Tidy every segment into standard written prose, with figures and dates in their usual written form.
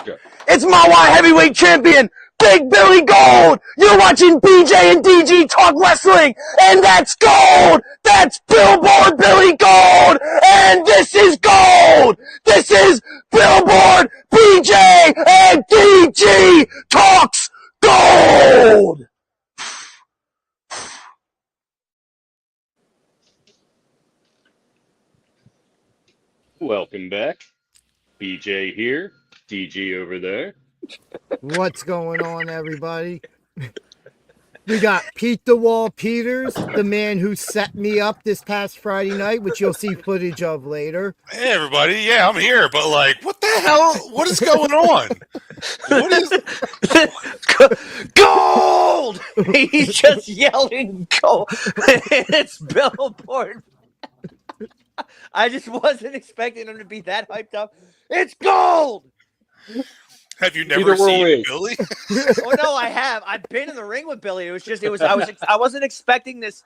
Sure. It's Mawa Heavyweight Champion, Big Billy Gold. You're watching BJ and DG talk wrestling, and that's gold. That's Billboard Billy Gold, and this is gold. This is Billboard BJ and DG talks gold. Welcome back. BJ here, DG over there. What's going on, everybody? We got Pete the Wall Peters, the man who set me up this past Friday night, which you'll see footage of later. Hey, everybody. Yeah, I'm here, but like, what the hell? What is going on? What is gold? He's just yelling gold. It's Billboard. I just wasn't expecting him to be that hyped up. It's gold. Have you never seen Billy? Oh no, I have. I've been in the ring with Billy. I wasn't expecting this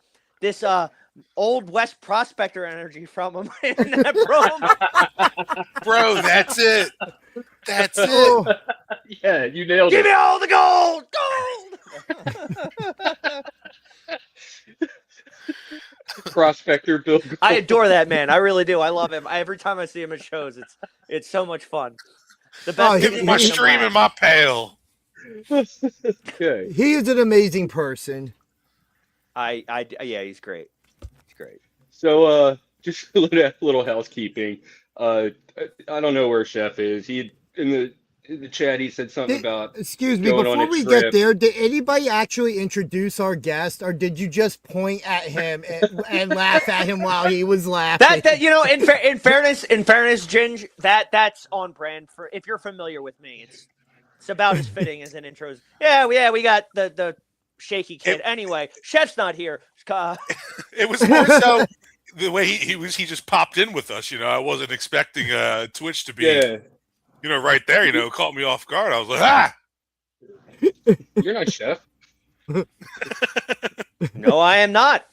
old West prospector energy from him in that promo. Bro, that's it. That's it. Yeah, you nailed Give it. me all the gold. Prospector Bill Gold. I adore that man. I really do. I love him. Every time I see him at shows, it's so much fun. The best. Give me my stream and my pail. Okay. He is an amazing person. Yeah, he's great. He's great. So, just a little housekeeping. I don't know where Chef is. He in the chat he said something about. Excuse me, before we get there, did anybody actually introduce our guest, or did you just point at him and laugh at him while he was laughing? That you know, in fairness, Ginge, that's on brand for if you're familiar with me. It's about as fitting as an intro. Yeah, we got the shaky kid. Anyway, Chef's not here. It was more so the way he just popped in with us. You know, I wasn't expecting Twitch to be. Yeah. You know, right there, caught me off guard. I was like, ah! You're not Chef. No, I am not.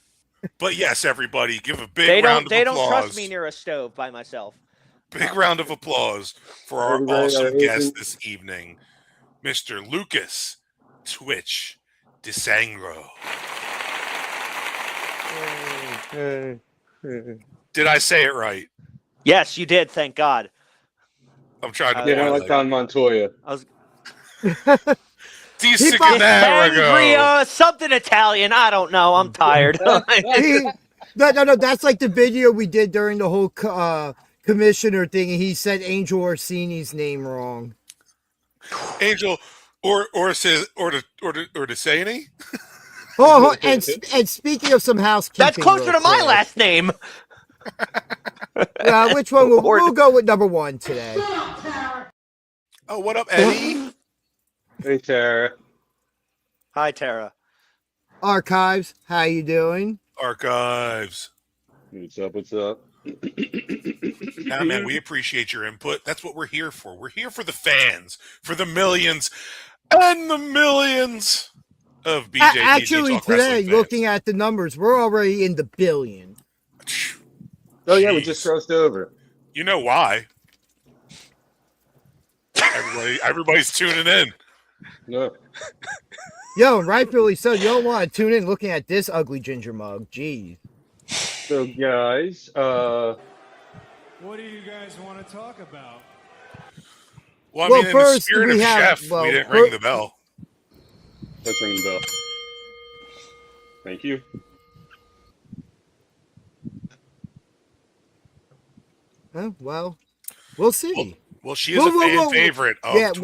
But yes, everybody, give a big round of applause. They don't trust me near a stove by myself. Big round of applause for our awesome guest this evening, Mr. Lucas Twitch DeSangro. Did I say it right? Yes, you did. Thank God. I'm trying to. Yeah, like Don Montoya. I was. Something Italian. I don't know. I'm tired. No. That's like the video we did during the whole commissioner thing, and he said Angel Orsini's name wrong. Angel or to say any? Oh, and speaking of some housekeeping, that's closer to my last name. Which one? We'll go with number one today. Oh, what up, Eddie? Hey, Tara. Hi, Tara. Archives, how you doing? Archives. What's up? What's up? Nah, man, we appreciate your input. That's what we're here for. We're here for the fans, for the millions and the millions of BJ. Actually, today, looking at the numbers, we're already in the billion. Oh, yeah, we just crossed over. You know why? Everybody's tuning in. No. Yo, rightfully so. You don't want to tune in looking at this ugly ginger mug. Jeez. So, guys, what do you guys want to talk about? Well, I mean, in first, the spirit of Chef, we didn't ring the bell. Let's ring the bell. Thank you. Well, we'll see. Well, she is a fan favorite of Twitch.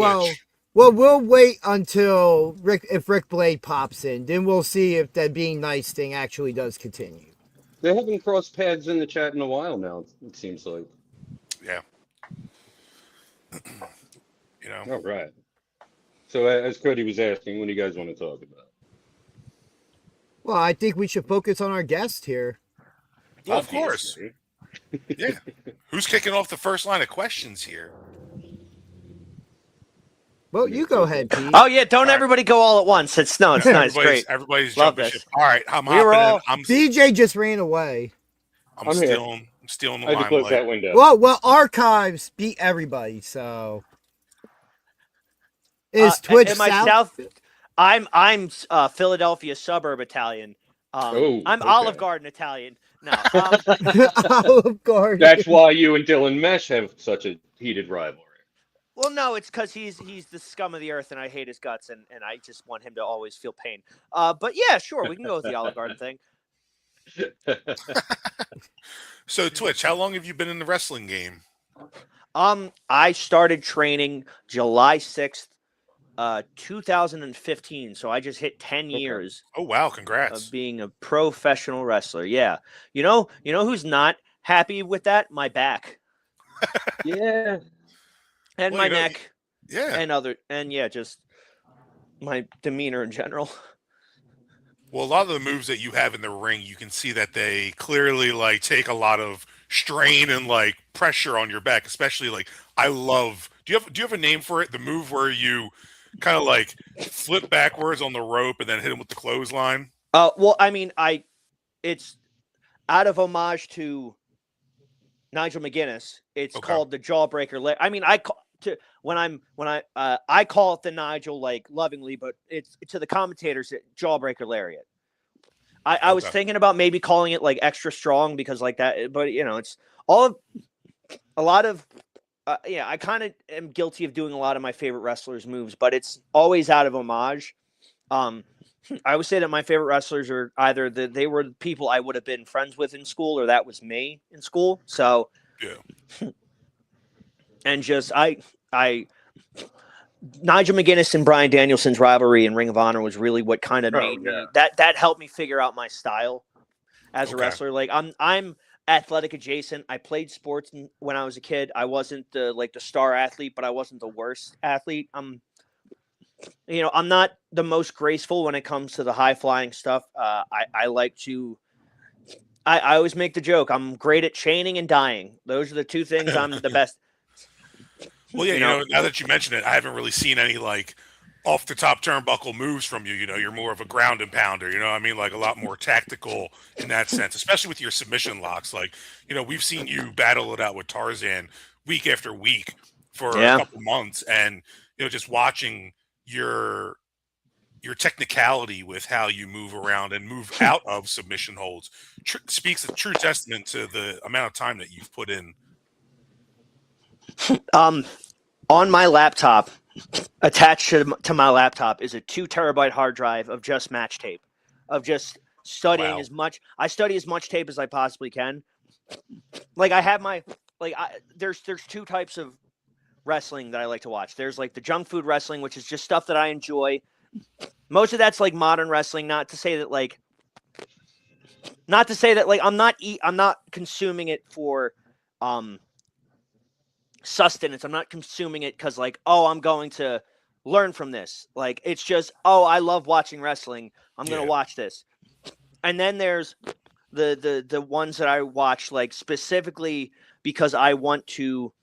Well, we'll wait until if Rick Blade pops in. Then we'll see if that being nice thing actually does continue. They haven't crossed paths in the chat in a while now, it seems like. Yeah. All right. So, as Cody was asking, what do you guys want to talk about? Well, I think we should focus on our guest here. Well, of course. Yeah. Who's kicking off the first line of questions here? Well, you go ahead, Pete. Oh yeah, don't everybody go all at once. It's nice, great. Everybody's Love jumping this. ship. All right, I'm hopping in. DJ just ran away. I'm stealing the I had to close limelight. that window. Well, archives beat everybody, so. Is Twitch Am I South? I'm Philadelphia suburb Italian. Oh, I'm Olive okay. Garden Italian. No. Olive Garden. That's why you and Dylan Mesh have such a heated rivalry. Well, no, it's because he's the scum of the earth, and I hate his guts, and I just want him to always feel pain. But yeah, sure, we can go with the Olive Garden thing. So Twitch, how long have you been in the wrestling game? I started training July 6th, 2015. So I just hit 10 Okay. years Oh wow, of congrats. being a professional wrestler. Yeah. You know who's not happy with that? My back Yeah. and Well, my you know, neck yeah. and yeah, just my demeanor in general. Well, a lot of the moves that you have in the ring, you can see that they clearly like take a lot of strain and like pressure on your back, especially like I love. Do you have a name for it? The move where you kind of like flip backwards on the rope and then hit him with the clothesline. Well, I mean, it's out of homage to Nigel McGuinness. It's Okay. called the Jawbreaker. I mean, I call it the Nigel like lovingly, but it's to the commentators Jawbreaker Lariat. I was Okay. thinking about maybe calling it like extra strong because like that, but it's all of a lot of yeah. I kind of am guilty of doing a lot of my favorite wrestlers' moves, but it's always out of homage. Um, I would say that my favorite wrestlers are either they were the people I would have been friends with in school, or that was me in school. So Yeah. and just I Nigel McGuinness and Bryan Danielson's rivalry in Ring of Honor was really what kind of Oh, made yeah. me that helped me figure out my style as a Okay. wrestler. Like I'm athletic adjacent. I played sports when I was a kid. I wasn't the star athlete, but I wasn't the worst athlete. I'm not the most graceful when it comes to the high flying stuff. I like to. I always make the joke. I'm great at chaining and dying. Those are the two things I'm the best. Well, yeah, You know, now that you mention it, I haven't really seen any like off the top turnbuckle moves from you. You're more of a ground and pounder. You know, what I mean, like a lot more tactical in that sense, especially with your submission locks. Like, we've seen you battle it out with Tarzan week after week for a yeah. couple months, and just watching your technicality with how you move around and move out of submission holds speaks a true testament to the amount of time that you've put in. On my laptop, attached to my laptop is a 2 terabyte hard drive of just match tape, of just studying Wow. as much. I study as much tape as I possibly can. Like I have there's two types of wrestling that I like to watch. There's like the junk food wrestling, which is just stuff that I enjoy. Most of that's like modern wrestling. Not to say that I'm not consuming it for sustenance. I'm not consuming it because I'm going to learn from this. Like it's just I love watching wrestling. I'm gonna watch this. And then there's the ones that I watch like specifically because I want to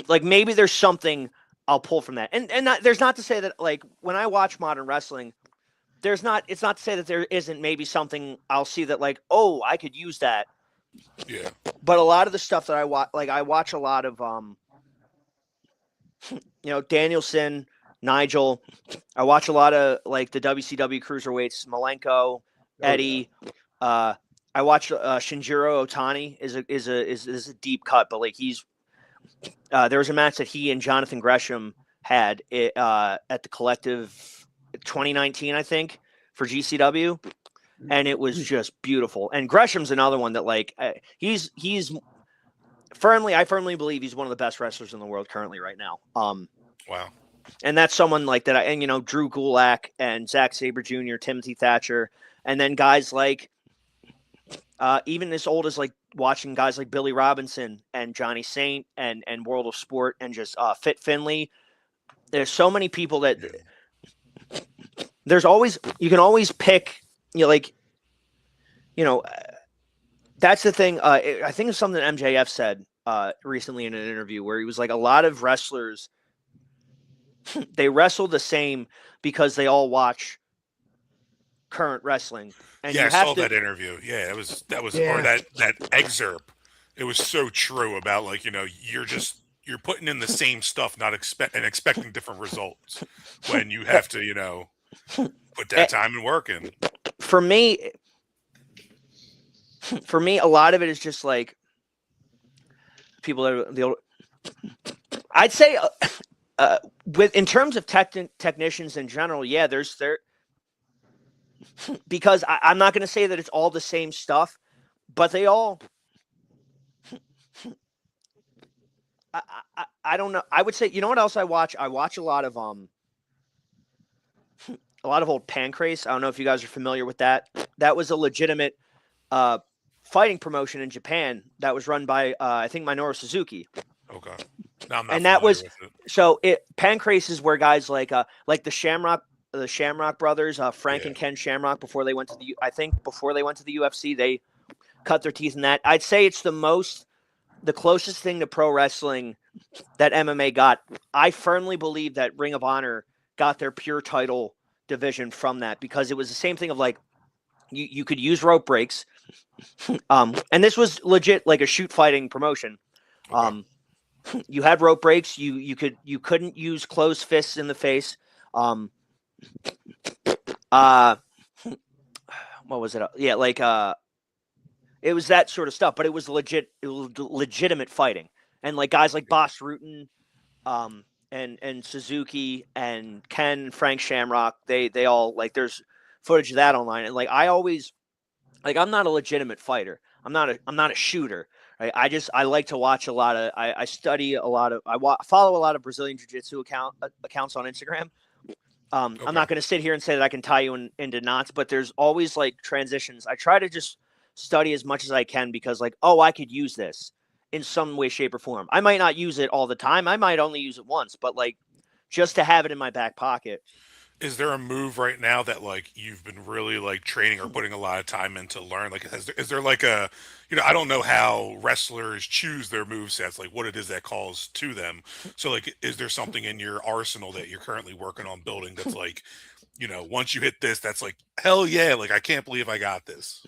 like maybe there's something I'll pull from that. And there's not to say that like when I watch modern wrestling, it's not to say that there isn't maybe something I'll see that like, I could use that. Yeah. But a lot of the stuff that I watch a lot of Danielson, Nigel. I watch a lot of like the WCW cruiserweights, Malenko, Eddie. I watch Shinjiro Otani is a deep cut, but like there was a match that he and Jonathan Gresham had at the Collective 2019, I think, for GCW, and it was just beautiful. And Gresham's another one that like he's I firmly believe he's one of the best wrestlers in the world currently right now. Wow. And that's someone like that. And Drew Gulak and Zack Sabre Jr., Timothy Thatcher, and then guys like even as old as like watching guys like Billy Robinson and Johnny Saint and World of Sport and just Fit Finley. There's so many people that you can always pick. That's the thing. I think it's something that MJF said recently in an interview where he was like, a lot of wrestlers, they wrestle the same because they all watch current wrestling. And Yeah, you I have saw to, that interview. Yeah, or Yeah. that excerpt. It was so true about like, you're just you're putting in the same stuff, not expecting different results when you have to, put that time and work in. For me, a lot of it is just like people that are the old. I'd say, with in terms of technicians in general, yeah, there because I'm not going to say that it's all the same stuff, but they all. I don't know. I would say, you know what else I watch? I watch a lot of old Pancrase. I don't know if you guys are familiar with that. That was a legitimate fighting promotion in Japan that was run by I think Minoru Suzuki. Okay. No, I'm not And that was with it. so Pancrase is where guys like the Shamrock brothers, Frank and Ken Shamrock, before they went to the UFC, they cut their teeth in that. I'd say it's the closest thing to pro wrestling that MMA got. I firmly believe that Ring of Honor got their pure title division from that, because it was the same thing of like you could use rope breaks, and this was legit like a shoot fighting promotion. Okay. You had rope breaks. You couldn't use closed fists in the face. What was it? Yeah, like it was that sort of stuff, but it was legitimate fighting. And like guys like Boss Rutan, and Suzuki and Ken, Frank Shamrock, they all, like, there's footage of that online. And like I always, like, I'm not a legitimate fighter. I'm not a shooter. Right? I like to watch a lot of. I study a lot of. Follow a lot of Brazilian Jiu-Jitsu accounts on Instagram. Okay. I'm not going to sit here and say that I can tie you into knots, but there's always like transitions. I try to just study as much as I can, because like, oh, I could use this in some way, shape, or form. I might not use it all the time. I might only use it once, but like just to have it in my back pocket. Is there a move right now that like you've been really like training or putting a lot of time in to learn? Like, is there like a, I don't know how wrestlers choose their move sets, like what it is that calls to them. So like, is there something in your arsenal that you're currently working on building that's like, once you hit this, that's like, hell yeah, like I can't believe I got this.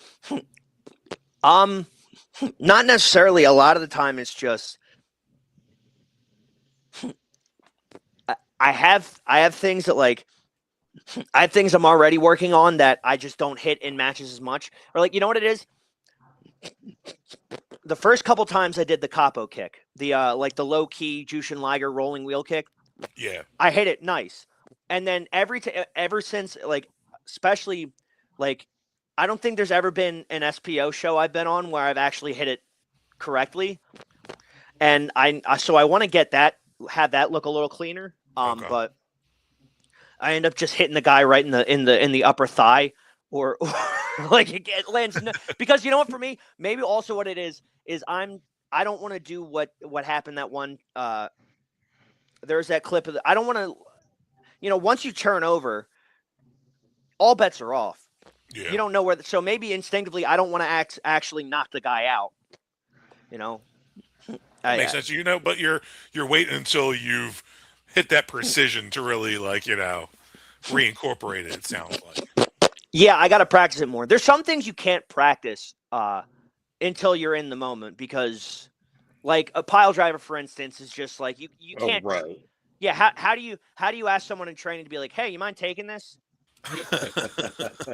Not necessarily. A lot of the time it's just I have things that like I have things I'm already working on that I just don't hit in matches as much. Or like, you know what it is? The first couple times I did the capo kick, the like the low key Jushin Liger rolling wheel kick. Yeah. I hit it nice. And then ever since, like, especially like, I don't think there's ever been an SPO show I've been on where I've actually hit it correctly. And so I want to have that look a little cleaner. Okay. But I end up just hitting the guy right in the upper thigh, or like it lands because you know what, for me, maybe also what it is I don't want to do what happened that one. There's that clip of I don't want to, once you turn over, all bets are off. Yeah. You don't know where. So maybe instinctively, I don't want to actually knock the guy out. Makes sense. But you're waiting until you've hit that precision to really like, reincorporate it. It sounds like. Yeah, I got to practice it more. There's some things you can't practice until you're in the moment, because like a pile driver, for instance, is just like you can't. Oh, right. Yeah. How do you ask someone in training to be like, hey, you mind taking this?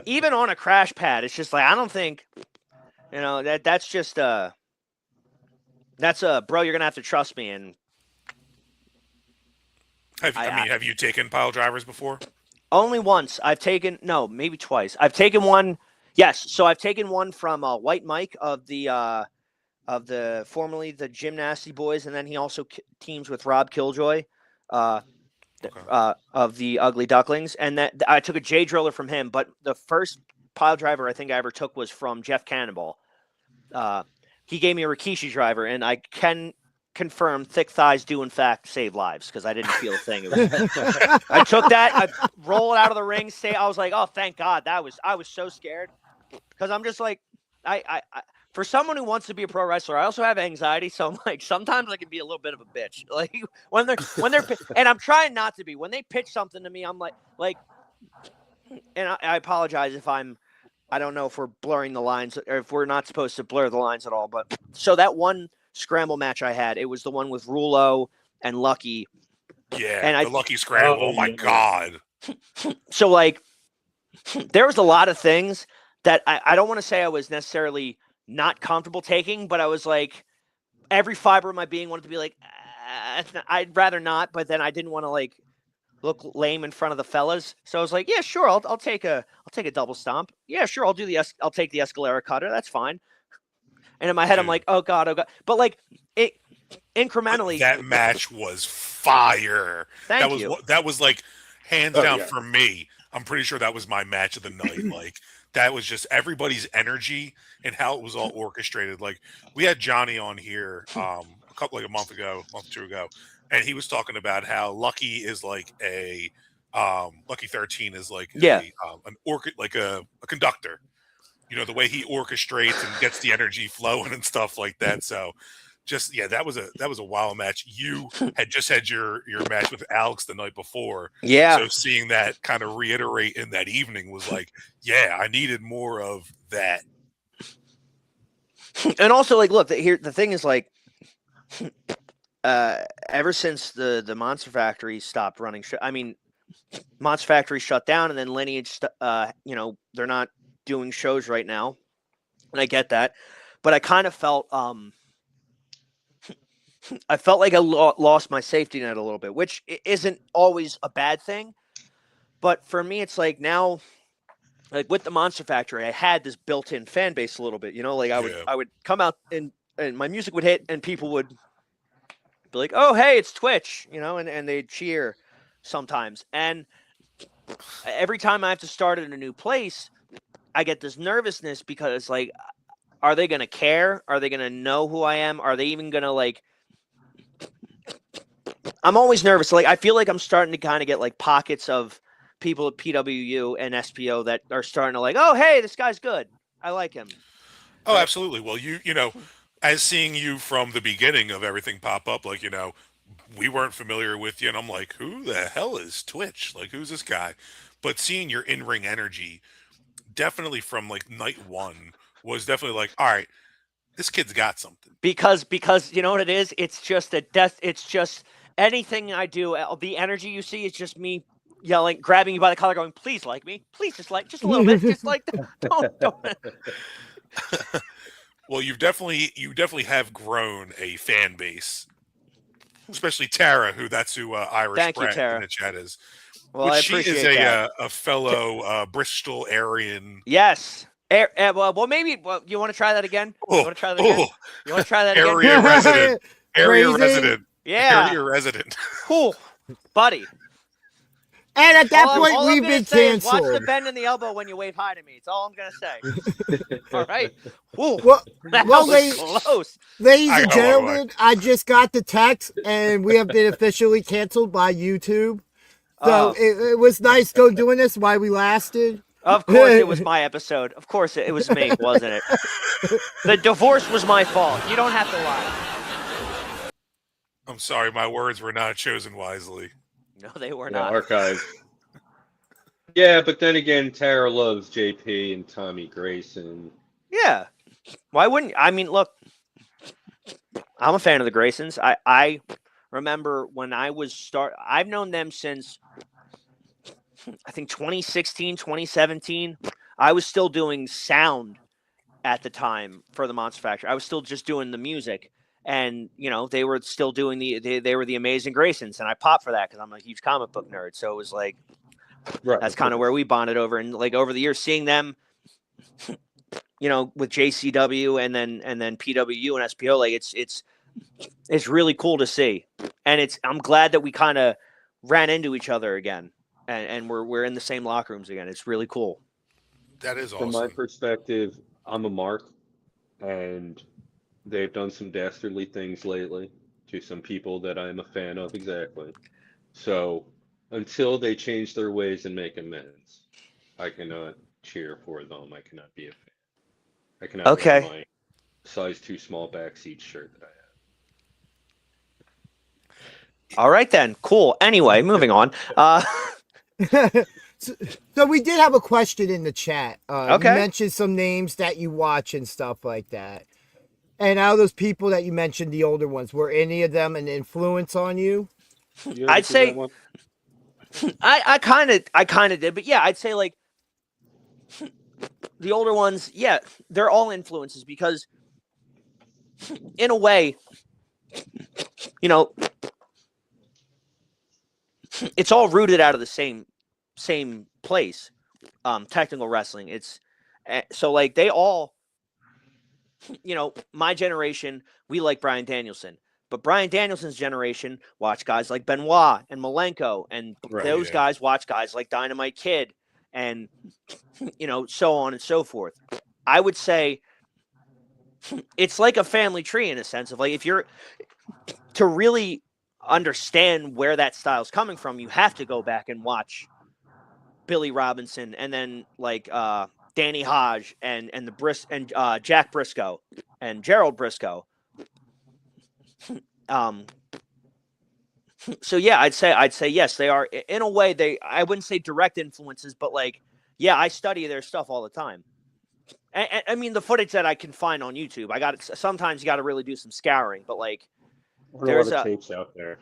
Even on a crash pad, it's just like, I don't think, that's just bro, you're gonna have to trust me. And have you taken pile drivers before? Only once. Maybe twice. I've taken one. Yes, so I've taken one from White Mike of the formerly the Gym Nasty Boys, and then he also teams with Rob Killjoy. Of the Ugly Ducklings, and that I took a J driller from him. But the first pile driver I think I ever took was from Jeff Cannonball. He gave me a Rikishi driver, and I can confirm thick thighs do in fact save lives, because I didn't feel a thing. I took that, I rolled out of the ring. I was like, oh, thank God. I was so scared, because I'm just like, I for someone who wants to be a pro wrestler, I also have anxiety. So I'm like, sometimes I can be a little bit of a bitch. Like when they're, and I'm trying not to be. When they pitch something to me, I'm like, and I apologize if I don't know if we're blurring the lines, or if we're not supposed to blur the lines at all. But so that one scramble match I had. It was the one with Rulo and Lucky. Yeah, And the Lucky Scramble. Oh my yeah. God. So like, there was a lot of things that I don't want to say I was necessarily not comfortable taking, but I was like, every fiber of my being wanted to be like, I'd rather not, but then I didn't want to like look lame in front of the fellas. So I was like, yeah, sure, I'll take a double stomp. Yeah, sure, I'll take the Escalera cutter. That's fine. And in my head, Dude. I'm like, oh god. But like it incrementally. That match was fire. Thank you. That was like hands Oh, down yeah. for me. I'm pretty sure that was my match of the night. Like that was just everybody's energy and how it was all orchestrated. Like we had Johnny on here a month or two ago, and he was talking about how Lucky is like a Lucky 13 is like Yeah. a conductor. You know, the way he orchestrates and gets the energy flowing and stuff like that. So just that was a wild match. You had just had your match with Alex the night before. Yeah. So seeing that kind of reiterate in that evening was like, yeah, I needed more of that. And also, like, look, the thing is, like, ever since the Monster Factory stopped running, Monster Factory shut down, and then Lineage, they're not doing shows right now, and I get that, but I kind of felt, I felt like I lost my safety net a little bit, which isn't always a bad thing, but for me, it's like now. Like with the Monster Factory, I had this built-in fan base a little bit, like I would come out and my music would hit and people would be like, oh, hey, it's Twitch, and they'd cheer sometimes. And every time I have to start at a new place, I get this nervousness because like, are they going to care? Are they going to know who I am? Are they even going to like, I'm always nervous. Like, I feel like I'm starting to kind of get like pockets of people at PWU and SPO that are starting to like, oh, hey, this guy's good. I like him. Oh, absolutely. Well, you know, as seeing you from the beginning of everything pop up, like, we weren't familiar with you. And I'm like, who the hell is Twitch? Like, who's this guy? But seeing your in-ring energy, definitely from like night one, was definitely like, all right, this kid's got something. Because you know what it is? It's just it's just anything I do, the energy you see is just me yelling, grabbing you by the collar, going, "Please like me, please just a little bit, just like don't." Well, you definitely have grown a fan base, especially Tara, that's who Irish Thank you, Brat Tara. in the chat is. Well, I appreciate she is that. a fellow Bristol Aryan. Yes. Well, maybe. Well, you want to try that again? You want to try that again? You want to try that again? Area resident. Area Crazy. resident. Yeah. Area resident. Cool, buddy. And at that point, all we've I'm gonna been say is watch the canceled. bend in the elbow when you wave hi to me. It's all I'm gonna say. All right. Ooh, Well, that well, was close. ladies I and know, gentlemen, I just got the text, and we have been officially canceled by YouTube. So Oh. it was nice doing this while we lasted. Of course, it was my episode. Of course, it was me, wasn't it? The divorce was my fault. You don't have to lie. I'm sorry, my words were not chosen wisely. No, they were Yeah, not. archive. Yeah, but then again, Tara loves JP and Tommy Grayson. Yeah. Why wouldn't? I mean, look, I'm a fan of the Graysons. I remember when I was I've known them since I think 2016, 2017. I was still doing sound at the time for the Monster Factory. I was still just doing the music. And, they were still doing they were the Amazing Graysons. And I popped for that because I'm a huge comic book nerd. So it was like, Right. that's kind of where we bonded over. And like over the years, seeing them, with JCW and then PWU and SPO, like it's really cool to see. And I'm glad that we kind of ran into each other again. And we're in the same locker rooms again. It's really cool. That is From awesome. my perspective, I'm a mark, and they've done some dastardly things lately to some people that I'm a fan of, exactly. So until they change their ways and make amends, I cannot cheer for them. I cannot be a fan. I cannot wear my size too small backseat shirt that I have. All right, then. Cool. Anyway, moving on. So we did have a question in the chat. Okay. You mentioned some names that you watch and stuff like that. And out of those people that you mentioned, the older ones, were any of them an influence on you? You I'd answer that say one. I kind of did, but yeah, I'd say like the older ones, yeah, they're all influences because in a way, you know, it's all rooted out of the same place. Technical wrestling. It's so like they all, my generation, we like Brian Danielson. But Brian Danielson's generation watch guys like Benoit and Malenko, and Right. those Yeah. guys watch guys like Dynamite Kid, and so on and so forth. I would say it's like a family tree in a sense of like if you're to really understand where that style's coming from, you have to go back and watch Billy Robinson and then like Danny Hodge and Jack Briscoe and Gerald Briscoe. Um, so yeah, I'd say yes, they are in a way. I wouldn't say direct influences, but like yeah, I study their stuff all the time. And I mean the footage that I can find on YouTube. Sometimes you got to really do some scouring, but like There are a lot there's of a tapes out there.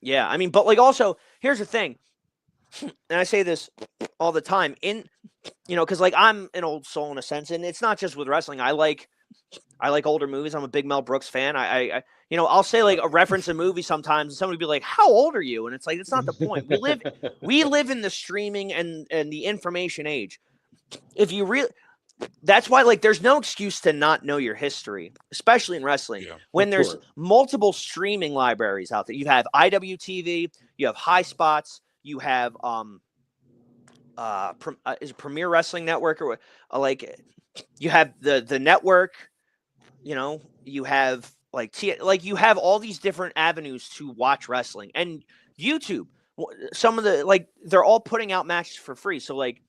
yeah. I mean, but like also here's the thing, and I say this all the time because like I'm an old soul in a sense, and it's not just with wrestling. I like older movies. I'm a big Mel Brooks fan. I'll say like a reference a movie sometimes, and somebody will be like, "How old are you?" And it's like it's not the point. We live in the streaming and the information age. If you really, that's why like there's no excuse to not know your history, especially in wrestling. Yeah. When Of there's course. multiple streaming libraries out there, you have IWTV, you have High Spots, you have is it Premier Wrestling Network or like you have the network. You have you have all these different avenues to watch wrestling and YouTube. Some of the like they're all putting out matches for free, so like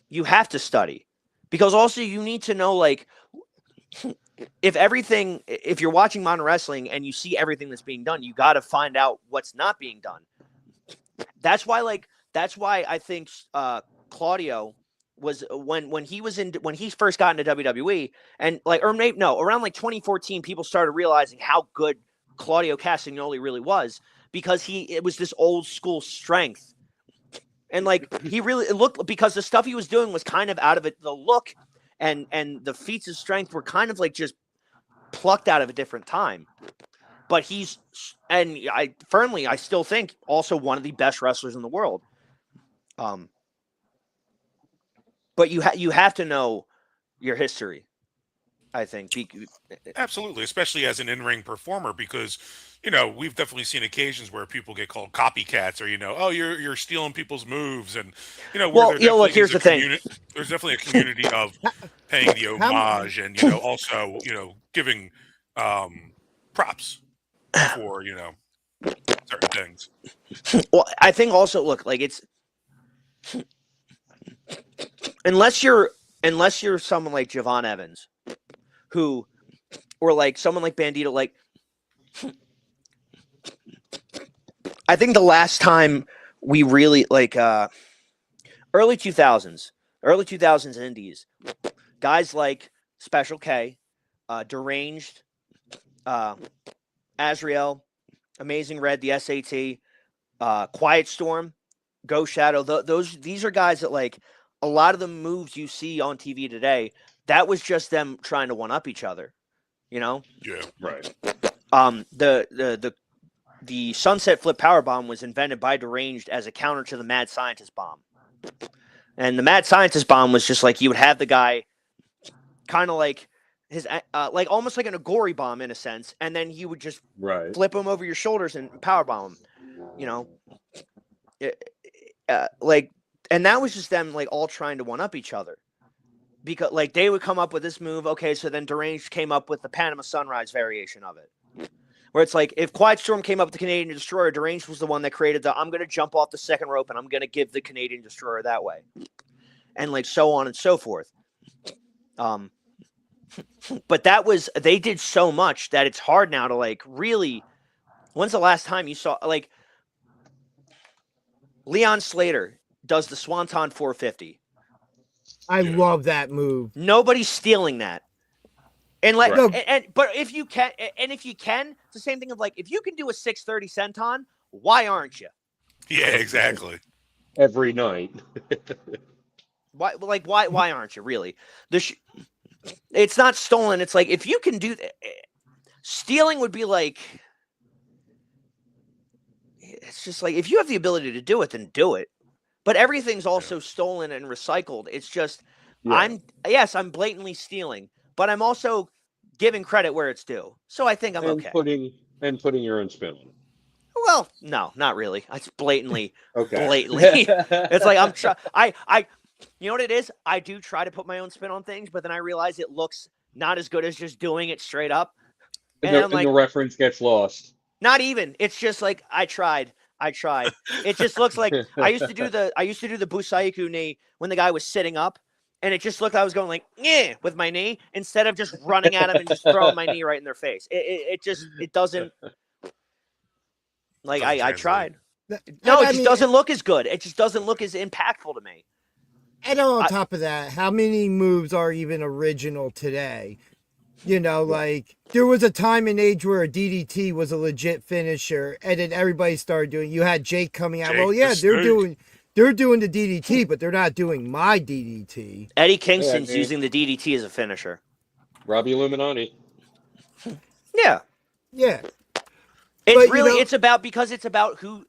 you have to study because also you need to know like if you're watching modern wrestling and you see everything that's being done, you got to find out what's not being done. That's why I think Claudio was when he first got into WWE and like or maybe no around like 2014 people started realizing how good Claudio Castagnoli really was because it was this old school strength. And like he really looked because the stuff he was doing was kind of out of it. The look and the feats of strength were kind of like just plucked out of a different time. But I still think also one of the best wrestlers in the world. But you have to know your history, I think. Absolutely, especially as an in-ring performer, because we've definitely seen occasions where people get called copycats, or oh, you're stealing people's moves, and where Well, there definitely look, is here's a the thing. community. There's definitely a community of paying the How, homage, and also giving props for certain things. Well, I think also look like it's unless you're someone like Javon Evans, who or like someone like Bandito, like I think the last time we really like early 2000s indies, guys like Special K, Deranged, Azrael, Amazing Red, the SAT, Quiet Storm, Ghost Shadow. These are guys that like a lot of the moves you see on TV today. That was just them trying to one up each other. Yeah. Right. The Sunset Flip Powerbomb was invented by Deranged as a counter to the Mad Scientist Bomb. And the Mad Scientist Bomb was just like you would have the guy kind of like his like almost like an Agori bomb in a sense, and then he would just Right. flip him over your shoulders and powerbomb him. Like, and that was just them like all trying to one up each other. Because like they would come up with this move, okay, so then Deranged came up with the Panama Sunrise variation of it. Where it's like if Quiet Storm came up with the Canadian Destroyer, Deranged was the one that created I'm going to jump off the second rope and I'm going to give the Canadian Destroyer that way. And like so on and so forth. But they did so much that it's hard now to like really, when's the last time you saw like Leon Slater does the Swanton 450. I Yeah. love that move. Nobody's stealing that. And like, Right. but if you can, it's the same thing of like, if you can do a 630 senton, why aren't you? Yeah, exactly. Every night. Why aren't you really? It's not stolen. It's like, if you can do that, stealing would be like, it's just like, if you have the ability to do it, then do it. But everything's also stolen and recycled. It's just, Yeah. I'm blatantly stealing, but I'm also giving credit where it's due. So I think I'm And okay. putting your own spin on it. Well, no, not really. It's blatantly. Okay. It's like I'm I you know what it is? I do try to put my own spin on things, but then I realize it looks not as good as just doing it straight up. And I'm like, the reference gets lost. not even. It's just like I tried. It just looks like I used to do the Busaiku knee when the guy was sitting up, and it just looked like I was going like with my knee instead of just running at him and just throwing my knee right in their face. It doesn't. Like I tried. No, it just doesn't look as good. It just doesn't look as impactful to me. And on top of that, how many moves are even original today? You know, like there was a time and age where a DDT was a legit finisher, and then everybody started doing. You had Jake coming out. Well, yeah, they're doing the DDT, but they're not doing my DDT. Eddie Kingston's using the DDT as a finisher. Robbie Illuminati. Yeah. Yeah. It's about who.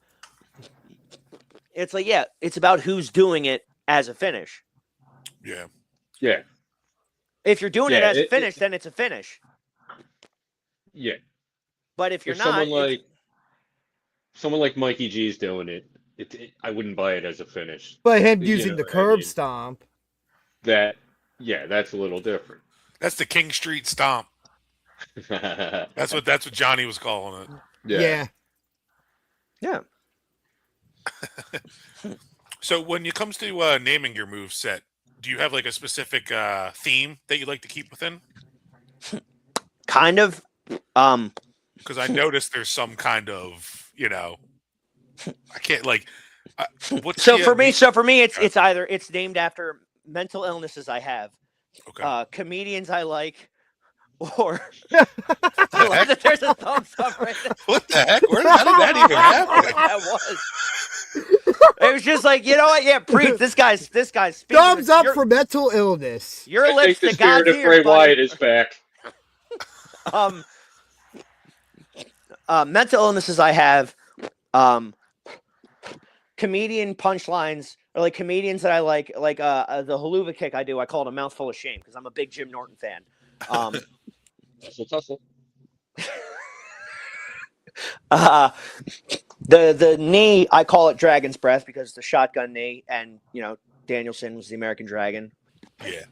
It's like, it's about who's doing it as a finish. Yeah. Yeah. If you're doing it as a finish, then it's a finish. Yeah. But if you're not, someone like Mikey G's doing it, I wouldn't buy it as a finish. But him using the curb stomp. That's a little different. That's the King Street Stomp. That's what Johnny was calling it. Yeah. So when it comes to naming your move set, do you have like a specific theme that you like to keep within? Kind of. Because I noticed there's some kind of, I can't like. For me, it's named after mental illnesses I have, comedians I like, or I love that there's a thumbs up right there. What the heck? How did that even happen? That was. It was just like, you know what? Yeah, preach. This guy's thumbs up for mental illness. Your lips to God's ears, Bray Wyatt is back. Mental illnesses I have, comedian punchlines, or like comedians that I like the haluva kick I do. I call it a mouthful of shame because I'm a big Jim Norton fan. Tussle. The knee, I call it Dragon's Breath because it's the shotgun knee, and Danielson was the American Dragon. Yeah.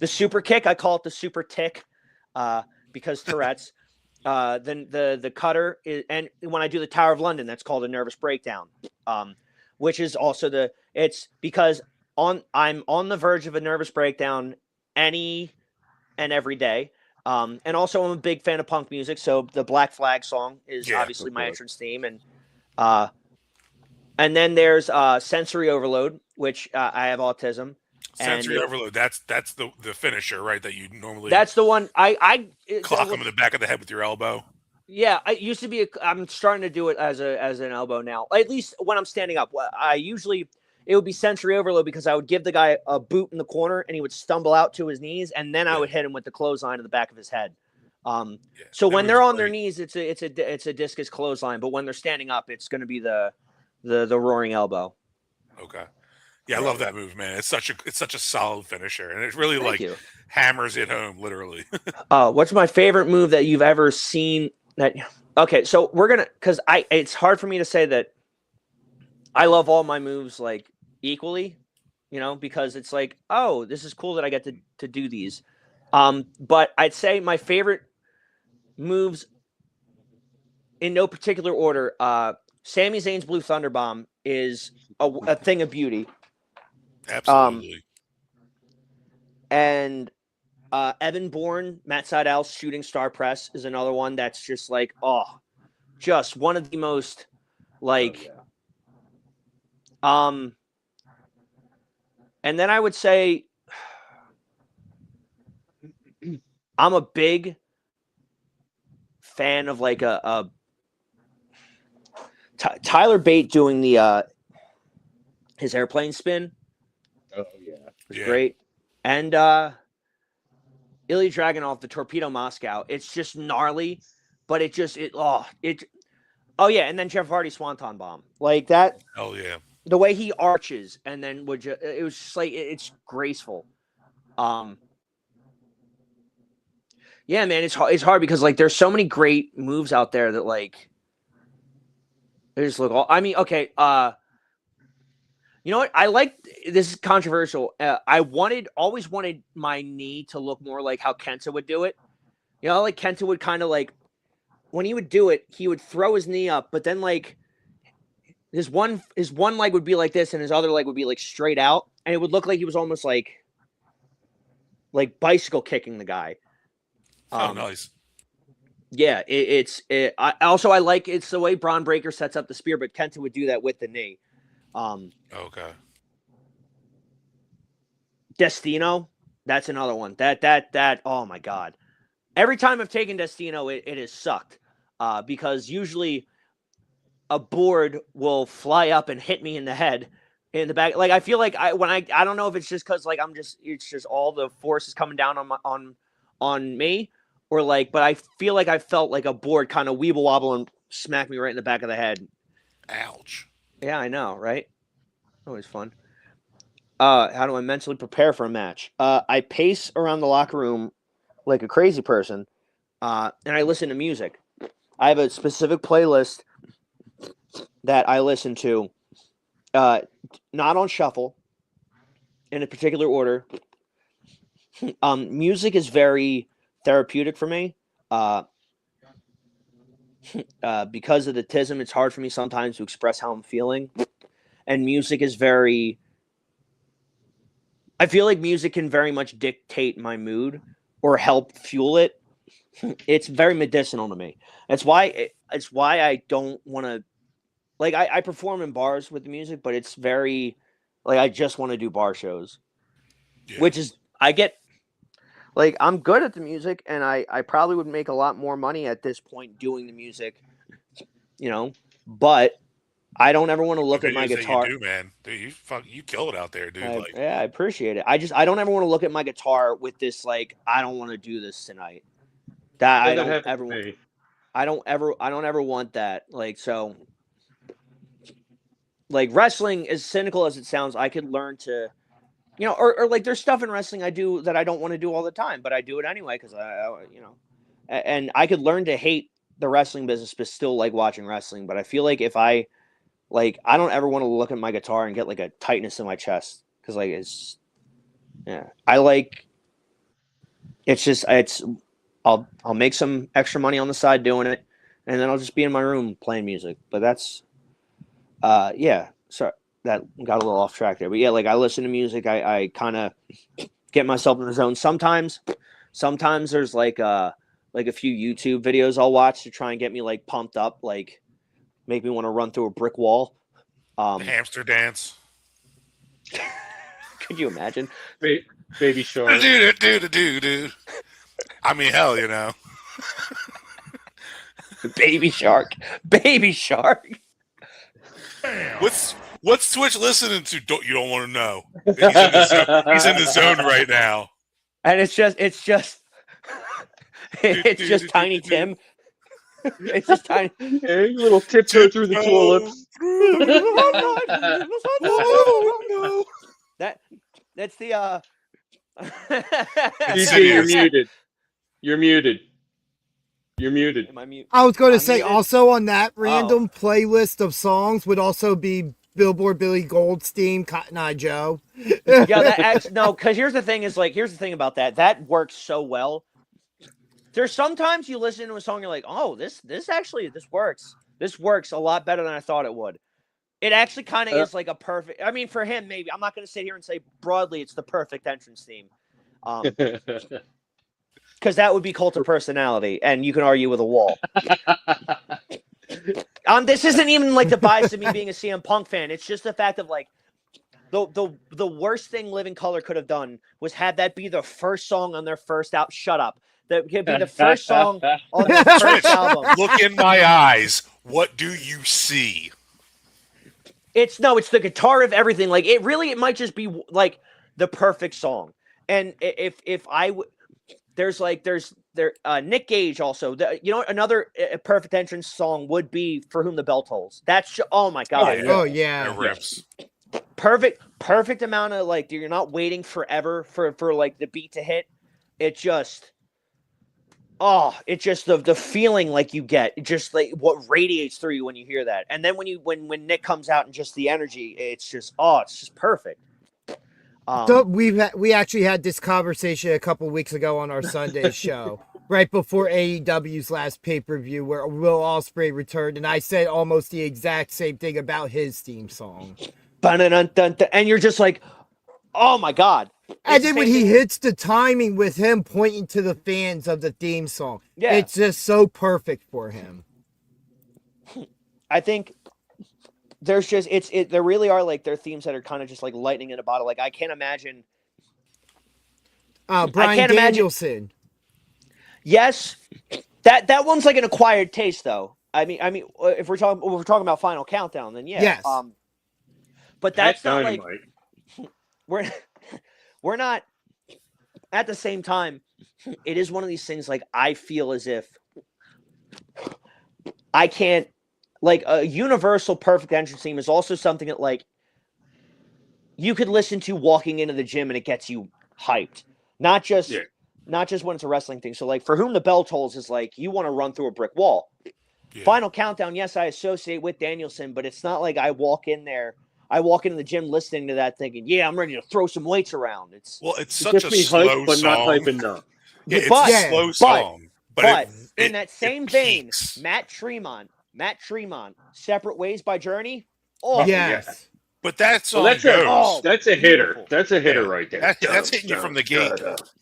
The super kick, I call it the super tick, because Tourette's. Then the cutter is, and when I do the Tower of London, that's called a nervous breakdown. Which is also it's because I'm on the verge of a nervous breakdown any and every day. And also I'm a big fan of punk music, so the Black Flag song is obviously my entrance theme, and then there's sensory overload, which I have autism. Sensory overload. That's the finisher, right? That you normally. That's the one. I clock them in the back of the head with your elbow. Yeah, I used to be. I'm starting to do it as an elbow now. At least when I'm standing up. It would be sensory overload because I would give the guy a boot in the corner and he would stumble out to his knees, and then I would hit him with the clothesline in the back of his head. So when they're on their knees, it's a discus clothesline, but when they're standing up, it's going to be the roaring elbow. Okay. Yeah, I love that move, man. It's such a solid finisher, and it really hammers it home, literally. What's my favorite move that you've ever seen? Okay, so because it's hard for me to say that I love all my moves like equally, because it's like, oh, this is cool that I get to do these. But I'd say my favorite moves in no particular order. Sami Zayn's Blue Thunder Bomb is a thing of beauty. Absolutely. And Evan Bourne, Matt Seidel's Shooting Star Press is another one that's just like, just one of the most And then I would say I'm a big fan of like Tyler Bate doing the his airplane spin Oh yeah. was Yeah. great, and Ilya Dragunov, the Torpedo Moscow. It's just gnarly, but oh yeah, and then Jeff Hardy Swanton Bomb like that. Hell yeah. The way he arches and then it was just like it's graceful. Yeah, man, it's hard because like there's so many great moves out there that like they just look all. I mean, okay, you know what? I like this is controversial. I always wanted my knee to look more like how Kenta would do it. You know, like Kenta would kind of like when he would do it, he would throw his knee up, but then like his one leg would be like this, and his other leg would be like straight out, and it would look like he was almost like bicycle kicking the guy. Oh, nice. Yeah, I like it's the way Braun Breaker sets up the spear, but Kenta would do that with the knee. Okay. Destino, that's another one. That oh my god. Every time I've taken Destino, it has sucked. Because usually a board will fly up and hit me in the head in the back. Like I feel like I don't know if it's just because like it's just all the force is coming down on me or like, but I feel like I felt like a board kind of weeble wobble and smack me right in the back of the head. Ouch. Yeah, I know, right? Always fun. How do I mentally prepare for a match? I pace around the locker room like a crazy person, and I listen to music. I have a specific playlist that I listen to, not on shuffle, in a particular order. Music is very therapeutic for me. Because of the tism, it's hard for me sometimes to express how I'm feeling. And music is I feel like music can very much dictate my mood or help fuel it. It's very medicinal to me. It's why I don't want to, like, I perform in bars with the music, but it's very, like, I just want to do bar shows. Yeah. Which is, I get, like, I'm good at the music, and I probably would make a lot more money at this point doing the music, you know, but I don't ever want to look at my guitar. You do, man. Dude, you kill it out there, dude. I appreciate it. I don't ever want to look at my guitar with this, like, I don't want to do this tonight. I don't ever want that. Like, so, like, wrestling, as cynical as it sounds, I could learn to, you know, or like there's stuff in wrestling I do that I don't want to do all the time, but I do it anyway because you know, and I could learn to hate the wrestling business but still like watching wrestling. But I feel like if I don't ever want to look at my guitar and get like a tightness in my chest because like I'll make some extra money on the side doing it, and then I'll just be in my room playing music. But that's yeah. Sorry, that got a little off track there. But yeah, like I listen to music. I kind of get myself in the zone. Sometimes there's like a few YouTube videos I'll watch to try and get me like pumped up, like make me want to run through a brick wall. The hamster dance. Could you imagine? Baby Shark. Do. I mean, hell, you know. Baby Shark. Baby Shark. What's Twitch listening to? You don't want to know. He's in the zone right now. And it's just Tiny Tim. It's just tiny. Hey, little tiptoe through the tulips. That's the DJ, you're muted. You're muted. You're muted. Am I mute? I was going to I'm say muted? also on that random playlist of songs would also be Billboard Billy Goldstein, Cotton Eye Joe. Yeah, no, because here's the thing about that. That works so well. There's sometimes you listen to a song, you're like, oh, this works. This works a lot better than I thought it would. It actually kind of is like a perfect. I mean, for him, maybe I'm not going to sit here and say broadly it's the perfect entrance theme, because that would be cult of personality, and you can argue with a wall. This isn't even like the bias of me being a CM Punk fan. It's just the fact of like, The worst thing Living Color could have done was had that be the first song on their first out. Shut up. That could be the first song on their first album. Look in my eyes. What do you see? It's the guitar of everything. Like it might just be like the perfect song. And if I there's Nick Gage also. Another perfect entrance song would be "For Whom the Bell Tolls." Oh my god. Oh yeah. It rips. Perfect amount of like you're not waiting forever for like the beat to hit. It's just the feeling like you get, just like what radiates through you when you hear that. And then when Nick comes out and just the energy, it's just perfect. So we actually had this conversation a couple weeks ago on our Sunday show, right before AEW's last pay-per-view, where Will Ospreay returned, and I said almost the exact same thing about his theme song. And you're just like, oh my god. And then when he hits the timing with him pointing to the fans of the theme song, it's just so perfect for him. I think there's just there really are like their themes that are kind of just like lightning in a bottle. Like I can't imagine. Bryan Danielson. Yes, that one's like an acquired taste, though. I mean, if we're talking about Final Countdown, then yeah. Yes. But that's not Dynamite. like we're not. At the same time, it is one of these things. Like I feel as if I can't. Like a universal perfect entrance theme is also something that like you could listen to walking into the gym and it gets you hyped. Not just when it's a wrestling thing. So like For Whom the Bell Tolls is like you want to run through a brick wall. Yeah. Final Countdown, yes, I associate with Danielson, but it's not like I walk into the gym listening to that thinking, yeah, I'm ready to throw some weights around. It's such a slow hype, but song. not hype enough. Yeah, it's a slow song. But in that same vein, Matt Tremont, Separate Ways by Journey. Oh yes. But that song that's a hitter. Beautiful. That's a hitter right there. That's hitting you from the gate.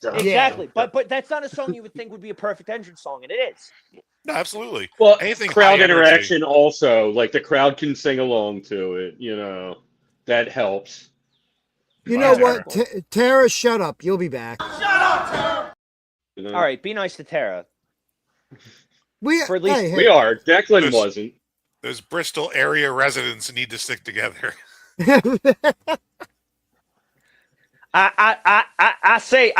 Exactly. But that's not a song you would think would be a perfect entrance song, and it is. No, absolutely. Well, anything crowd interaction also, like the crowd can sing along to it, that helps. You know what? Tara, shut up. You'll be back. Shut up, Tara! All right, be nice to Tara. We are. Declan wasn't. Those Bristol area residents need to stick together. I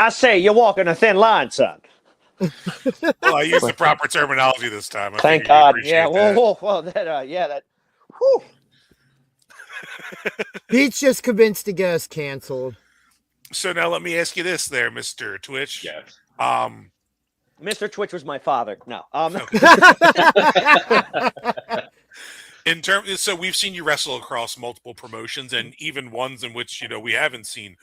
say, you're walking a thin line, son. Well, I used the proper terminology this time. Thank God. Yeah. Well. That. Whew. Pete's just convinced to get us canceled. So now let me ask you this, there, Mr. Twitch. Yes. Mr. Twitch was my father. No. So we've seen you wrestle across multiple promotions and even ones in which we haven't seen.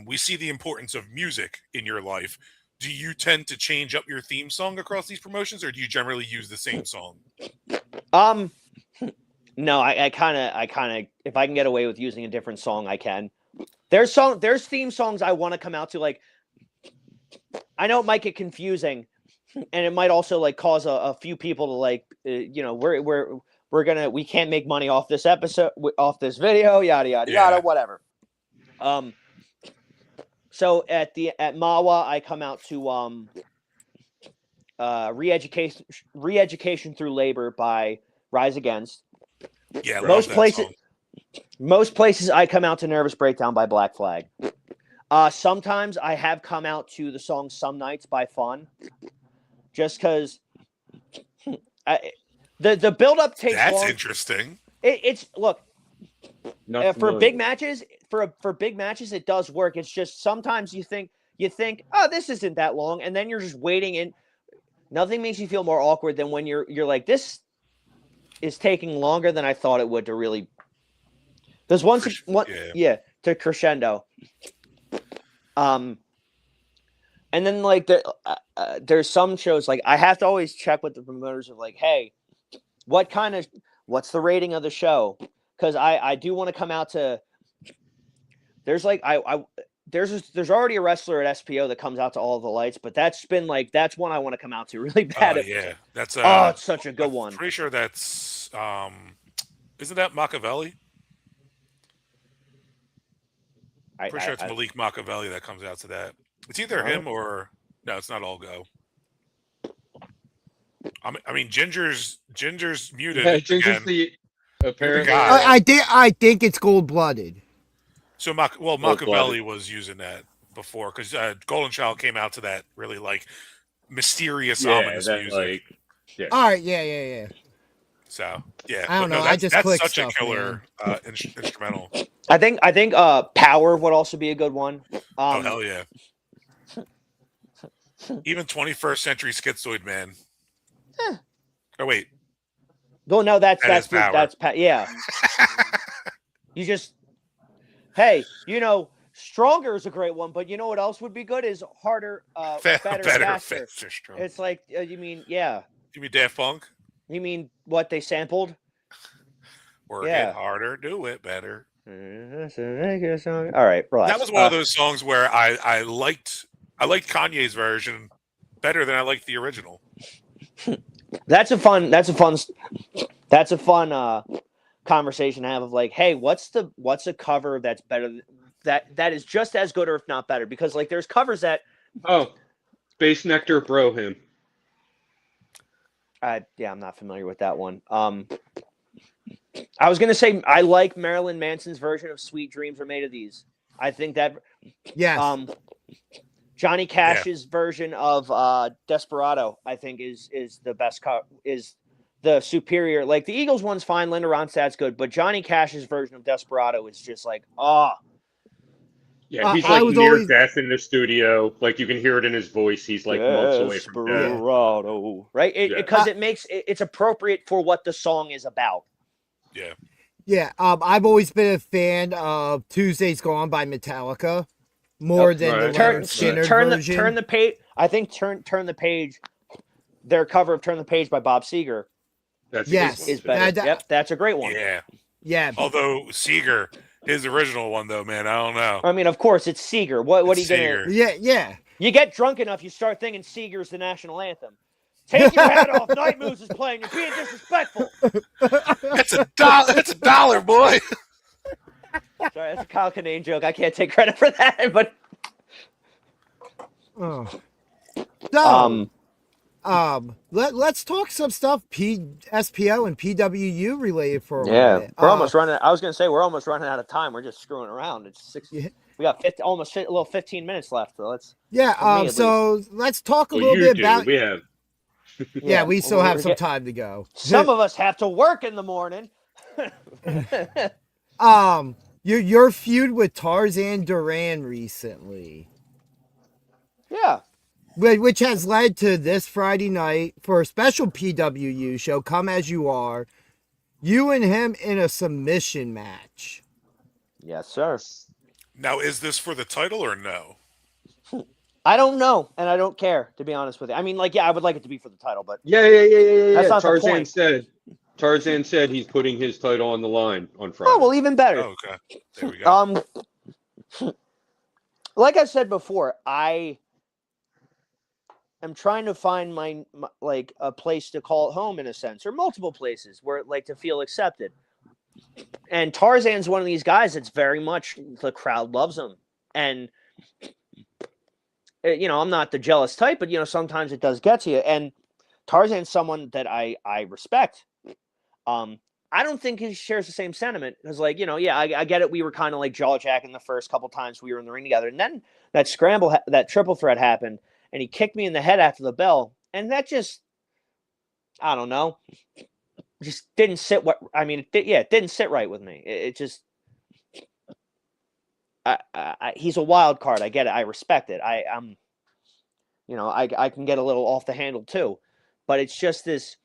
We see the importance of music in your life. Do you tend to change up your theme song across these promotions, or do you generally use the same song? No, I kind of, if I can get away with using a different song, I can. There's theme songs I want to come out to. Like, I know it might get confusing, and it might also like cause a few people to like, we can't make money off this episode, off this video, yada yada yada, whatever. So at Mawa, I come out to re-education through labor by Rise Against. Yeah, most places I come out to Nervous Breakdown by Black Flag. Sometimes I have come out to the song Some Nights by Fun, just because the build up takes. That's long. Interesting. It's look for big matches. For big matches, it does work. It's just sometimes you think, oh, this isn't that long, and then you're just waiting, and nothing makes you feel more awkward than when you're like, this is taking longer than I thought it would to really. There's to crescendo. And then like there's some shows like I have to always check with the promoters of like, hey, what's the rating of the show? Because I do want to come out to. There's like there's already a wrestler at SPO that comes out to all the lights, but that's one I want to come out to really bad. That's it's such a good one. Pretty sure that's isn't that Machiavelli? Pretty sure it's Malik Machiavelli that comes out to that. It's either him or no, it's not All Go. I mean, Ginger's muted Yeah, Ginger's again. the You're the apparently. guy. I think it's Gold Blooded. So Machiavelli was using that before because Golden Child came out to that really like mysterious, ominous that music. yeah. All right, yeah. So yeah, I don't know. That's, I just that's click such stuff, a killer instrumental. I think Power would also be a good one. Oh hell yeah! Even 21st Century Schizoid Man. Oh wait, No, that's Power. Yeah. You just, hey, Stronger is a great one, but you know what else would be good is Harder, Better, Faster. Stronger. It's like you mean Daft Punk? You mean what they sampled? Work it harder, do it better. All right, relax. That was one of those songs where I liked Kanye's version better than I liked the original. That's a fun conversation to have of like, hey, what's a cover that's better that is just as good or if not better? Because like there's covers that Space Nectar Bro Him. I'm not familiar with that one. I was gonna say I like Marilyn Manson's version of "Sweet Dreams Are Made of These." I think that Johnny Cash's version of "Desperado" I think is the best is the superior. Like the Eagles one's fine, Linda Ronstadt's good, but Johnny Cash's version of "Desperado" is just like Yeah, he's like near death in the studio. Like you can hear it in his voice. He's like months away from death. Desperado, right? Because it's appropriate for what the song is about. Yeah. Yeah. I've always been a fan of "Tuesday's Gone" by Metallica more than the Leonard Skinner version. Turn the page. I think turn the page. Their cover of "Turn the Page" by Bob Seger. Is better. That's a great one. Yeah. Although Seger. His original one, though, man, I don't know. I mean, of course, it's Seeger. What are you going to... Yeah. You get drunk enough, you start thinking Seeger's the national anthem. Take your hat off. Night Moves is playing. You're being disrespectful. That's $1. $1, boy. Sorry, that's a Kyle Kinane joke. I can't take credit for that, but... Let's talk some stuff SPO and PWU related for a minute. We're almost running. I was going to say we're almost running out of time. We're just screwing around. It's 6. We got a little 15 minutes left. So let's. So let's talk a little bit about. We have. We still have some time to go. Some of us have to work in the morning. Your feud with Tarzan Duran recently. Yeah. Which has led to this Friday night for a special PWU show, Come As You Are, you and him in a submission match. Yes, sir. Now, is this for the title or no? I don't know, and I don't care, to be honest with you. I mean, I would like it to be for the title, but... Yeah. That's not the point. Tarzan said he's putting his title on the line on Friday. Oh, well, even better. Oh, okay. There we go. Like I said before, I'm trying to find my a place to call home in a sense, or multiple places where to feel accepted. And Tarzan's one of these guys that's very much the crowd loves him. And, I'm not the jealous type, but, sometimes it does get to you. And Tarzan's someone that I respect. I don't think he shares the same sentiment because, I get it. We were kind of jaw jacking the first couple times we were in the ring together. And then that scramble, that triple threat happened. And he kicked me in the head after the bell. And that just, I don't know, just didn't sit. It didn't sit right with me. It just, he's a wild card. I get it. I respect it. I can get a little off the handle too. But it's just this,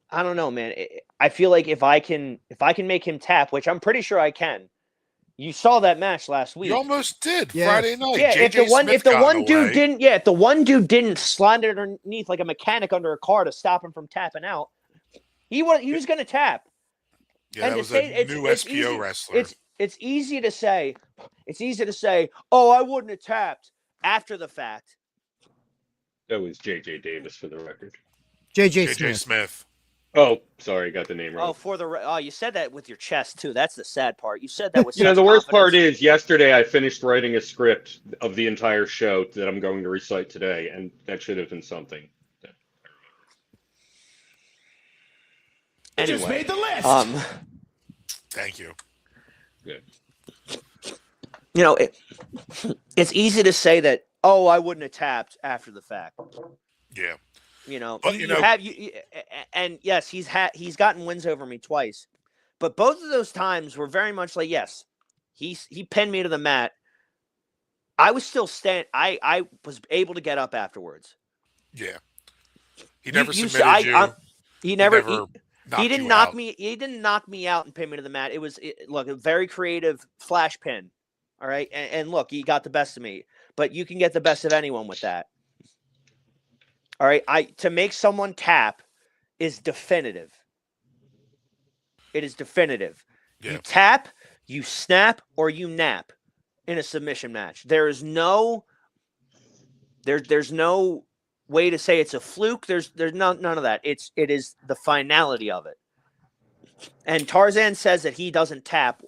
I don't know, man. I feel like if I can make him tap, which I'm pretty sure I can. You saw that match last week. You almost did Friday night. Yeah, if the one dude didn't slide underneath like a mechanic under a car to stop him from tapping out, he was going to tap. Yeah, and that was a new SPO wrestler. It's easy to say. Oh, I wouldn't have tapped after the fact. That was JJ Davis for the record. JJ Smith. Oh, sorry, got the name Oh, wrong. you said that with your chest too. That's the sad part. You said that with You know, such the worst part confidence. is yesterday I finished writing a script of the entire show that I'm going to recite today, and that should have been something. Just Anyway, made the list. Thank you. Good. you know, it's easy to say that. Oh, I wouldn't have tapped after the fact. Yeah. You know, But, and yes, he's gotten wins over me twice, but both of those times were very much like, yes, he pinned me to the mat. I was still I was able to get up afterwards. Yeah. He never You submitted you. he never never he knocked didn't you knock out. me. He didn't knock me out and pin me to the mat. Look, a very creative flash pin. All right, and look, he got the best of me, but you can get the best of anyone with that. All right, to make someone tap is definitive. It is definitive. Yeah. You tap, you snap, or you nap in a submission match. There's no way to say it's a fluke. There's none of that. It is the finality of it. And Tarzan says that he doesn't tap.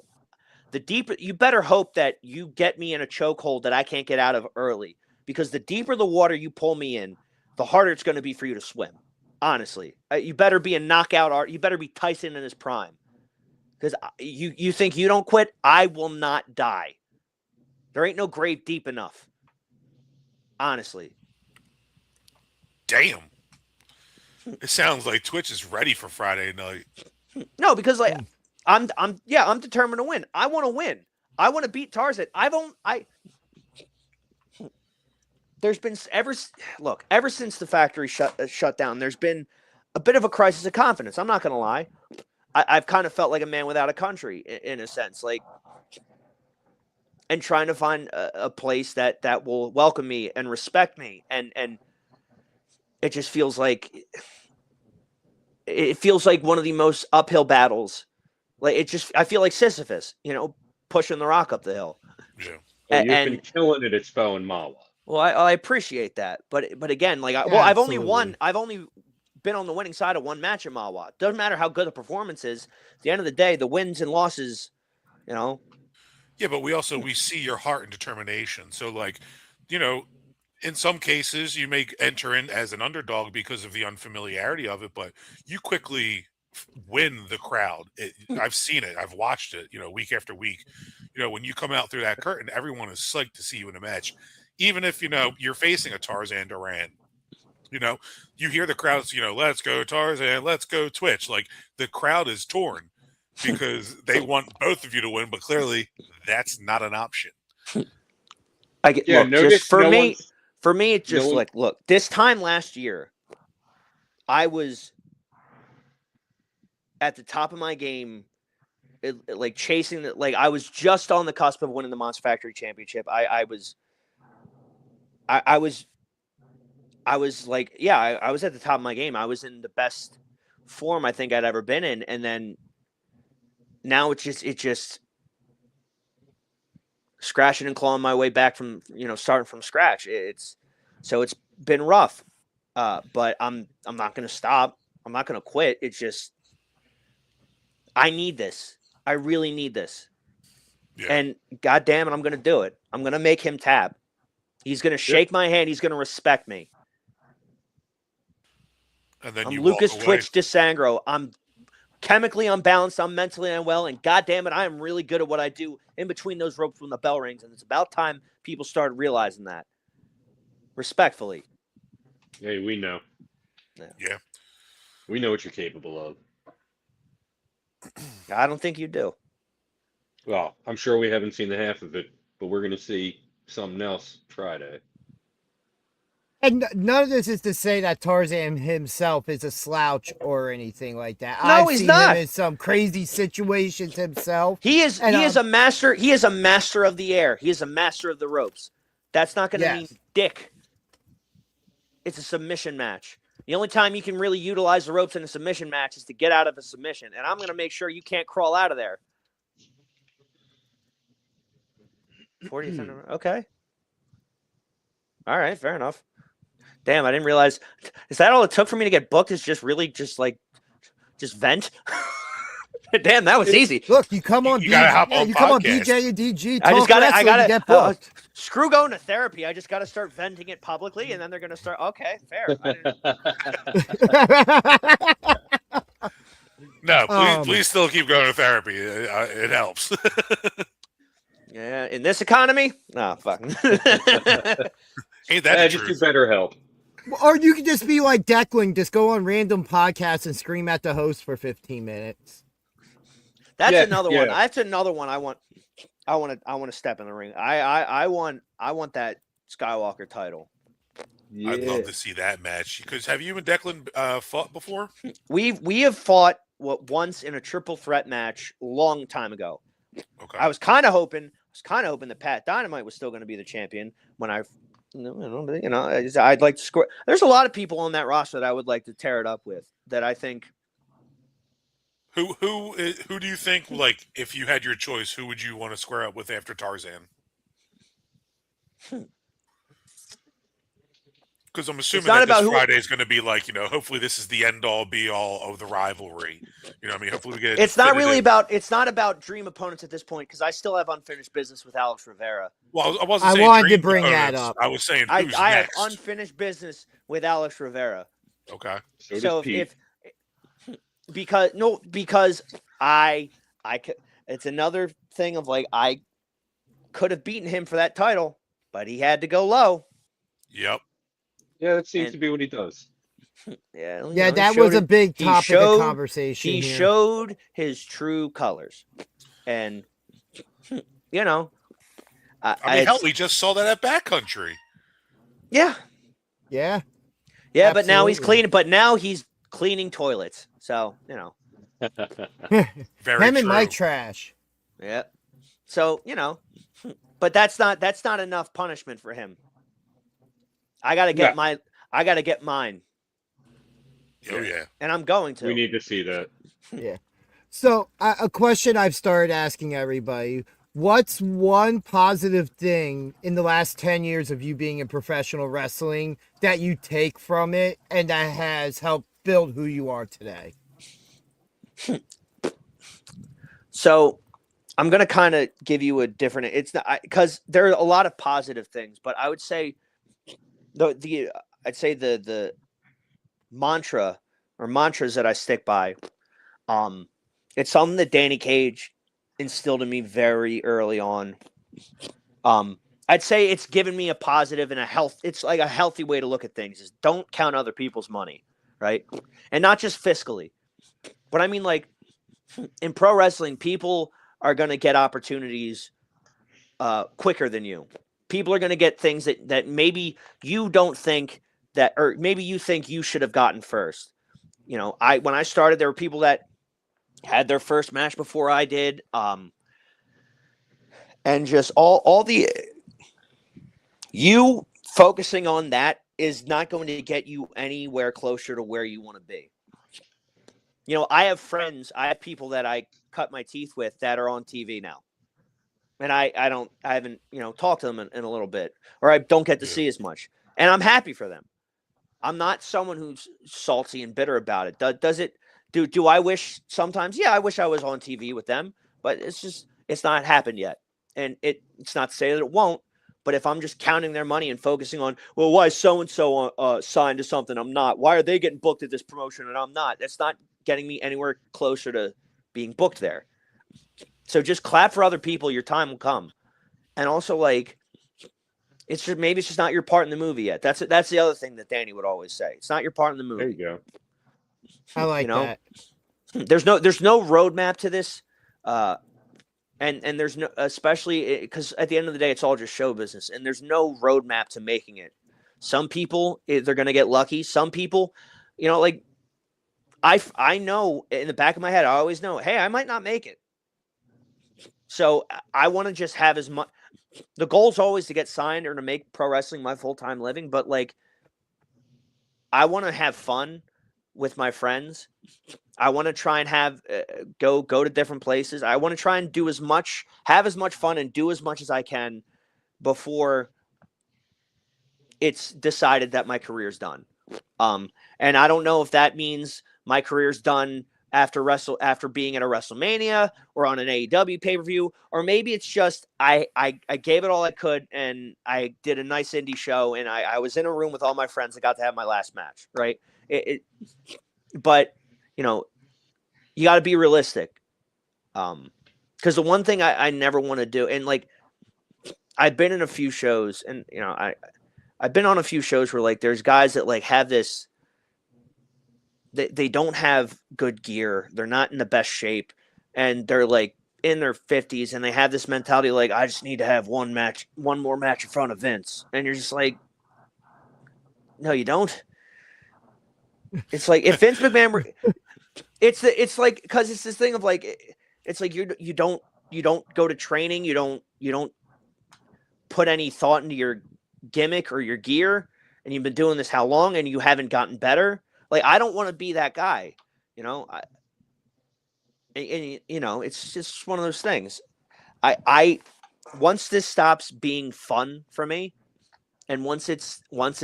The deeper, you better hope that you get me in a chokehold that I can't get out of early, because the deeper the water you pull me in, the harder it's going to be for you to swim. Honestly, you better be a knockout art. You better be Tyson in his prime, because you think you don't quit, I will not die. There ain't no grave deep enough. Honestly. Damn. It sounds like Twitch is ready for Friday night. No, because like I'm determined to win. I want to win. I want to beat Tarzan. There's been ever since the factory shut down, there's been a bit of a crisis of confidence. I'm not going to lie. I've kind of felt like a man without a country in a sense, like, and trying to find a place that will welcome me and respect me, and it just feels like one of the most uphill battles. Like I feel like Sisyphus, pushing the rock up the hill. Yeah. Well, you've been killing it at Spo and Mawa. Well, I appreciate that, but again, like, I've only been on the winning side of one match in Mawa. Doesn't matter how good the performance is. At the end of the day, the wins and losses, Yeah, but we see your heart and determination. So, like, in some cases, you may enter in as an underdog because of the unfamiliarity of it, but you quickly win the crowd. I've seen it. I've watched it, week after week. When you come out through that curtain, everyone is psyched to see you in a match. Even if, you're facing a Tarzan Duran, you hear the crowds, let's go Tarzan, let's go Twitch. Like, the crowd is torn because they want both of you to win, but clearly that's not an option. For me, it's just look, this time last year, I was at the top of my game, like chasing I was just on the cusp of winning the Monster Factory Championship. I was like, yeah, I was at the top of my game. I was in the best form I think I'd ever been in, and then now it's just scratching and clawing my way back from starting from scratch. It's been rough, but I'm not going to stop. I'm not going to quit. It's just I need this. I really need this. Yeah. And God damn it, I'm going to do it. I'm going to make him tap. He's going to shake my hand. He's going to respect me. And then I'm Lucas Twitch DeSangro. I'm chemically unbalanced. I'm mentally unwell. And God damn it, I am really good at what I do in between those ropes when the bell rings. And it's about time people started realizing that. Respectfully. Hey, we know. Yeah. We know what you're capable of. I don't think you do. Well, I'm sure we haven't seen the half of it, but we're going to see something else Friday. And none of this is to say that Tarzan himself is a slouch or anything like that. No, he's not. Him in some crazy situations himself. He is a master. He is a master of the air. He is a master of the ropes. That's not going to mean dick. It's a submission match. The only time you can really utilize the ropes in a submission match is to get out of a submission. And I'm going to make sure you can't crawl out of there. 40th. Okay. All right. Fair enough. Damn, I didn't realize. Is that all it took for me to get booked? Is just really just like Just vent. Damn, that was easy. Look, you come on, You gotta hop on you come on podcast. BJ and DG. I just Talk gotta, wrestling to get booked. screw going to therapy. I just gotta start venting it publicly, and then they're gonna start. Okay, fair. No, please still keep going to therapy. It helps. Yeah, in this economy, no, fuck. Ain't that the just do truth? better help. Or you could just be like Declan, just go on random podcasts and scream at the host for 15 minutes. That's Yeah, another yeah. one. That's another one. I want to step in the ring. I want that Skywalker title. Yeah. I'd love to see that match. Because have you and Declan fought before? We have fought once in a triple threat match long time ago. Okay. I was kind of hoping that Pat Dynamite was still going to be the champion when I'd like to score. There's a lot of people on that roster that I would like to tear it up with. That I think. Who do you think, like, if you had your choice, who would you want to square up with after Tarzan? Because I'm assuming that this Friday is going to be like, hopefully this is the end all be all of the rivalry. You know what I mean? Hopefully we get. It's not really about. It's not about dream opponents at this point because I still have unfinished business with Alex Rivera. Well, I wasn't. I wanted to bring that up. I was saying I who's have next. unfinished business with Alex Rivera. Okay. So, So does Pete. because I could. It's another thing of like I could have beaten him for that title, but he had to go low. Yep. Yeah, that seems to be what he does. Yeah, Yeah, that was a big topic of conversation. He here. showed his true colors, and I mean, hell, we just saw that at Backcountry. Yeah, Yeah. but now he's Absolutely. cleaning. But now he's cleaning toilets. So Very Him and true. Mike Trash. yeah. So but that's not enough punishment for him. I gotta get mine, Oh yeah. and I'm going to. We need to see that. Yeah. So a question I've started asking everybody: what's one positive thing in the last 10 years of you being in professional wrestling that you take from it and that has helped build who you are today? So I'm going to kind of give you a different, it's not because there are a lot of positive things, but I would say the mantra or mantras that I stick by, it's something that Danny Cage instilled in me very early on. I'd say it's given me a positive and it's like a healthy way to look at things is don't count other people's money, right? And not just fiscally, but I mean like in pro wrestling, people are going to get opportunities quicker than you. People are going to get things that maybe you don't think that, or maybe you think you should have gotten first. When I started, there were people that had their first match before I did. And just all the, you focusing on that is not going to get you anywhere closer to where you want to be. I have people that I cut my teeth with that are on TV now. And I haven't, talked to them in a little bit, or I don't get to see as much. And I'm happy for them. I'm not someone who's salty and bitter about it. Do I wish sometimes? Yeah, I wish I was on TV with them, but it's not happened yet. And it's not to say that it won't, but if I'm just counting their money and focusing on, well, why is so-and-so signed to something I'm not? Why are they getting booked at this promotion and I'm not? That's not getting me anywhere closer to being booked there. So just clap for other people. Your time will come. And also maybe it's just not your part in the movie yet. That's the other thing that Danny would always say. It's not your part in the movie. There you go. I like that. There's no roadmap to this. And there's no, especially because at the end of the day, it's all just show business and there's no roadmap to making it. Some people, they're going to get lucky. Some people, I know in the back of my head, I always know, hey, I might not make it. So I want to just have as much. The goal is always to get signed or to make pro wrestling my full-time living. But I want to have fun with my friends. I want to try and have go to different places. I want to try and have as much fun and do as much as I can before it's decided that my career's done. And I don't know if that means my career's done after being at a WrestleMania or on an AEW pay-per-view, or maybe it's just I gave it all I could and I did a nice indie show and I was in a room with all my friends. I got to have my last match, right? But you know, you got to be realistic. Because the one thing I never want to do, and like I've been in a few shows, and you know I've been on a few shows where like there's guys that like have this. They don't have good gear. They're not in the best shape, and they're like in their 50s, and they have this mentality like I just need to have one more match in front of Vince, and you're just like, no, you don't. It's like if Vince McMahon were, it's like because it's this thing of like it's like you don't go to training, you don't put any thought into your gimmick or your gear, and you've been doing this how long and you haven't gotten better. Like, I don't want to be that guy, you know. And you know, it's just one of those things. I once this stops being fun for me, and once it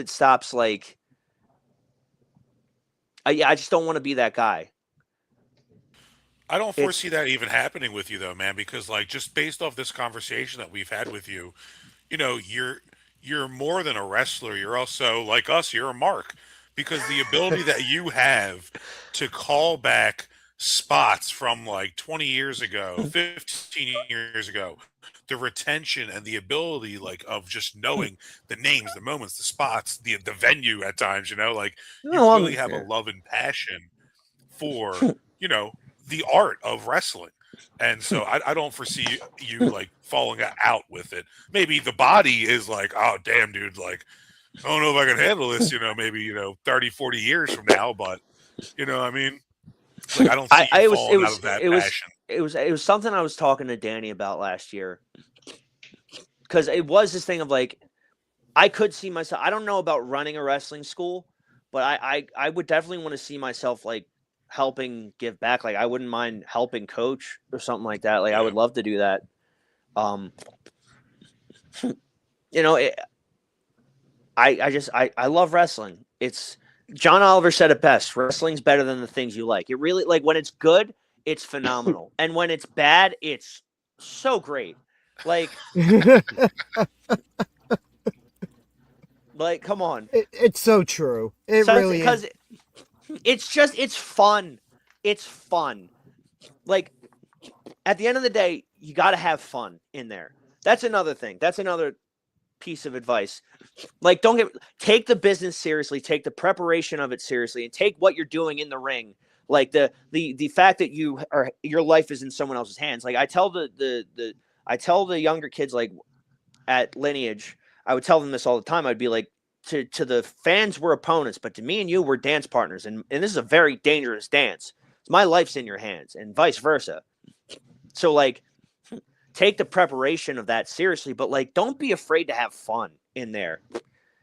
stops, like, I just don't want to be that guy. I don't foresee that even happening with you though, man, because like just based off this conversation that we've had with you, you know, you're more than a wrestler. You're also like us. You're a mark because the ability that you have to call back spots from like 20 years ago, 15 years ago, the retention and the ability like of just knowing the names, the moments, the spots, the venue at times, you know, like you clearly have a love and passion for, you know, the art of wrestling. And so I don't foresee you like falling out with it. Maybe the body is like, oh, damn, dude, like, I don't know if I can handle this, you know, maybe, you know, 30, 40 years from now. But, you know, I mean, like, I don't see you falling out of that passion. It was something I was talking to Danny about last year. Because it was this thing of like, I could see myself, I don't know about running a wrestling school, but I would definitely want to see myself like helping give back. Like I wouldn't mind helping coach or something like that. Like I would love to do that. You know, I love wrestling. It's John Oliver said it best. Wrestling's better than the things you like. It really, like, when it's good, it's phenomenal. And when it's bad, it's so great. Like, like, come on. It's so true. It really is. Because it's fun. It's fun. Like, at the end of the day, you got to have fun in there. That's another thing. That's another piece of advice. Like, take the business seriously, take the preparation of it seriously, and take what you're doing in the ring. Like the fact that your life is in someone else's hands. Like I tell the younger kids, like at Lineage, I would tell them this all the time. I'd be like, to the fans, we're opponents, but to me and you, we're dance partners. And this is a very dangerous dance. My life's in your hands and vice versa. So like, take the preparation of that seriously, but like, don't be afraid to have fun in there.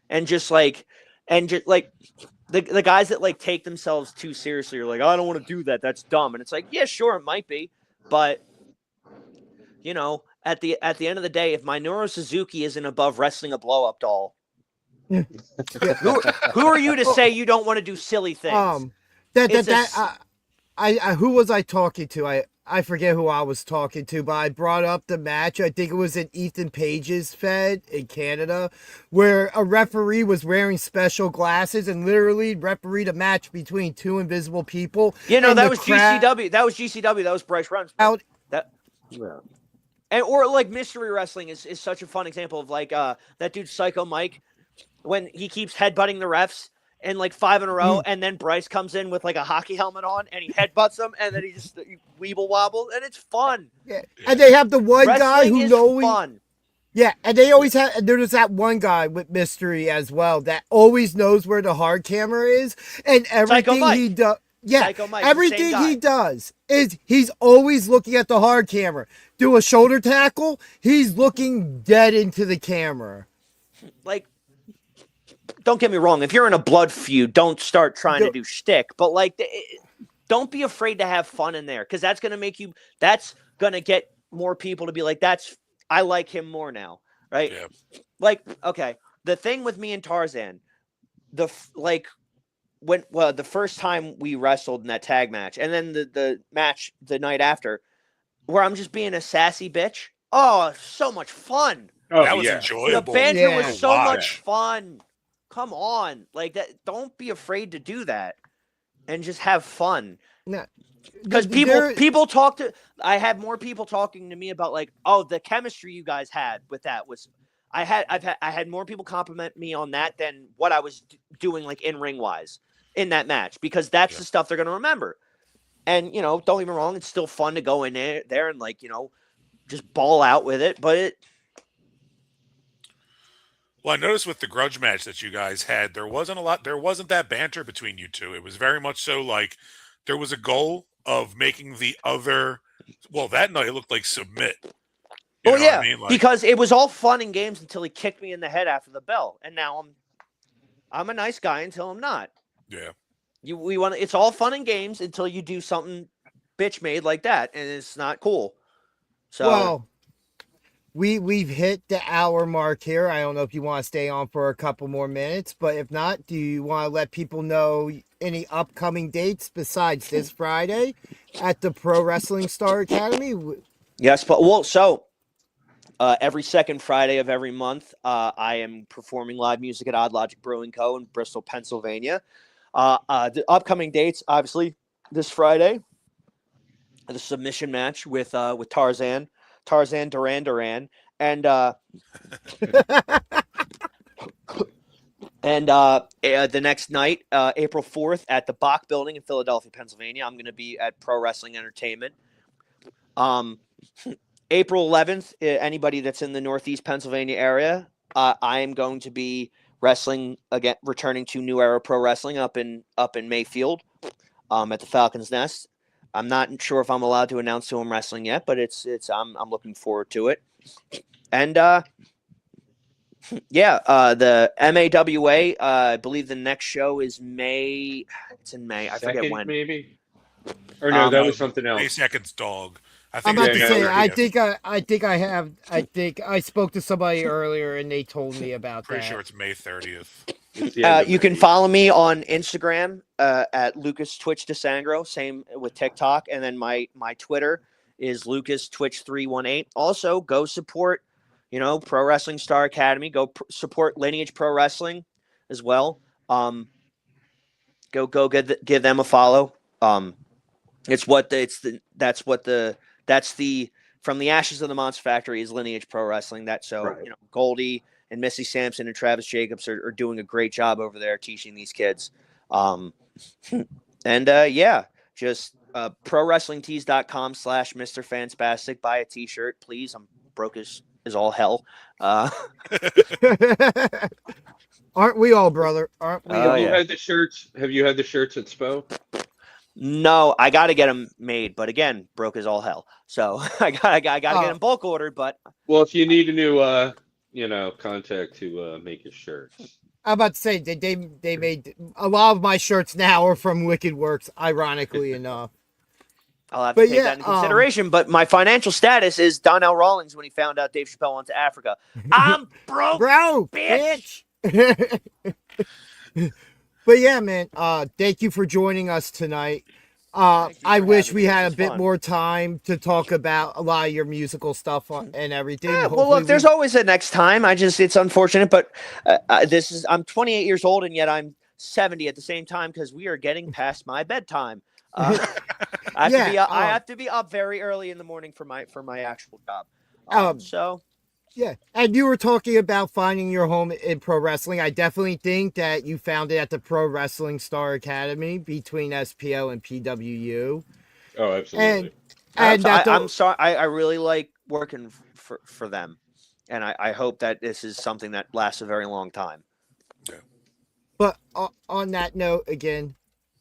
And just like the guys that like take themselves too seriously are like, oh, I don't want to do that. That's dumb. And it's like, yeah, sure, it might be. But you know, at the end of the day, if Minoru Suzuki isn't above wrestling a blow up doll, who are you to say you don't want to do silly things? Who was I talking to? I forget who I was talking to, but I brought up the match. I think it was in Ethan Page's Fed in Canada, where a referee was wearing special glasses and literally refereed a match between two invisible people. You know, that was GCW. That was GCW. That was Bryce Runs. Or like mystery wrestling is such a fun example of like that dude Psycho Mike, when he keeps headbutting the refs and like 5 in a row, and then Bryce comes in with like a hockey helmet on and he headbutts him, and then he just weeble wobble, and it's fun. Yeah, and they have the one guy who knows fun. Yeah, and they always have. There's that one guy with mystery as well that always knows where the hard camera is, and everything he does. Yeah, everything he does is he's always looking at the hard camera. Do a shoulder tackle, he's looking dead into the camera. Like, don't get me wrong. If you're in a blood feud, don't start trying to do shtick. But like, don't be afraid to have fun in there, because that's gonna make you. That's gonna get more people to be like, I like him more now, right? Yeah. Like, okay, the thing with me and Tarzan, the first time we wrestled in that tag match, and then the match the night after, where I'm just being a sassy bitch. Oh, so much fun. Oh That was yeah. The enjoyable banter was Yeah. to so much watch. fun. Come on, like that. Don't be afraid to do that, and just have fun. No, Because there, people talk to. I had more people talking to me about like, oh, the chemistry you guys had with that was. I had more people compliment me on that than what I was doing like in ring wise in that match, because that's the stuff they're gonna remember. And don't get me wrong, it's still fun to go in there and like just ball out with it, but Well, I noticed with the grudge match that you guys had, there wasn't that banter between you two. It was very much so like there was a goal of making the other. Well, that night it looked like submit. You oh know what I yeah, mean? Like, because it was all fun and games until he kicked me in the head after the bell, and now I'm a nice guy until I'm not. yeah. We want it's all fun and games until you do something bitch made like that, and it's not cool. So well, we've hit the hour mark here. I don't know if you want to stay on for a couple more minutes, but if not, do you want to let people know any upcoming dates besides this Friday at the Pro Wrestling Star Academy? yes, but every second Friday of every month, I am performing live music at Odd Logic Brewing Co. in Bristol, Pennsylvania. The upcoming dates, obviously, this Friday, the submission match with Tarzan Duran, and the next night, April 4th, at the Bach Building in Philadelphia, Pennsylvania, I'm going to be at Pro Wrestling Entertainment. April 11th, anybody that's in the Northeast Pennsylvania area, I am going to be wrestling again, returning to New Era Pro Wrestling up in Mayfield, at the Falcons Nest. I'm not sure if I'm allowed to announce who I'm wrestling yet, but I'm looking forward to it. And the MAWA. I believe the next show is May. It's in May. I forget Second, when. maybe? Or no, that Um, was something May else. 2nd's dog. I I'm think about Yeah, to it's May May say, 30th. I think I spoke to somebody earlier and they told me about Pretty sure that. it's May 30th. It's the end of You can May. follow me on Instagram at Lucas Twitch DeSangro. Same with TikTok, and then my Twitter is Lucas Twitch 318. Also, go support Pro Wrestling Star Academy. Go support Lineage Pro Wrestling as well. Go give them a follow. That's the from the ashes of the Monster Factory is Lineage Pro Wrestling. Right. Goldie and Missy Sampson and Travis Jacobs are doing a great job over there teaching these kids. Just prowrestlingtees.com/Mr. Fantastic. Buy a t-shirt, please. I'm broke as all hell. Aren't we all, brother? Aren't we Oh, Have you all? yeah. had the shirts? Have you had the shirts at SPO? No, I got to get them made, but again, broke as all hell. So I got to get them bulk ordered. But Well, if you need a new, contact to make your shirts. I'm about to say they made a lot of my shirts now are from Wicked Works, ironically enough. I'll have to But take yeah, that into consideration. But my financial status is Donnell Rawlings when he found out Dave Chappelle went to Africa. I'm broke, bro, bitch. But yeah, man, thank you for joining us tonight. Thank you I for wish having we me. had This a is bit fun. more time to talk about a lot of your musical stuff and everything. Well, Hopefully look, there's always a next time. It's unfortunate, but I'm 28 years old and yet I'm 70 at the same time because we are getting past my bedtime. I have to be up very early in the morning for my actual job. Yeah, and you were talking about finding your home in pro wrestling. I definitely think that you found it at the Pro Wrestling Star Academy between SPO and PWU. Oh, absolutely. I'm sorry. I really like working for them, and I hope that this is something that lasts a very long time. But on that note, again,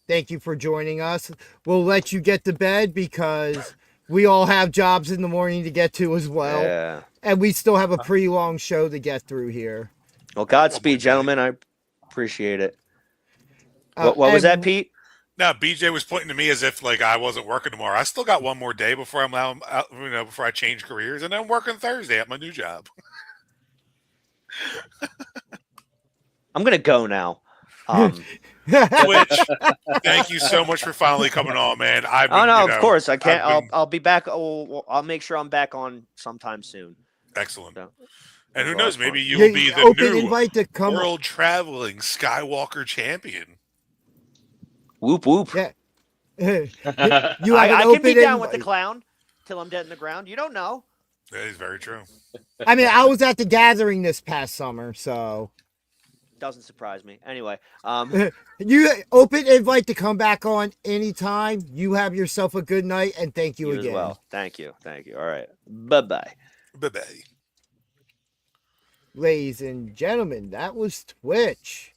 thank you for joining us. We'll let you get to bed because we all have jobs in the morning to get to as well. Yeah. And we still have a pretty long show to get through here. Well, Godspeed, gentlemen. I appreciate it. What was that, Pete? No, BJ was pointing to me as if like I wasn't working tomorrow. I still got one more day before I'm out, before I change careers, and then I'm working Thursday at my new job. I'm gonna go now. Twitch, thank you so much for finally coming on, man. I've Oh been, no, of course I can't. I've been I'll be back. I'll make sure I'm back on sometime soon. excellent. So, And was who a lot knows, of maybe fun. you'll be the Open new invite to come. world traveling Skywalker champion. Whoop whoop. Yeah. You have an I can be open down with the invite. clown till I'm dead in the ground. You don't know. That is very true. I mean, I was at the gathering this past summer, so Doesn't surprise me. Anyway, you open invite to come back on anytime. You have yourself a good night, and thank you you as again. well. Thank you. Thank you. All right. Bye bye. Bye-bye. Ladies and gentlemen, that was Twitch.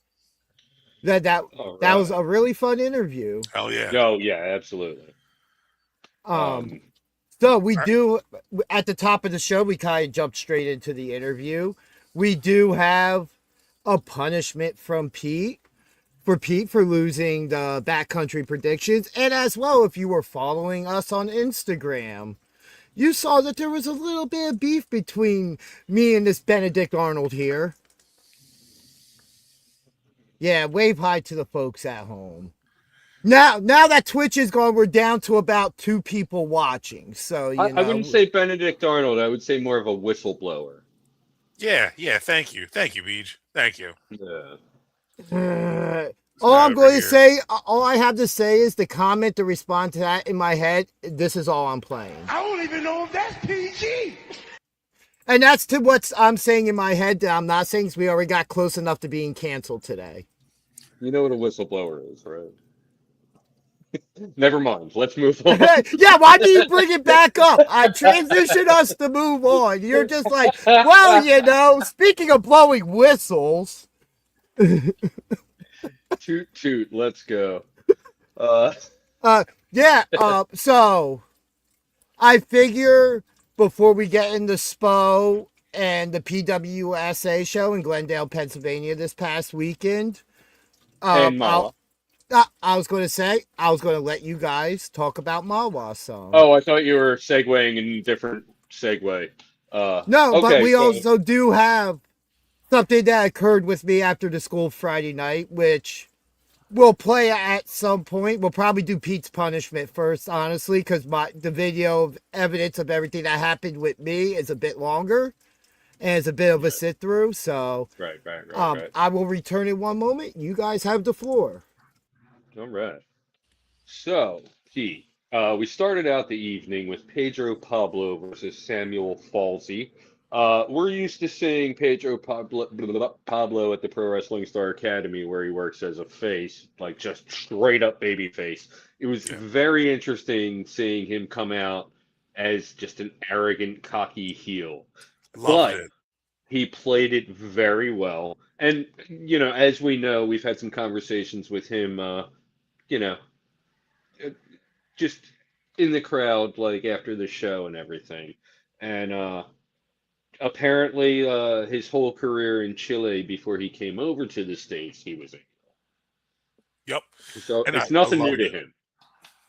That All was right. a really fun interview. Hell yeah. No, yeah, absolutely. So we do at the top of the show, we kind of jumped straight into the interview. We do have a punishment from Pete for losing the backcountry predictions, and as well, if you were following us on Instagram, you saw that there was a little bit of beef between me and this Benedict Arnold here. Yeah, wave hi to the folks at home. Now that Twitch is gone, we're down to about 2 people watching. So, I wouldn't say Benedict Arnold. I would say more of a whistleblower. Yeah, thank you. Thank you, Beej. Thank you. Yeah. All I'm over going to here. say, all I have to say is the comment to respond to that in my head. This is all I'm playing. I don't even know if that's PG. And that's to what I'm saying in my head that I'm not saying, because we already got close enough to being canceled today. You know what a whistleblower is, right? Never mind. Let's move on. Yeah, why do you bring it back up? I transitioned us to move on. You're just like, well, speaking of blowing whistles. Toot toot. Let's go. So I figure before we get into SPO and the PWSA show in Glendale, Pennsylvania this past weekend, And Mala. I was going to let you guys talk about Mawa some. Oh, I thought you were segueing in a different segue. No, but Okay, we so also do have something that occurred with me after the school Friday night, which we'll play at some point. We'll probably do Pete's punishment first, honestly, because the video of evidence of everything that happened with me is a bit longer and it's a bit of a sit through. So, right. I will return in one moment. You guys have the floor. All right. So, Pete, we started out the evening with Pedro Pablo versus Samuel Falsey. We're used to seeing Pablo at the Pro Wrestling Star Academy, where he works as a face, like just straight up baby face. It was very interesting seeing him come out as just an arrogant, cocky heel. Loved But it. he played it very well. And, as we know, we've had some conversations with him, you know, just in the crowd, like after the show and everything. And apparently, his whole career in Chile before he came over to the States, he was in. Yep. So And it's I nothing new loved to it. him.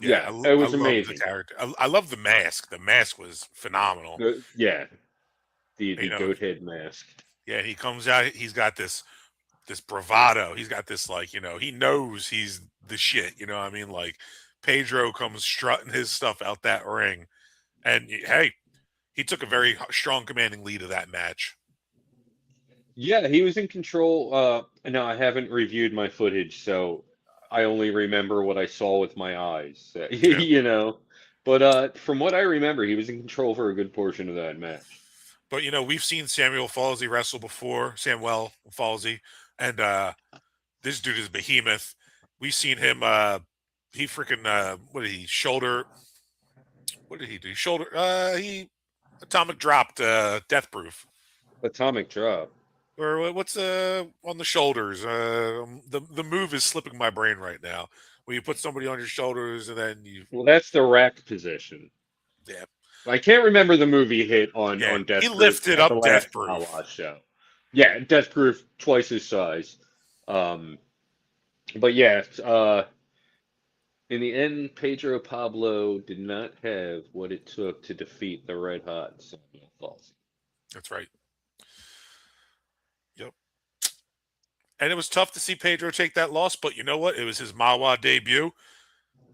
Yeah, Yeah, it I was love the amazing. character. I love the mask. The mask was phenomenal. Yeah, the You know, goat head mask. yeah, he comes out. He's got this bravado. He's got this he knows he's the shit. You know what I mean? Like Pedro comes strutting his stuff out that ring, and hey, he took a very strong commanding lead of that match. Yeah, he was in control. Now I haven't reviewed my footage, so I only remember what I saw with my eyes. Yeah. But from what I remember, he was in control for a good portion of that match. But we've seen Samuel Falsey wrestle before, Samuel Falsey, and this dude is a behemoth. We've seen him. He freaking what did he shoulder? What did he do? Shoulder. He atomic dropped Death Proof. Atomic drop. Or what's on the shoulders? The move is slipping my brain right now. Where you put somebody on your shoulders and then you. Well, that's the rack position. Yeah. I can't remember the movie hit on Yeah. Death He Proof lifted at the up Death last Proof. Wawa show. Yeah, Death Proof twice his size. But yeah, in the end, Pedro Pablo did not have what it took to defeat the Red Hot Samuel Falsey. That's right. Yep. And it was tough to see Pedro take that loss, but you know what? It was his Mawa debut,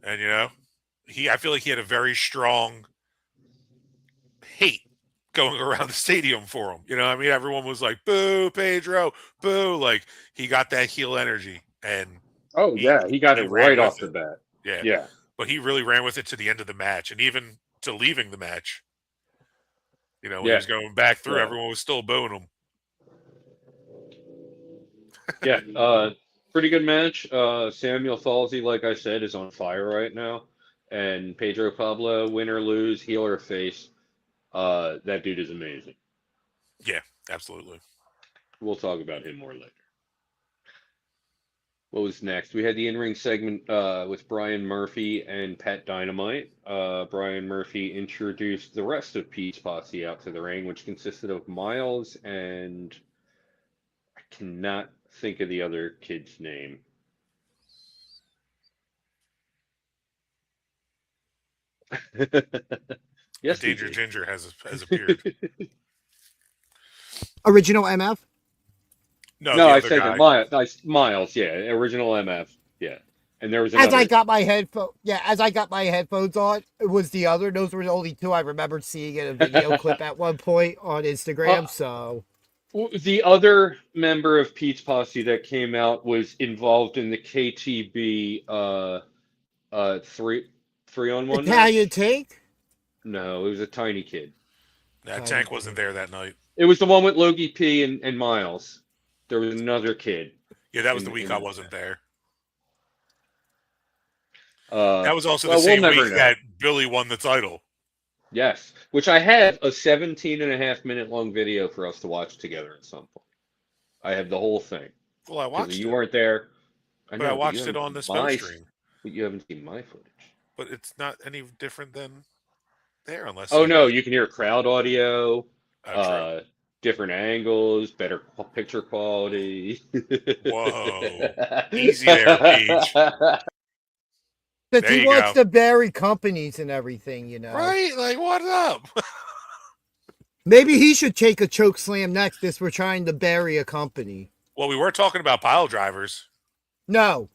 and I feel like he had a very strong hate going around the stadium for him. I mean, everyone was like, "Boo, Pedro, boo!" Like he got that heel energy, and Oh he yeah, he got he it ran right with off the it. bat. Yeah, Yeah, but he really ran with it to the end of the match, and even to leaving the match. When he yeah. was going back through, So everyone was still booing him. yeah, pretty good match. Samuel Falsey, like I said, is on fire right now, and Pedro Pablo, win or lose, heel or face, that dude is amazing. Yeah, absolutely. We'll talk about him more later. What was next? We had the in-ring segment with Brian Murphy and Pat Dynamite. Brian Murphy introduced the rest of Pete's posse out to the ring, which consisted of Miles and I cannot think of the other kid's name. The Yes, Danger DJ. Ginger has appeared. Original MF. No, No, the I other said that guy. Miles, yeah, original MF, yeah, and there was As I another. got my headphones on, it was the other. Those were the only two I remembered seeing in a video clip at one point on Instagram. Uh, So the other member of Pete's posse that came out was involved in the KTB three on one Italian match. Tank. No, it was a tiny kid. That Tiny tank wasn't Tank. there that night. It was the one with Logie P and Miles. There was another kid Yeah, that was the week in I that wasn't match. there. Uh, That was also the well, we'll same week never know. that Billy won the title. Yes, which I have a 17.5 minute long video for us to watch together at some point. I have the whole thing Well, I because watched you it, weren't there. I but I know, but you watched it haven't on seen the Smoke Stream. but you haven't seen my footage. But it's not any different than there, unless Oh you. no, you can hear crowd audio, Oh, true. uh, different angles, better picture quality. Whoa, easy there, Peach. Since There he you wants go. to bury companies and everything. Right? Like, what up? Maybe he should take a choke slam next if we're trying to bury a company. Well, we were talking about pile drivers. No.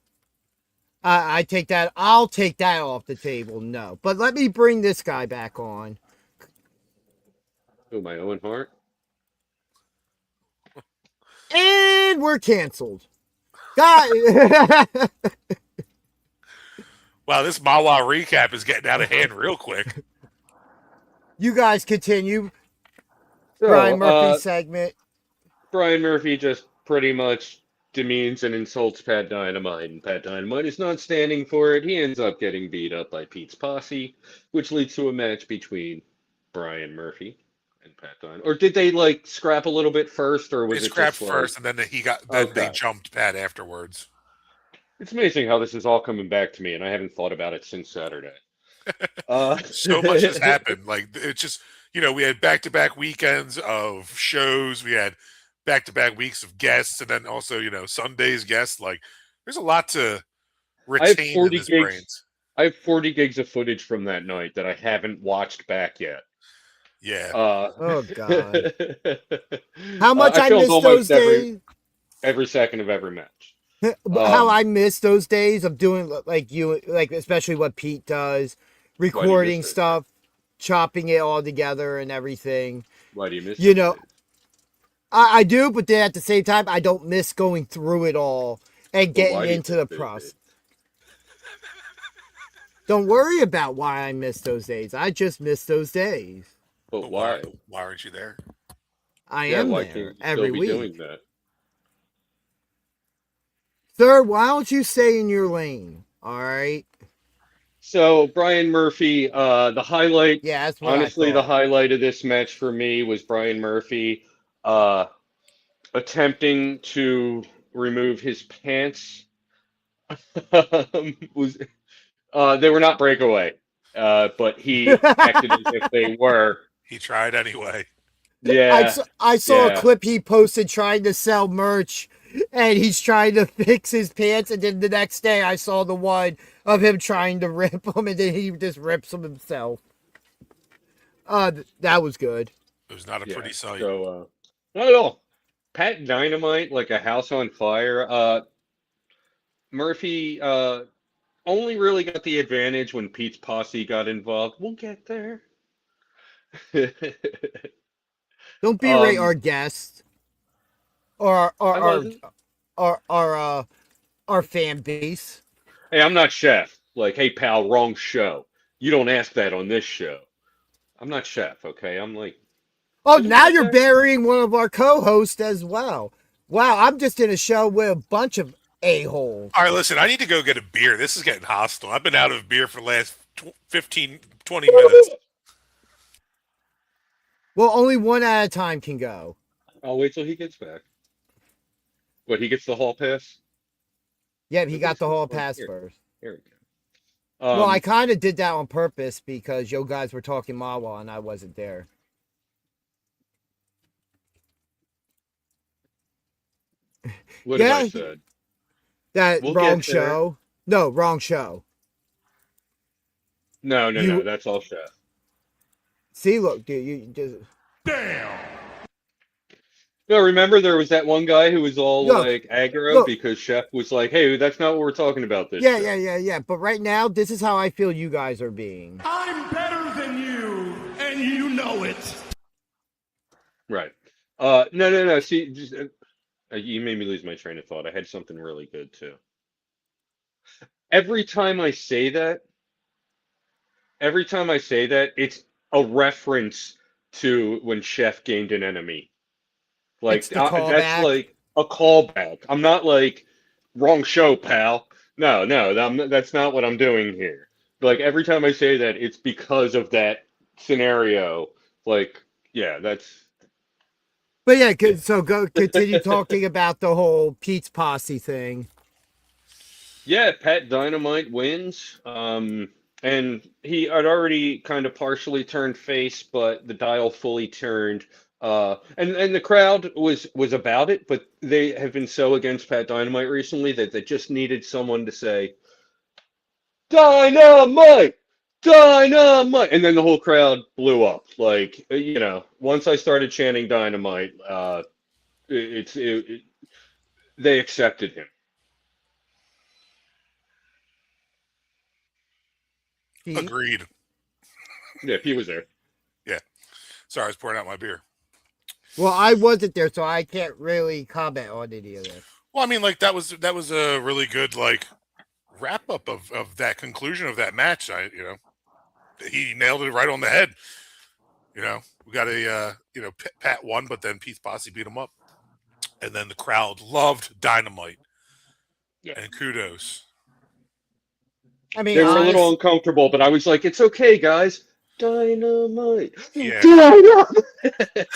I take that. I'll take that off the table. No. But let me bring this guy back on. Oh, my Owen Hart. And we're canceled. God. Wow, this Mawa recap is getting out of hand real quick. You guys continue. So, Brian Murphy's segment. Brian Murphy just pretty much demeans and insults Pat Dynamite, and Pat Dynamite is not standing for it. He ends up getting beat up by Pete's posse, which leads to a match between Brian Murphy and Pat Dynamite. Or did they like scrap a little bit first, or They was it scrapped just like first, and then they okay? jumped Pat afterwards. It's amazing how this is all coming back to me, and I haven't thought about it since Saturday. Uh, So much has happened. Like it's just we had back-to-back weekends of shows. We had back-to-back weeks of guests, and then also Sunday's guests. Like there's a lot to I have retain in 40 this gigs. brains. I have 40 gigs of footage from that night that I haven't watched back yet. Yeah. Oh, God. How much I filmed miss those days. every second of every match. How I miss those days of doing like especially what Pete does, recording those stuff, chopping it all together and everything. Why do you miss You those know, days? I do, but then at the same time, I don't miss going through it all and But why getting do you into miss the those process. days? Don't worry about why I miss those days. I just miss those days. But But why? why aren't you there? I Yeah, am why there can't you every still be week. doing that? Sir, why don't you stay in your lane? All right. So Brian Murphy, the highlight, Yeah, that's what honestly, I the thought. highlight of this match for me was Brian Murphy uh, attempting to remove his pants. Was They were not breakaway, but he acted as if they were. He tried anyway. Yeah, I saw a yeah. clip he posted trying to sell merch, and he's trying to fix his pants. And then the next day, I saw the one of him trying to rip them, and then he just rips them himself. That was good. It was not a Yeah. pretty sight. So, not at all. Pat Dynamite like a house on fire. Murphy only really got the advantage when Pete's posse got involved. We'll get there. Don't berate um, our guests or I wasn't. our our uh, our fan base. Hey, I'm not Chef. Like, hey pal, wrong show. You don't ask that on this show. I'm not Chef, okay? I'm like, Oh, did we now get you're there? burying one of our co-hosts as well. Wow, I'm just in a show with a bunch of a-holes. All right, listen, I need to go get a beer. This is getting hostile. I've been out of beer for the last 15, 20 minutes. Well, only one at a time can go. I'll wait till he gets back. What, he gets the hall pass? Yeah, he got Nobody's the gonna hall like pass here. first. Here we go. Well, I kind of did that on purpose because you guys were talking Mawa and I wasn't there. What have I Yeah, said? that We'll wrong get there. show. No, wrong show. No, no, no. You That's all Chef. see, look, dude, you just No, remember there was that one guy who was all look, like aggro look. because Chef was like, "Hey, that's not what we're talking about this Yeah, show." yeah, yeah, yeah. But right now, this is how I feel you guys are being. I'm better than you, and you know it. Right. No, no, no. See, just, you made me lose my train of thought. I had something really good too. Every time I say that, every time I say that, it's a reference to when Chef gained an enemy. It's Like the that's callback. like a callback. I'm not like wrong show, pal. No, no, that's not what I'm doing here. Like every time I say that, it's because of that scenario. Like, yeah, that's But yeah, yeah. so go continue talking about the whole Pete's posse thing. Yeah, Pat Dynamite wins. And he had already kind of partially turned face, but the dial fully turned. And the crowd was about it, but they have been so against Pat Dynamite recently that they just needed someone to say Dynamite, Dynamite, and then the whole crowd blew up. Like once I started chanting Dynamite, they accepted him. Pete. Agreed. Yeah, he was there. Yeah. Sorry, I was pouring out my beer. Well, I wasn't there, so I can't really comment on any of this. Well, I mean, like that was a really good like wrap up of that conclusion of that match. He nailed it right on the head. We got Pat won, but then Pete's posse beat him up, and then the crowd loved Dynamite Yeah. and kudos. I mean, They were a little honest, uncomfortable, but I was like, it's okay, guys. Dynamite. Yeah. Dynamite.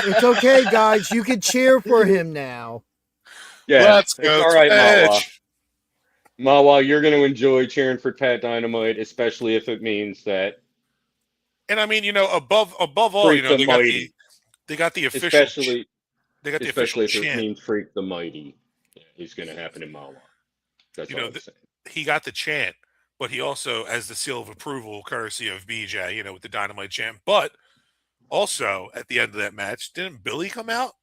it's okay, guys. You can cheer for him now. Yeah, Let's it's go all to right, Mawa. Edge. Mawa, you're going to enjoy cheering for Pat Dynamite, especially if it means that And I mean, above all, Freak the Mighty, they got the official especially if it chant. means Freak the Mighty is going to happen in Mawa. That's all I'm saying. He got the chant, but he also has the seal of approval, courtesy of BJ, with the Dynamite chant. But also at the end of that match, didn't Billy come out?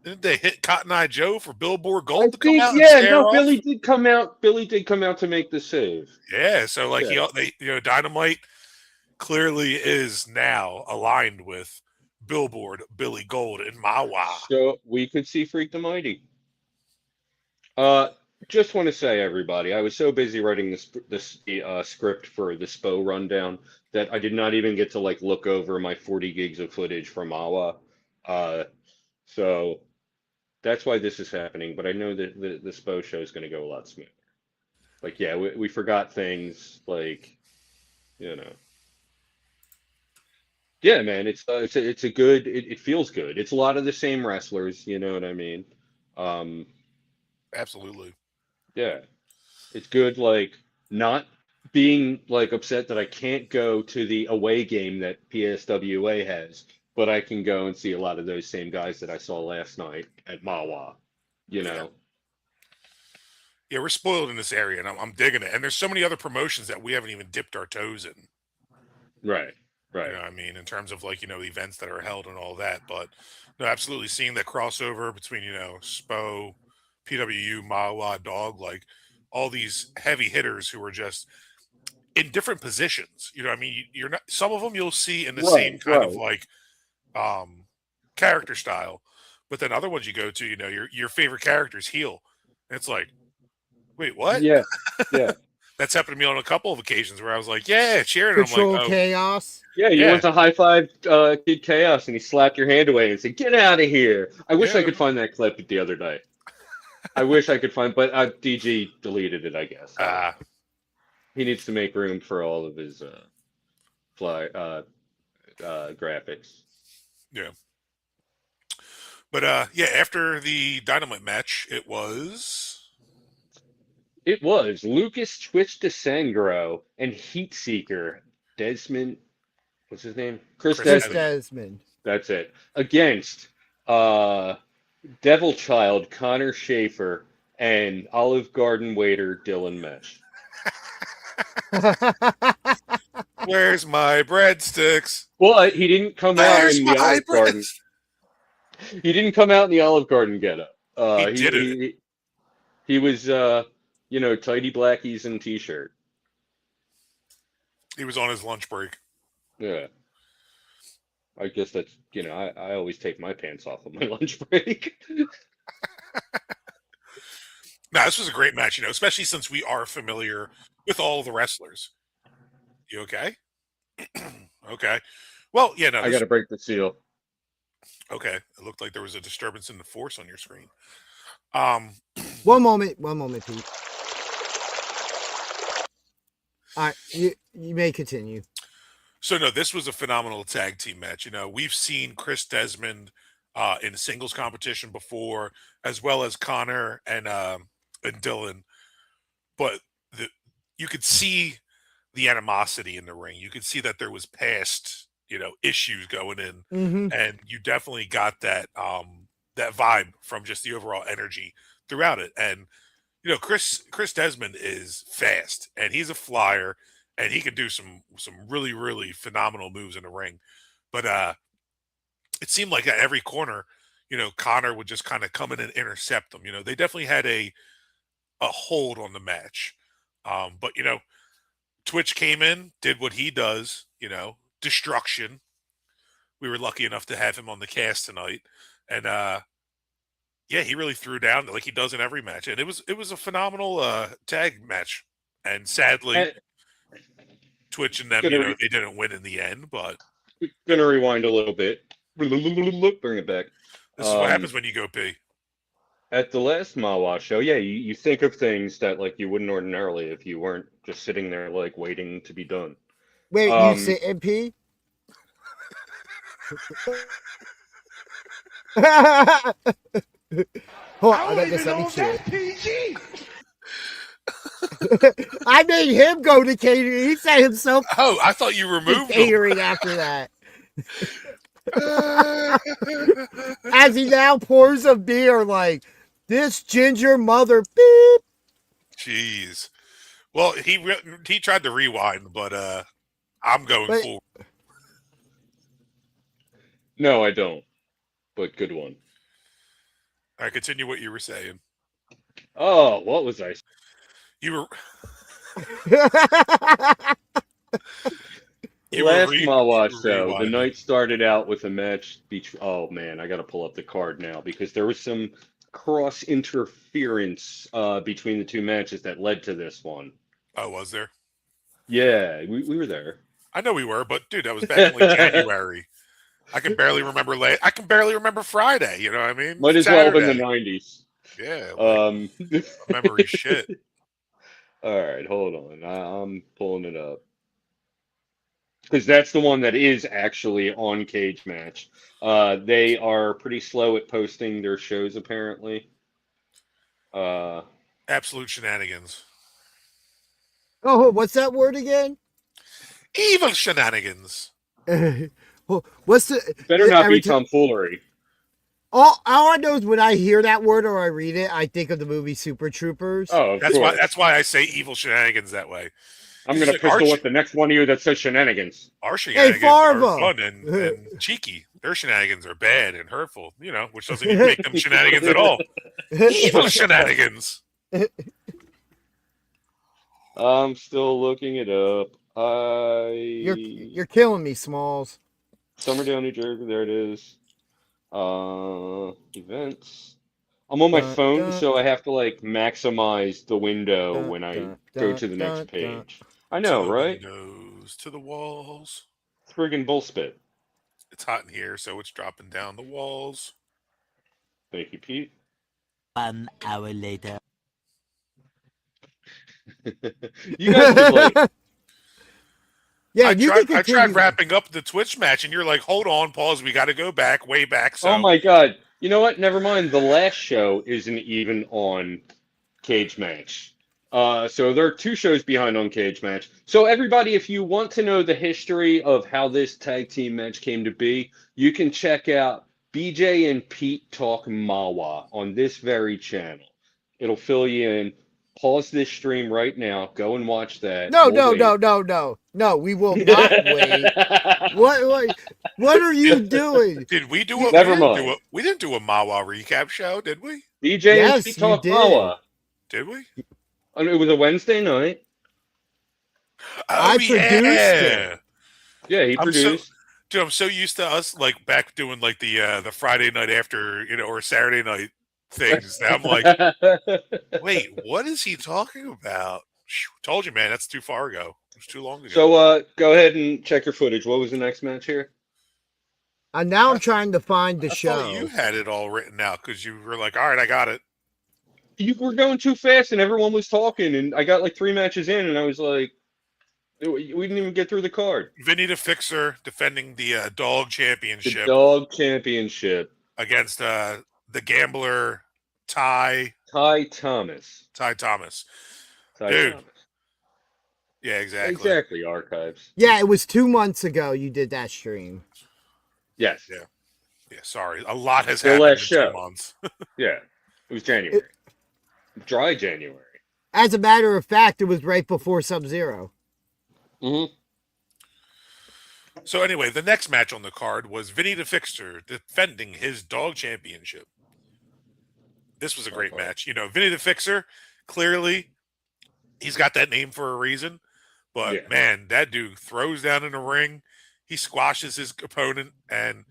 Didn't they hit Cotton Eye Joe for Billboard I Gold to come think, out and yeah, stare no, off? Billy did come out. Billy did come out to make the save. Yeah, so like Yeah. Dynamite clearly is now aligned with Billboard, Billy Gold, and Mawa. So we could see Freak the Mighty. Just want to say, everybody, I was so busy writing this script for the SPO rundown that I did not even get to like look over my 40 gigs of footage from Awa. So that's why this is happening. But I know that the SPO show is going to go a lot smoother. Like, yeah, we forgot things like, you know. Yeah, man, it's a good. It feels good. It's a lot of the same wrestlers. You know what I mean? Um, Absolutely. yeah. It's good, like not being like upset that I can't go to the away game that PSWA has, but I can go and see a lot of those same guys that I saw last night at Mawa. You Yeah. know, Yeah, we're spoiled in this area, and I'm digging it. And there's so many other promotions that we haven't even dipped our toes in. right? Right. You know what I mean? In terms of like, events that are held and all that. But no, absolutely seeing that crossover between, Spo, PWU, Mawa, Dog, like all these heavy hitters who are just in different positions. You know what I mean? You're not, some of them you'll see in the same Right. kind of Right. like character style, but then other ones you go to, your favorite characters heel. And it's like, wait, what? Yeah. Yeah. That's happened to me on a couple of occasions where I was like, yeah, cheering. And I'm like, Control oh, chaos. Yeah, you yeah, went to high five Kid Chaos and he slapped your hand away and said, "Get out of here!" I wish I yeah. could find that clip the other day. I wish I could find, but DG deleted it. I guess he needs to make room for all of his fly graphics. Yeah. But yeah, after the Dynamite match, it was It was Lucas Twitch DeSangro and Heatseeker Desmond. What's his name? Chris Chris Chris Desmond. Desmond. Desmond. That's it. Against uh, Devil Child Connor Schaefer and Olive Garden waiter Dylan Mesh. Where's my breadsticks? But he didn't come out Where's in the my Olive Garden. breadsticks? He didn't come out in the Olive Garden getup. He He did it. he was tidy blackies and t-shirt. He was on his lunch break. Yeah. I guess that's I always take my pants off on my lunch break. Now, this was a great match, especially since we are familiar with all the wrestlers. You okay? Okay. Well, yeah, no. I gotta break the seal. Okay. It looked like there was a disturbance in the force on your screen. One moment, Pete. All right, you may continue. So no, this was a phenomenal tag team match. We've seen Chris Desmond in singles competition before, as well as Connor and Dylan. But you could see the animosity in the ring. You could see that there was past, issues going in, and you definitely got that that vibe from just the overall energy throughout it. And Chris Desmond is fast, and he's a flyer, and he can do some really really phenomenal moves in the ring. But it seemed like at every corner, Connor would just kind of come in and intercept them. They definitely had a hold on the match. But Twitch came in, did what he does, destruction. We were lucky enough to have him on the cast tonight, and yeah, he really threw down like he does in every match, and it was a phenomenal tag match. And sadly, And Twitch and them, they didn't win in the end, but gonna rewind a little bit. Bring it back. this is what happens when you go pee. At the last Mawa show, yeah, you think of things that like you wouldn't ordinarily if you weren't just sitting there like waiting to be done. Wait, you say MP? Hold on, I guess let me cheer. I made him go to catering. He said himself Oh, I thought you removed him. catering after that. As he now pours a beer, like this ginger mother beep. Jeez. Well, he tried to rewind, but I'm going forward. No, I don't. But good one. All right, continue what you were saying. Oh, what was I? You were Last Mawa you were show, the rewinding. night started out with a match. Oh man, I got to pull up the card now because there was some cross interference between the two matches that led to this one. Oh, was there? Yeah, we were there. I know we were, but dude, that was back in like January. I can barely remember I can barely remember Friday. You know what I mean? Might as well have been the Saturday. 90s. Yeah. Memory shit. All right, hold on. I'm pulling it up. Because that's the one that is actually on Cage Match. They are pretty slow at posting their shows, apparently. Absolute shenanigans. Oh, what's that word again? Evil shenanigans. What's the? Better not be time- tomfoolery. all I know is when I hear that word or I read it, I think of the movie Super Troopers. Oh, of That's course. why I say evil shenanigans that way. I'm He's gonna like, pistol whip the next one of you that says shenanigans. our shenanigans Farva. are fun and cheeky. Their shenanigans are bad and hurtful, which doesn't even make them shenanigans at all. Evil shenanigans. I'm still looking it up. You're killing me, Smalls. Summerdale, New Jersey. There it is. Events. I'm on my phone, so I have to like maximize the window when I go to the next page. I To know, the right? windows, to the walls. It's friggin' bullspit. It's hot in here, so it's dropping down the walls. Thank you, Pete. 1 hour later. You guys would like. Yeah, I you tried, can I tried continue. wrapping up the Twitch match, and you're like, hold on, pause. We got to go back, way back. So Oh my God! You know what? Never mind. The last show isn't even on Cage Match. So there are 2 shows behind on Cage Match. So everybody, if you want to know the history of how this tag team match came to be, you can check out BJ and Pete Talk Mawa on this very channel. It'll fill you in. Pause this stream right now. Go and watch that. No, We'll wait. no. We will not wait. What are you doing? did we do a? Never mind. We didn't do a Mawa recap show, did we? BJ Yes, and Pete you Talk did. Mawa. Did we? And it was a Wednesday night. I produced it. Yeah, he produced. Dude, I'm so used to us like back doing like the Friday night after, or Saturday night things. Now I'm like, wait, what is he talking about? Told you, man, that's too far ago. It was too long ago. So go ahead and check your footage. What was the next match here? Now I'm trying to find the I show. thought you had it all written out because you were like, all right, I got it. You were going too fast and everyone was talking, and I got like 3 matches in, and I was like, we didn't even get through the card. Vinny the Fixer defending the dog championship. The dog championship Against the gambler Ty Thomas. Thomas. Ty Dude. Thomas. Yeah, exactly. Exactly, archives. Yeah, it was 2 months ago you did that stream. Yes. Yeah. Yeah, sorry. A lot has The happened last in show. 2 months. Yeah. It was January. Dry January. As a matter of fact, it was right before Sub-Zero. Mm-hmm. So anyway, the next match on the card was Vinny the Fixer defending his dog championship. This was a great match. Vinny the Fixer, clearly, he's got that name for a reason. But, man, that dude throws down in the ring. He squashes his opponent. And,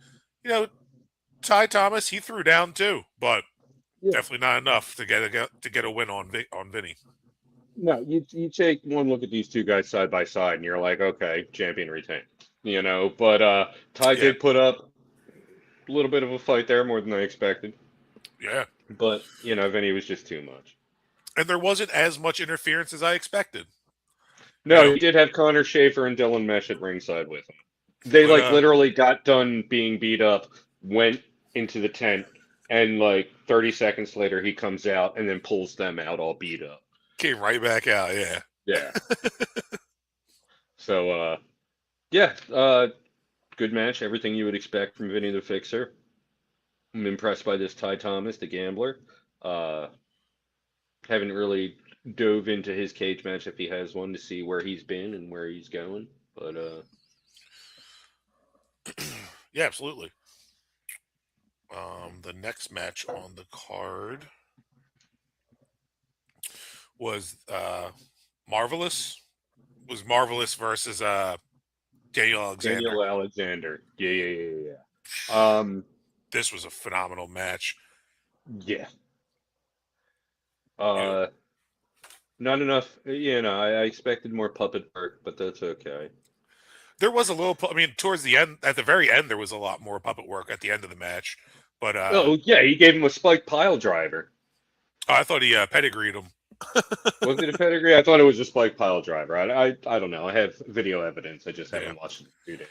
Ty Thomas, he threw down too. But definitely not enough to get a win on Vinny. No, you take one look at these 2 guys side by side, and you're like, okay, champion retained. But Ty did put up a little bit of a fight there, more than I expected. Yeah. But, Vinny was just too much. And there wasn't as much interference as I expected. No, he did have Connor Schaefer and Dylan Mesh at ringside with him. They literally got done being beat up, went into the tent, and 30 seconds later he comes out and then pulls them out all beat up. Came right back out, yeah. Yeah. So, good match. Everything you would expect from Vinny the Fixer. I'm impressed by this Ty Thomas, the gambler. Haven't really dove into his cage match if he has one to see where he's been and where he's going. But yeah, absolutely. The next match on the card was Marvelous. Was Marvelous versus Daniel Alexander. Daniel Alexander. Yeah. This was a phenomenal match. Yeah. Not enough. I expected more puppet work, but that's okay. There was a little. Towards the end, at the very end, there was a lot more puppet work at the end of the match. But he gave him a spiked pile driver. Oh, I thought he pedigreed him. Was it a pedigree? I thought it was a spike pile driver. I don't know. I have video evidence. I just haven't watched it in 2 days.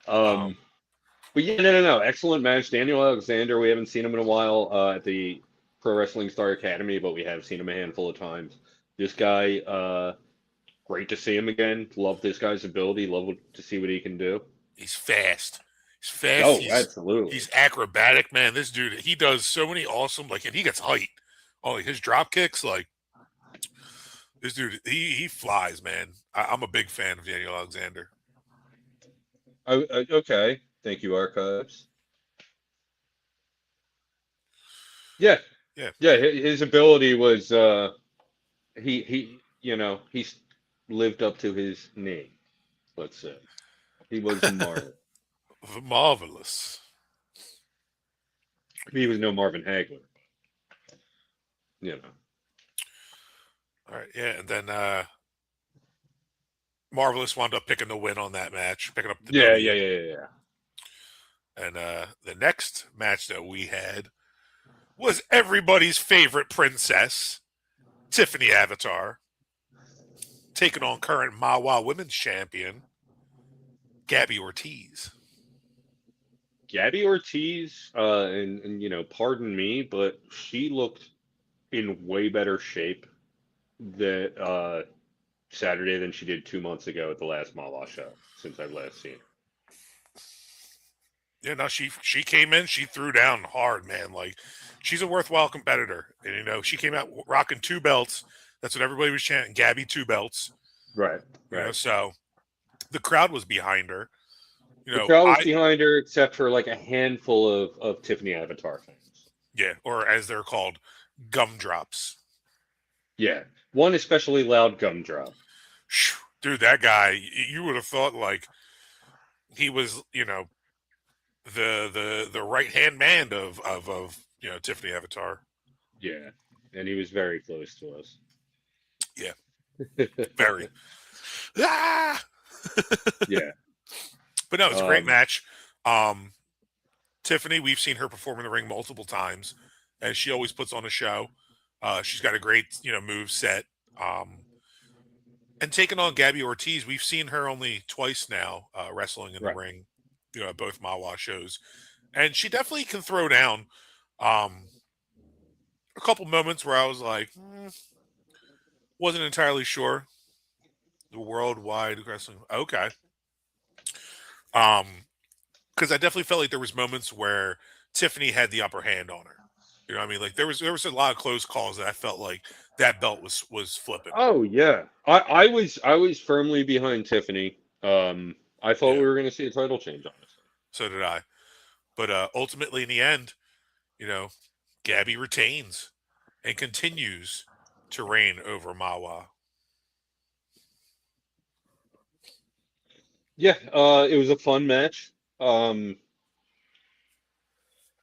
But yeah, no. Excellent match. Daniel Alexander, we haven't seen him in a while at the Pro Wrestling Star Academy, but we have seen him a handful of times. This guy, great to see him again. Love this guy's ability. Love to see what he can do. He's fast. He's Oh, absolutely. He's acrobatic, man. This dude, he does so many awesome, and he gets height. Oh, his drop kicks, This dude, he flies, man. I'm a big fan of Daniel Alexander. Okay. Thank you, Archives. Yeah. Yeah. Yeah. His ability was he's lived up to his name. Let's say he was marvelous. Marvelous. He was no Marvin Hagler. You know. All right, yeah, and then Marvelous wound up picking the win on that match, picking up the Yeah. W. Yeah. Yeah. Yeah. Yeah. And the next match that we had was everybody's favorite princess, Tiffany Avatar, taking on current Mawa Women's Champion, Gabby Ortiz. Gabby Ortiz, and pardon me, but she looked in way better shape that Saturday than she did 2 months ago at the last Mawa show since I've last seen her. Yeah, no, she came in, she threw down hard, man. Like, she's a worthwhile competitor, and she came out rocking 2 belts. That's what everybody was chanting. Gabby 2 belts. Right, right. So the crowd was behind her. The crowd was I behind her except for like a handful of Tiffany Avatar fans. yeah, or as they're called, gumdrops. Yeah, one especially loud gumdrop. Dude, that guy, you would have thought like he was, the right hand man of Tiffany Avatar. Yeah, and he was very close to us. Yeah, very. Ah! Yeah. But no, it's a great match. Tiffany, we've seen her perform in the ring multiple times, and she always puts on a show. She's got a great, move set. And taking on Gabby Ortiz, we've seen her only twice now wrestling in the Right. ring, at both Mawa shows, and she definitely can throw down. A couple moments where I was like, wasn't entirely sure. The worldwide wrestling, okay. Because I definitely felt like there was moments where Tiffany had the upper hand on her. You know what I mean? Like there was a lot of close calls that I felt like that belt was flipping. Oh yeah, I was firmly behind Tiffany. I thought Yeah, we were going to see a title change, honestly. so did I. But ultimately, in the end, Gabby retains and continues to reign over Mawa. Yeah, it was a fun match. A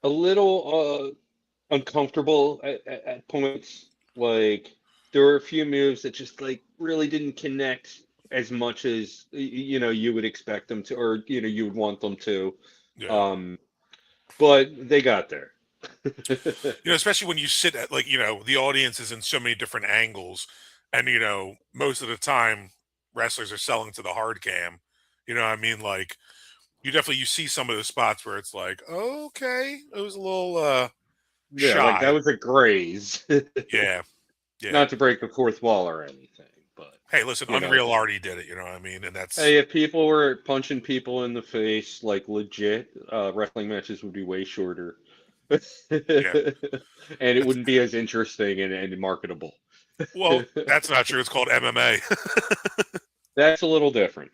little uncomfortable at points. Like there were a few moves that just like really didn't connect as much as you would expect them to, or you would want them to. Yeah. Um, but they got there. Especially when you sit at the audience is in so many different angles, and most of the time wrestlers are selling to the hard cam. You know what I mean? Like you see some of the spots where it's like, okay, it was a little Yeah, like that shy. was a graze. Yeah. Yeah. Not to break the fourth wall or anything, but Hey, listen, you know, Unreal already did it, you know what I mean? And that's hey, if people were punching people in the face like legit, wrestling matches would be way shorter. yeah. And it wouldn't be as interesting and marketable. Well, that's not true. It's called MMA. That's a little different.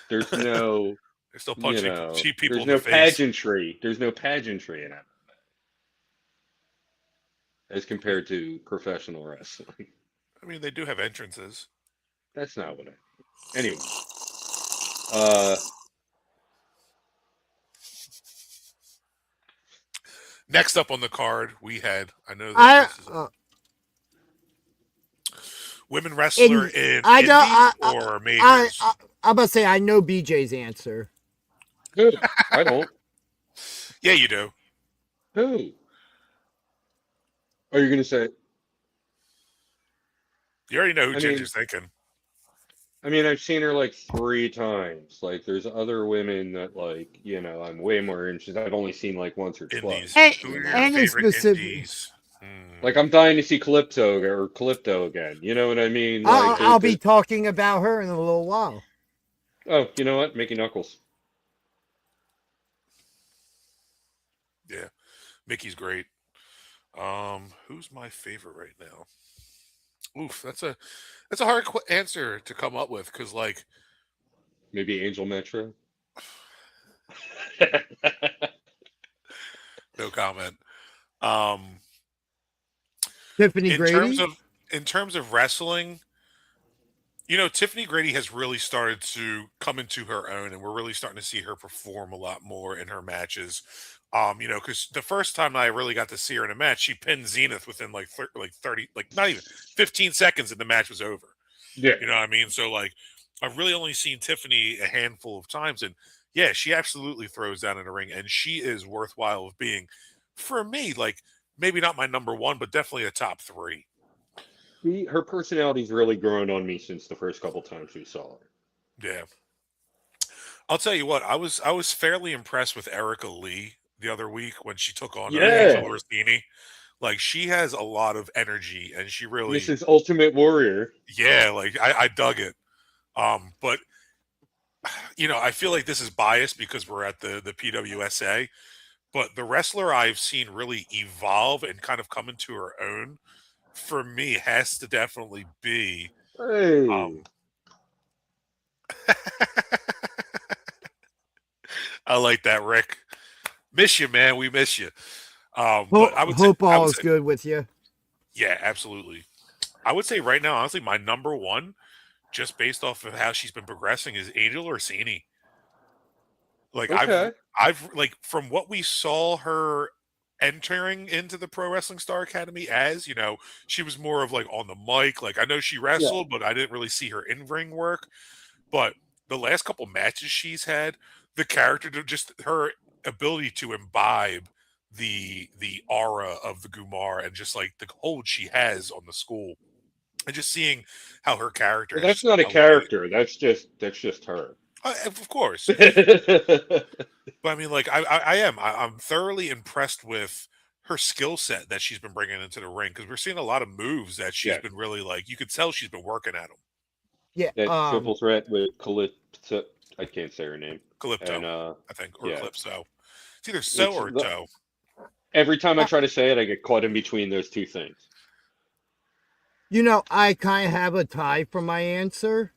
There's no, They're still punching cheap people there's in the no face. pageantry. There's no pageantry in it as compared to professional wrestling. I mean, they do have entrances. That's not what I. Anyway, uh, Next up on the card, we had, I know that I this is women in wrestler in I don't indies or majors. I'm about to say I know BJ's answer. who? I don't. Yeah, you do. Who? Are you gonna say? You already know who I mean, Ginger's thinking. I've seen her like 3 times. Like, there's other women that I'm way more interested. I've only seen like once or Indies. twice. And, Who are You your know, and in favorite specific, indies? like I'm dying to see Calypto again. You know what I mean? Like, I'll be talking about her in a little while. oh, you know what? Mickey Knuckles. Yeah, Mickey's great. Who's my favorite right now? Oof, that's a hard answer to come up with because like Maybe Angel Metro. no comment. Um, Tiffany in terms Grady. of wrestling, Tiffany Grady has really started to come into her own, and we're really starting to see her perform a lot more in her matches. Because the first time I really got to see her in a match, she pinned Zenith within like 30, like not even 15 seconds, and the match was over. Yeah. You know what I mean? So like, I've really only seen Tiffany a handful of times, and yeah, she absolutely throws down in the ring, and she is worthwhile of being, for me, like maybe not my number one, but definitely a top three. Her personality's really grown on me since the first couple times we saw her. Yeah. I'll tell you what, I was fairly impressed with Erica Lee the other week when she took on Angel Yeah. Orsini. Like she has a lot of energy, and she really, Mrs. Ultimate Warrior. yeah, like I dug it. But I feel like this is biased because we're at the PWSA. But the wrestler I've seen really evolve and kind of come into her own, for me, has to definitely be. Hey. Um, I like that, Rick. Miss you, man. We miss you. But Hope all is good with you. yeah, absolutely. I would say right now, honestly, my number one, just based off of how she's been progressing, is Angel Orsini. Like Okay. I've like from what we saw her entering into the Pro Wrestling Star Academy as, she was more of like on the mic. Like I know she Yeah. wrestled, but I didn't really see her in ring work. But the last couple matches she's had, the character, just her ability to imbibe the aura of the Gumar and just like the hold she has on the school, and just seeing how her character Well, has that's just been not a elevated. character. That's just her. Of course, but I mean, like I'm thoroughly impressed with her skill set that she's been bringing into the ring because we're seeing a lot of moves that she's Yeah. been really like. You could tell she's been working at them. Yeah. That triple threat with Calypso. I can't say her name. Calypto, And I think, or yeah. Calypso. It's either so It's or toe. every time I try to say it, I get caught in between those two things. I kind of have a tie for my answer.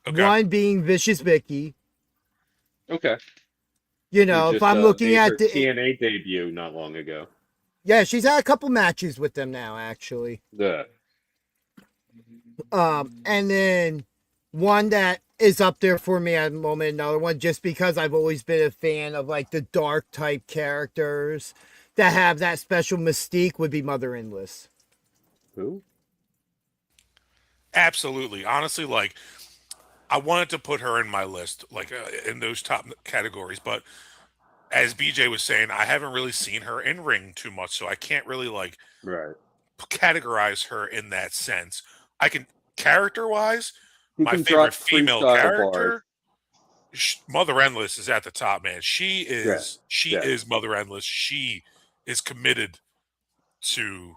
Okay. One being Vicious Vicky. Okay. Who If just I'm looking made at her the, TNA debut not long ago. yeah, she's had a couple matches with them now, actually. The And then one that is up there for me at the moment, another one, just because I've always been a fan of like the dark type characters that have that special mystique, would be Mother Endless. who? Absolutely. Honestly, like I wanted to put her in my list, like in those top categories, but as BJ was saying, I haven't really seen her in ring too much, so I can't really like Right. categorize her in that sense. I can character wise, Who my can favorite drop female freestyle bars? character, Mother Endless is at the top, man. She Yeah. is Yeah. Mother Endless. She is committed to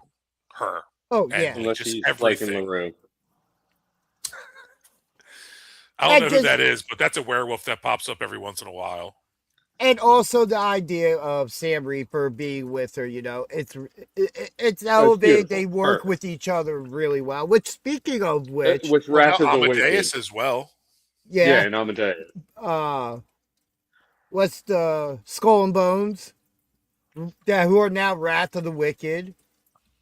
her Oh, and yeah. like Unless just he's liking everything. LaRue. I don't And know who just, that is, but that's a werewolf that pops up every once in a while. and also the idea of Sam Reaper being with her, it's elevated. beautiful. They work Perfect. with each other really well. Which, speaking of which, With Well, Wrath of the Amadeus Wicked. as well. Yeah, yeah, and Amadeus. what's the Skull and Bones? Yeah, who are now Wrath of the Wicked.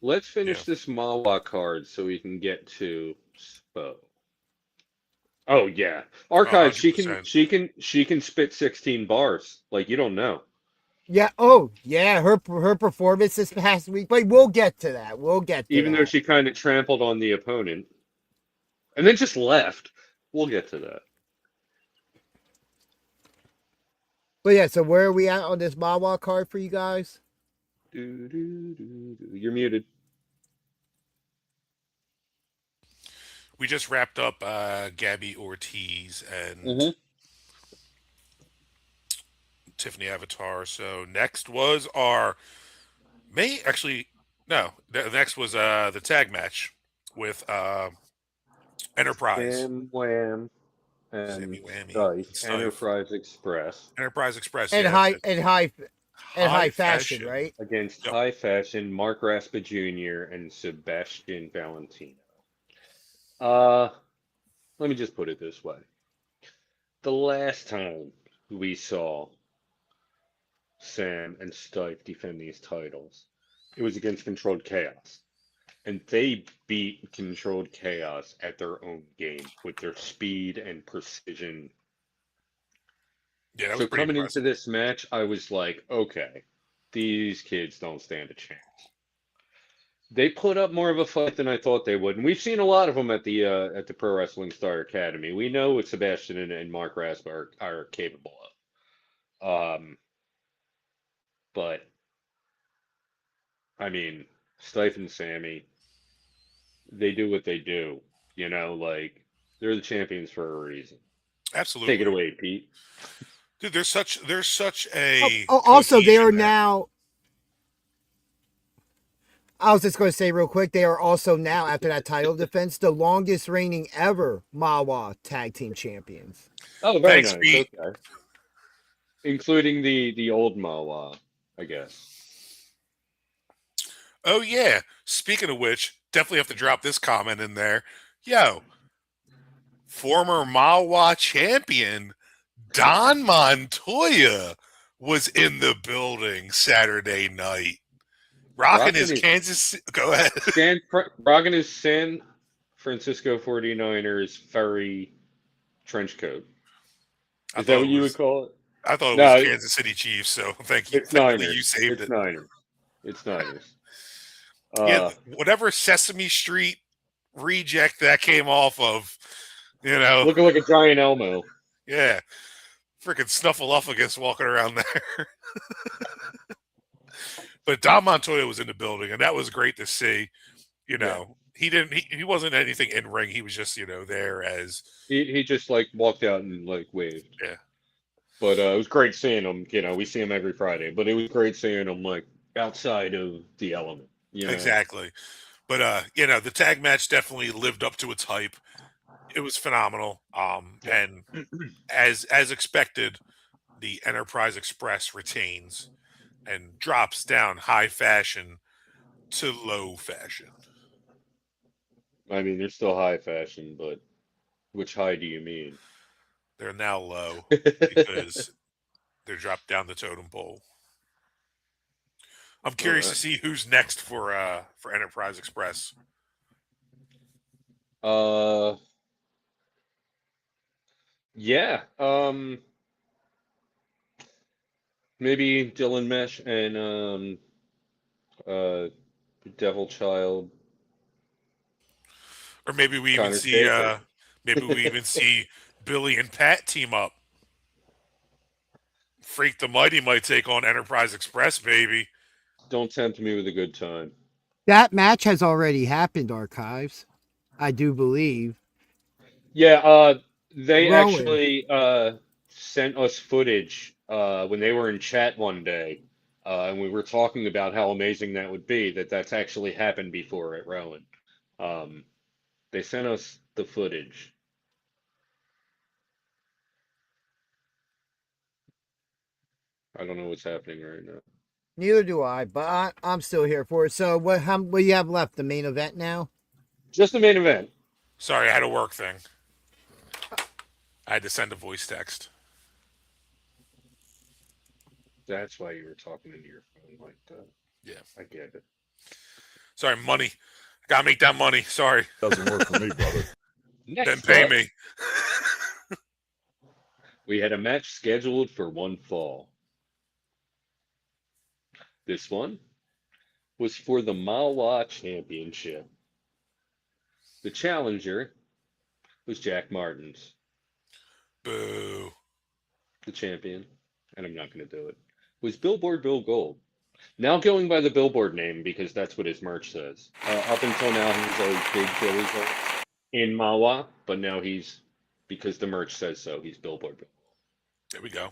Let's finish Yeah. this Mawa card so we can get to Spo. Oh yeah. Archive, she can 100%. she can spit 16 bars. Like you don't know. Yeah. Oh, yeah. Her performance this past week, but we'll get to that. We'll get to Even though that. she kind of trampled on the opponent and then just left. We'll get to that. But yeah, so where are we at on this Mawa card for you guys? You're muted. We just wrapped up Gabby Ortiz and Mhm. Tiffany Avatar. So next was our the next was the tag match with Enterprise. Bam Wham Sammy and Whammy Dice. and Stife. Enterprise Express Enterprise Express, And yeah, high that's it. and high fashion, right? against Yep. High Fashion, Mark Raspa Jr. and Sebastian Valentino. Let me just put it this way. The last time we saw Sam and Stipe defend these titles, it was against Controlled Chaos. And they beat Controlled Chaos at their own game with their speed and precision. Yeah, that was So pretty coming into impressive. this match, I was like, okay, these kids don't stand a chance. They put up more of a fight than I thought they would, and we've seen a lot of them at the Pro Wrestling Star Academy. We know what Sebastian and Mark Raspa are capable of. But I mean, Stipe and Sammy, they do what they do. You know, like they're the champions for a reason. Take it Absolutely. away, Pete. Dude, there's such Oh, a also, they are cohesion there. now. I was just going to say real quick, they are also now, after that title defense, the longest reigning ever Mawa tag team champions. Oh, very Thanks, nice. Pete. Okay, including the old Mawa, I guess. Oh yeah. Speaking of which, definitely have to drop this comment in there. Yo, former Mawa champion Don Montoya was in the building Saturday night. Rocking his Rocking his Kansas. Go ahead. rocking his San Francisco 49ers furry trench coat. I Is that thought what it you would was. call it? I thought it was No, Kansas City Chiefs. So thank you. it's Thankfully, you Niners. saved It's it. Niners. It's Niners. Yeah, Uh, whatever Sesame Street reject that came off of, you know. looking like a giant Elmo. Yeah, freaking Snuffleupagus walking around there. But Don Montoya was in the building, and that was great to see. You Yeah. know, he wasn't anything in ring. He was just there as He just like walked out and like waved. yeah. But it was great seeing him. You know, we see him every Friday, but it was great seeing him like outside of the element. You know, Exactly. But the tag match definitely lived up to its hype. It was phenomenal. yeah. And as expected, the Enterprise Express retains and drops down high fashion to low fashion. I mean, they're still high fashion, but which high do you mean? They're now low because they're dropped down the totem pole. I'm All curious to right. see who's next for Enterprise Express. Uh, yeah. Maybe Dylan Mesh and uh, Devil Child Or maybe we even Connor see Schaefer. Billy and Pat team up. Freak the Mighty might take on Enterprise Express, baby. Don't tempt me with a good time. That match has already happened, Archives. I do believe. Yeah, they Rowan. actually sent us footage when they were in chat one day, and we were talking about how amazing that would be, that that's actually happened before at Rowan. Um, they sent us the footage. I don't know what's happening right now. Neither do I, but I'm still here for it. So what do you have left? The main event now? Just the main event. Sorry, I had a work thing. I had to send a voice text. That's why you were talking into your phone like that. Yeah. I get it. Sorry, money. Gotta make that money. Sorry. Doesn't work for me, brother. Then pay me. We had a match scheduled for one fall. This one was for the Mawa Championship. The challenger was Jack Martins. Boo. The champion, and I'm not going to do it, was Billboard Bill Gold. Now going by the Billboard name because that's what his merch says. Up until now, he was always Big Billy Gold in Mawa, but now he's, because the merch says so, he's Billboard Bill. There we go.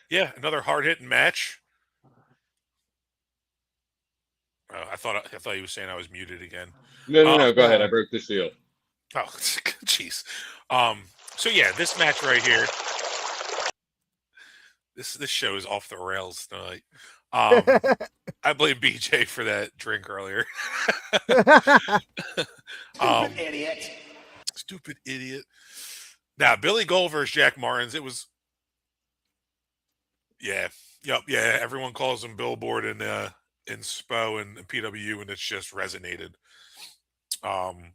Yeah, another hard-hitting match. I thought he was saying I was muted again. No, go ahead. I broke the seal. Oh, jeez. So yeah, this match right here. This show is off the rails tonight. I blame BJ for that drink earlier. Idiot. Stupid idiot. Now, Billy Gold versus Jack Martins, it was, yeah. Yep, yeah. Everyone calls him Billboard in SPO and PW, and it's just resonated. Um,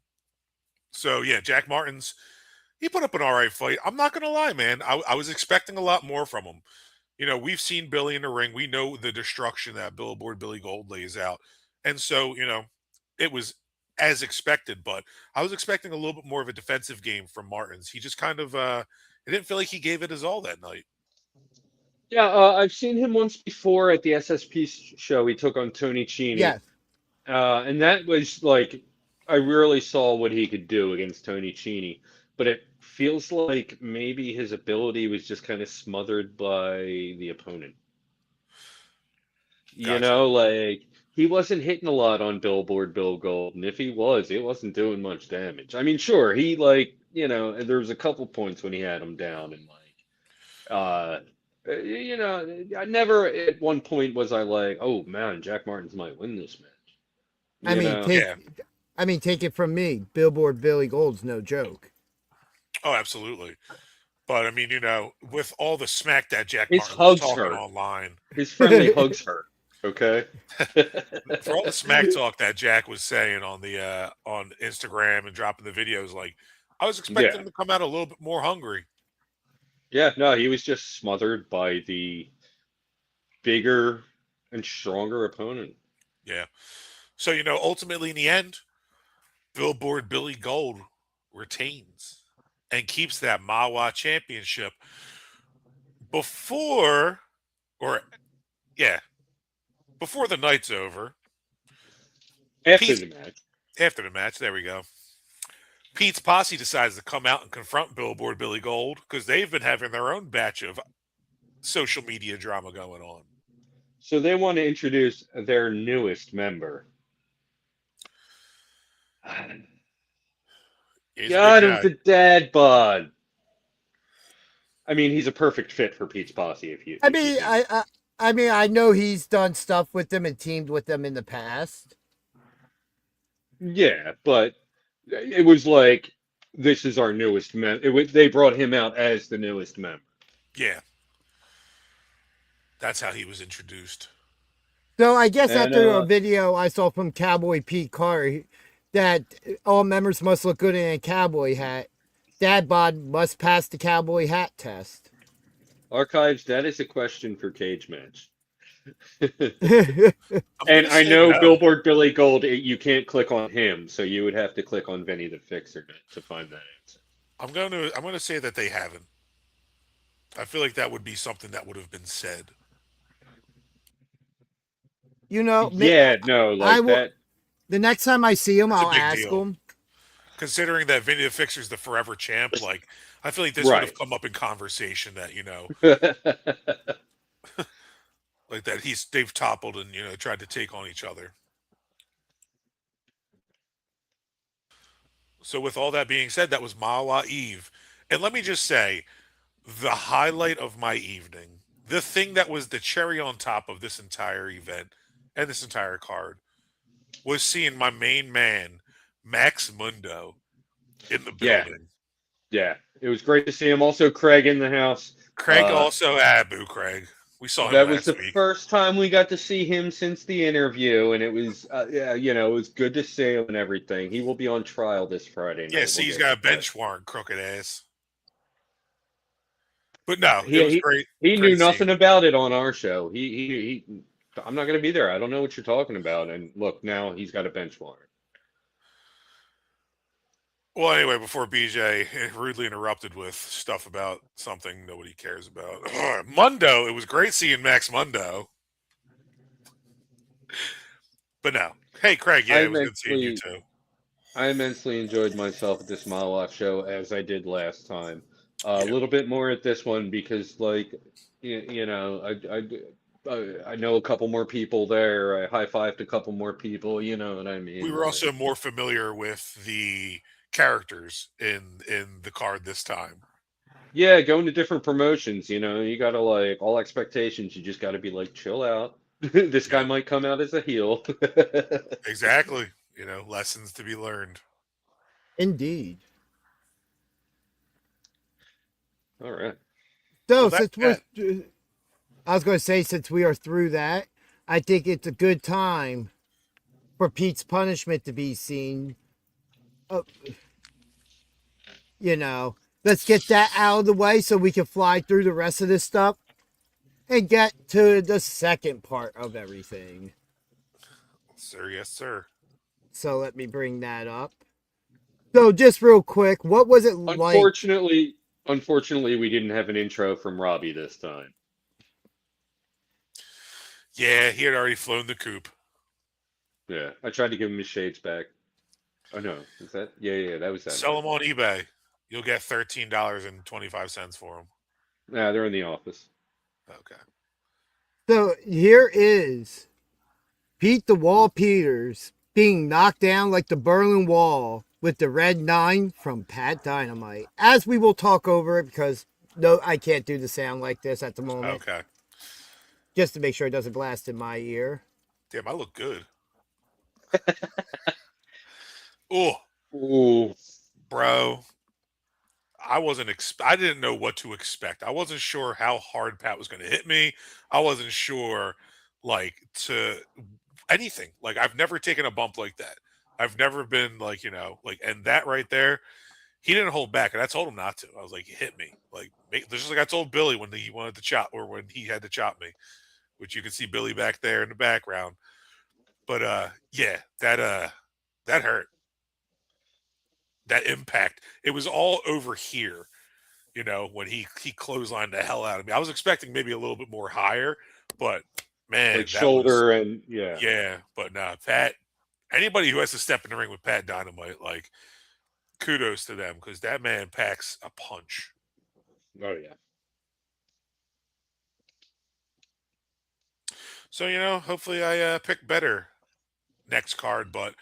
so yeah, Jack Martins, he put up an all right fight. I'm not gonna lie, man. I was expecting a lot more from him. You know, we've seen Billy in the ring. We know the destruction that Billboard Billy Gold lays out, and so it was as expected. But I was expecting a little bit more of a defensive game from Martins. He just kind of, I didn't feel like he gave it his all that night. Yeah, I've seen him once before at the SSP show. He took on Tony Cini, Yes. and that was like I rarely saw what he could do against Tony Cini, but it feels like maybe his ability was just kind of smothered by the opponent. Gotcha. Like he wasn't hitting a lot on Billboard Bill Gold, and if he was, it wasn't doing much damage. I mean, sure, he there was a couple points when he had him down, and uh, I never at one point was I like, oh man, Jack Martins might win this match. I You mean, know, take Yeah. I mean, take it from me. Billboard Billy Gold's no joke. Oh, absolutely. But I mean, with all the smack that Jack his Martin was hugs talking hurt. online, His friendly hugs hurt. Okay. for all the smack talk that Jack was saying on the on Instagram and dropping the videos, like I was expecting Yeah. him to come out a little bit more hungry. Yeah, no, he was just smothered by the bigger and stronger opponent. Yeah. So ultimately in the end, Billboard Billy Gold retains and keeps that Mawa championship before, or yeah, before the night's over. After Pete's the match. after the match. There we go. Pete's posse decides to come out and confront Billboard Billy Gold because they've been having their own batch of social media drama going on. So they want to introduce their newest member. He's a big God of guy. the dad bod. I mean, he's a perfect fit for Pete's posse if you I if you mean, think. I mean, I know he's done stuff with them and teamed with them in the past. Yeah, but it was like this is our newest member. They brought him out as the newest member. Yeah. That's how he was introduced. So I guess And after a video I saw from Cowboy Pete Carr that all members must look good in a cowboy hat. Dad bod must pass the cowboy hat test. Archives, that is a question for Cage Match. I'm And gonna I say know no. Billboard Billy Gold, you can't click on him, so you would have to click on Vinny the Fixer to find that answer. I'm gonna say that they haven't. I feel like that would be something that would have been said. You know, Yeah, no, I like will. that. The next time I see him, It's a I'll big ask deal. him. Considering that Vinny the Fixer's the forever champ, like I feel like this would Right. have come up in conversation that like that they've toppled and tried to take on each other. So with all that being said, that was Mawa Eve. And let me just say, the highlight of my evening, the thing that was the cherry on top of this entire event and this entire card, was seeing my main man, Max Mundo, in the Yeah, building. yeah. It was great to see him. Also, Craig in the house. Craig also, Boo Craig. We saw him That was last the week. first time we got to see him since the interview, and it was, yeah, it was good to see him and everything. He will be on trial this Friday night. Yeah, see, We'll he's get got a to that. bench warrant, crooked ass. But no, it He was he great. he knew Great seeing nothing him. about it on our show. He I'm not going to be there. I don't know what you're talking about. And look, now he's got a bench warrant. Well, anyway, before BJ rudely interrupted with stuff about something nobody cares about, Mundo, it was great seeing Max Mundo. But no. Hey, Craig, yeah, I it was good seeing you immensely too. I immensely enjoyed myself at this Mile Off show as I did last time. A Yeah. little bit more at this one because, like, I know a couple more people there. I high fived a couple more people. You know what I We mean? were Like, also more familiar with the characters in the card this time. yeah, going to different promotions. You gotta like all expectations. You just gotta be like, chill out. This guy Yeah, might come out as a heel. exactly. Lessons to be learned. Indeed. All right. So Well, that since we're, that I was going to say, since we are through that, I think it's a good time for Pete's punishment to be seen. Uh, you know, let's get that out of the way so we can fly through the rest of this stuff and get to the second part of everything. sir, yes, sir. So let me bring that up. So just real quick, what was it like? Unfortunately, we didn't have an intro from Robbie this time. Yeah, he had already flown the coop. Yeah, I tried to give him his shades back. Oh no, is that? Yeah, that was that Sell night. them on eBay. You'll get $13.25 for them. Nah, they're in the office. Okay. So here is Pete the Wall Peters being knocked down like the Berlin Wall with the Red 9 from Pat Dynamite. As we will talk over it because no, I can't do the sound like this at the moment. Okay. Just to make sure it doesn't blast in my ear. Damn, I look good. Oh, Ooh, bro. I didn't know what to expect. I wasn't sure how hard Pat was going to hit me. I wasn't sure to anything. Like I've never taken a bump like that. I've never been and that right there, he didn't hold back, and I told him not to. I was like, hit me. Just like I told Billy when he wanted to chop, or when he had to chop me, which you can see Billy back there in the background. But yeah, that hurt. That impact. It was all over here, when he clotheslined the hell out of me. I was expecting maybe a little bit more higher, but man, like that was shoulder and yeah. yeah. But nah, Pat. Anybody who has to step in the ring with Pat Dynamite, kudos to them, because that man packs a punch. Oh yeah. So hopefully I pick better next card, but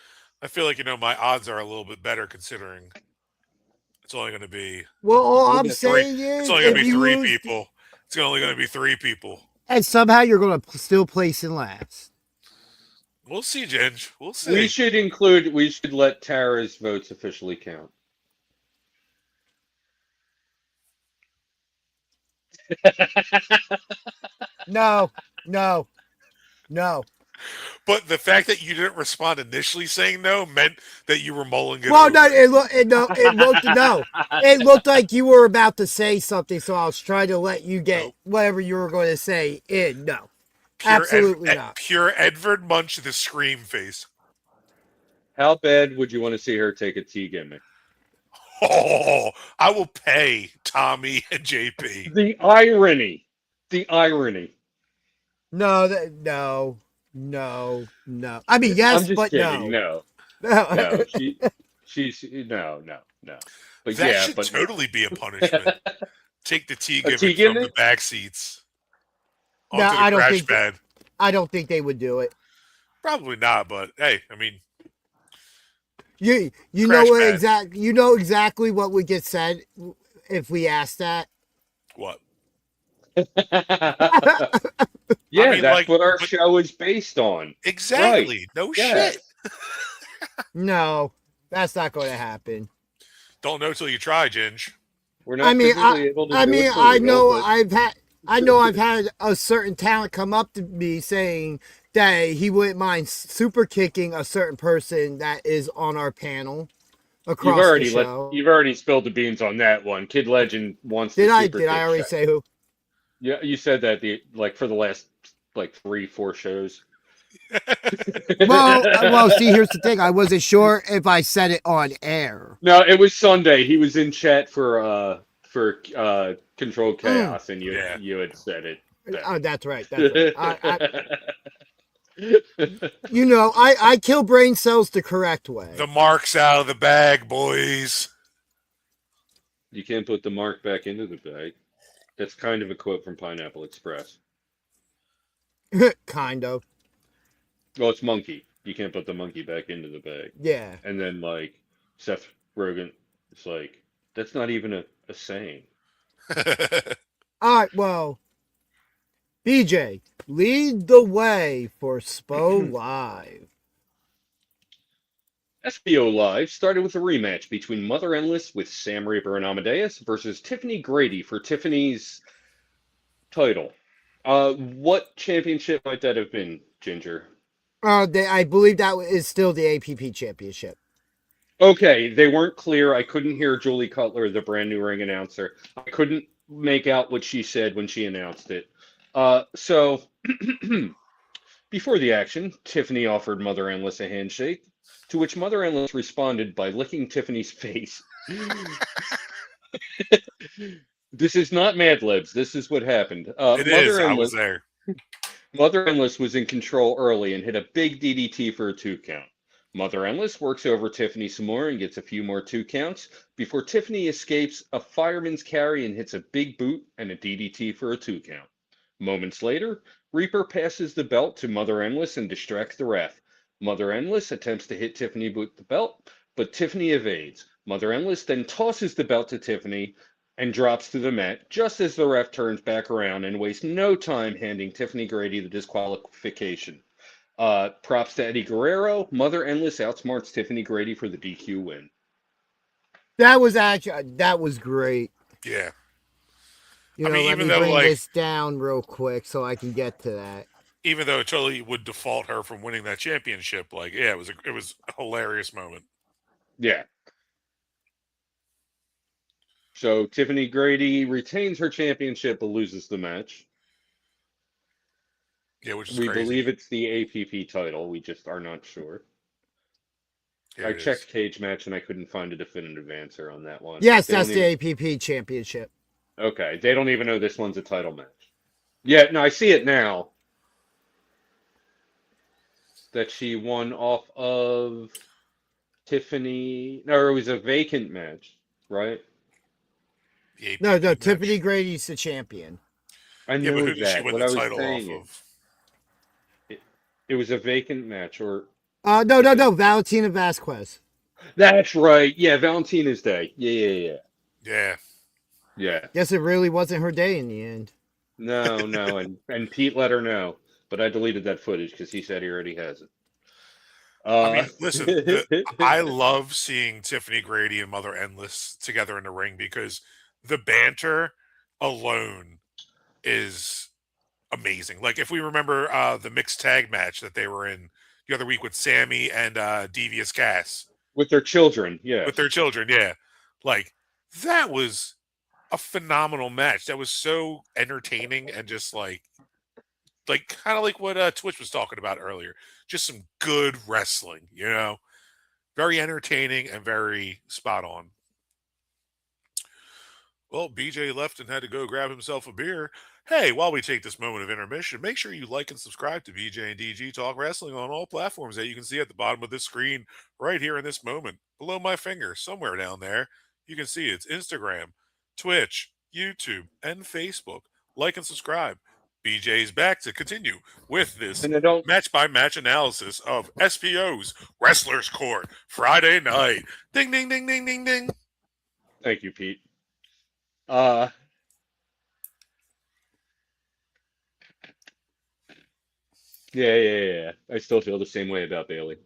I feel like my odds are a little bit better considering it's only going to be Well, all We'll I'm get through it. saying it's is only going if to be you three lose, people. It's only going to be three people. and somehow you're going to still place in last. We'll see, Ginge. We'll We see. should let Tara's votes officially count. No, no, no. But the fact that you didn't respond initially saying no meant that you were mulling it Well, over. no, it looked like you were about to say something, so I was trying to let you get Nope. whatever you were going to say in. No, Pure absolutely not. Pure Edvard Munch, the scream face. How bad would you want to see her take a T gimmick? Oh, I will pay Tommy and JP. The irony. The irony. No, no. I mean, yes, I'm just but kidding. no. No, she's no. But That yeah, should but totally be a punishment. Take the tea a T gimmick from the gimmick? back seats No, onto the crash pad. I don't think they would do it. Probably not, but hey, I mean, You Crash know pad. you know exactly what would get said if we asked that. what? Yeah, I mean, that's what our but show is based on. exactly. Right. No Yes. shit. No, that's not going to happen. Don't know till you try, Ginge. We're not physically able to do it for I real, know but I've had a certain talent come up to me saying that he wouldn't mind super kicking a certain person that is on our panel across the show. you've already spilled the beans on that one. Kid Legend wants the super Did I kick already shot. say who? Yeah, you said that for the last 3-4 shows. Well, see, here's the thing. I wasn't sure if I said it on air. No, it was Sunday. He was in chat for Controlled Chaos, and Yeah. you had said it. Oh, that's right. That's right. I kill brain cells the correct way. The mark's out of the bag, boys. You can't put the mark back into the bag. That's kind of a quote from Pineapple Express. Kind of. Well, it's monkey. You can't put the monkey back into the bag. Yeah. And then Seth Rogen, it's like that's not even a saying. All right. Well, BJ, lead the way for SPO Live. SBO Live started with a rematch between Mother Endless with Sam Reaper and Amadeus versus Tiffany Grady for Tiffany's title. What championship might that have been, Ginger? I believe that is still the APP championship. Okay, they weren't clear. I couldn't hear Julie Cutler, the brand new ring announcer. I couldn't make out what she said when she announced it. So before the action, Tiffany offered Mother Endless a handshake, to which Mother Endless responded by licking Tiffany's face. This is not Mad Libs. This is what happened. It is. I was there. Mother Endless was in control early and hit a big DDT for a 2 count. Mother Endless works over Tiffany some more and gets a few more 2 counts before Tiffany escapes a fireman's carry and hits a big boot and a DDT for a 2 count. Moments later, Reaper passes the belt to Mother Endless and distracts the ref. Mother Endless attempts to hit Tiffany with the belt, but Tiffany evades. Mother Endless then tosses the belt to Tiffany and drops to the mat just as the ref turns back around and wastes no time handing Tiffany Grady the disqualification. Props to Eddie Guerrero. Mother Endless outsmarts Tiffany Grady for the DQ win. That was great. Yeah. Let even me though bring like this down real quick so I can get to that. even though it totally would default her from winning that championship, like yeah, it was a hilarious moment. Yeah. So Tiffany Grady retains her championship but loses the match. Yeah, which is We crazy. believe it's the APP title. We just are not sure. Here I it checked is. Cage Match and I couldn't find a definitive answer on that one. Yes, They that's don't the even. APP championship. Okay, they don't even know this one's a title match. Yeah, no, I see it now. That she won off of Tiffany. No, it was a vacant match, right? The No, APP Tiffany match. Grady's the champion. I Yeah, but know who did she that. win What the I was title off saying is, of? it was a vacant match, or No, Valentina Vasquez. that's right. Yeah, Valentina's Day. Yeah. Yeah. Yeah. Guess it really wasn't her day in the end. No, and Pete let her know, but I deleted that footage because he said he already has it. I Uh, mean, listen, I love seeing Tiffany Grady and Mother Endless together in the ring because the banter alone is amazing. Like if we remember the mixed tag match that they were in the other week with Sammy and Devious Cass with their children, with yes. their children, yeah, like that was a phenomenal match. That was so entertaining and just like kind of like what Twitch was talking about earlier. Just some good wrestling, you know, very entertaining and very spot on. Well, BJ left and had to go grab himself a beer. Hey, while we take this moment of intermission, make sure you like and subscribe to BJ and DG Talk Wrestling on all platforms that you can see at the bottom of this screen right here in this moment. Below my finger, somewhere down there, you can see it's Instagram, Twitch, YouTube, and Facebook. Like and subscribe. BJ's back to continue with this And I don't. match by match analysis of SPO's Wrestlers Court Friday night. Ding, ding, ding, ding, ding, ding. Thank you, Pete. Uh, yeah. I still feel the same way about Bailey.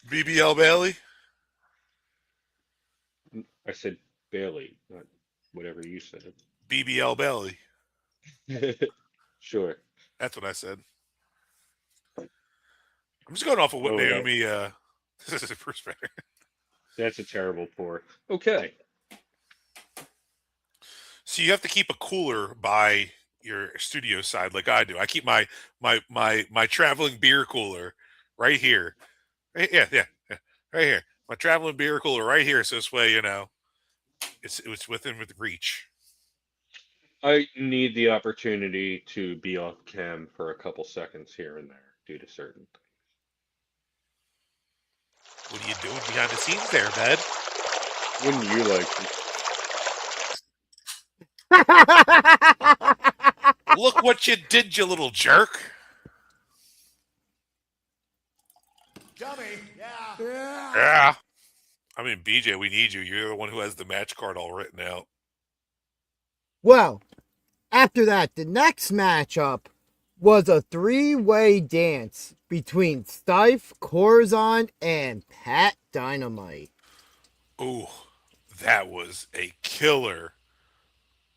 BBL Bailey. I said Bailey, not whatever you said. BBL Bailey. Sure. That's what I said. I'm just going off of what Oh, Naomi. This is Bruce Banner. that's a terrible pour. Okay. So you have to keep a cooler by your studio side, like I do. I keep my traveling beer cooler right here. Yeah, right here. My traveling beer cooler right here. So this way, you know, it's within reach. I need the opportunity to be off cam for a couple seconds here and there due to certain What are you doing behind the scenes there, bud? things. Wouldn't you like Look what you did, you little jerk. Dummy. Yeah. Yeah. I mean, BJ, we need you. You're the one who has the match card all written out. Well, After that, the next matchup was a three-way dance between Stife, Corazon, and Pat Dynamite. Ooh, that was a killer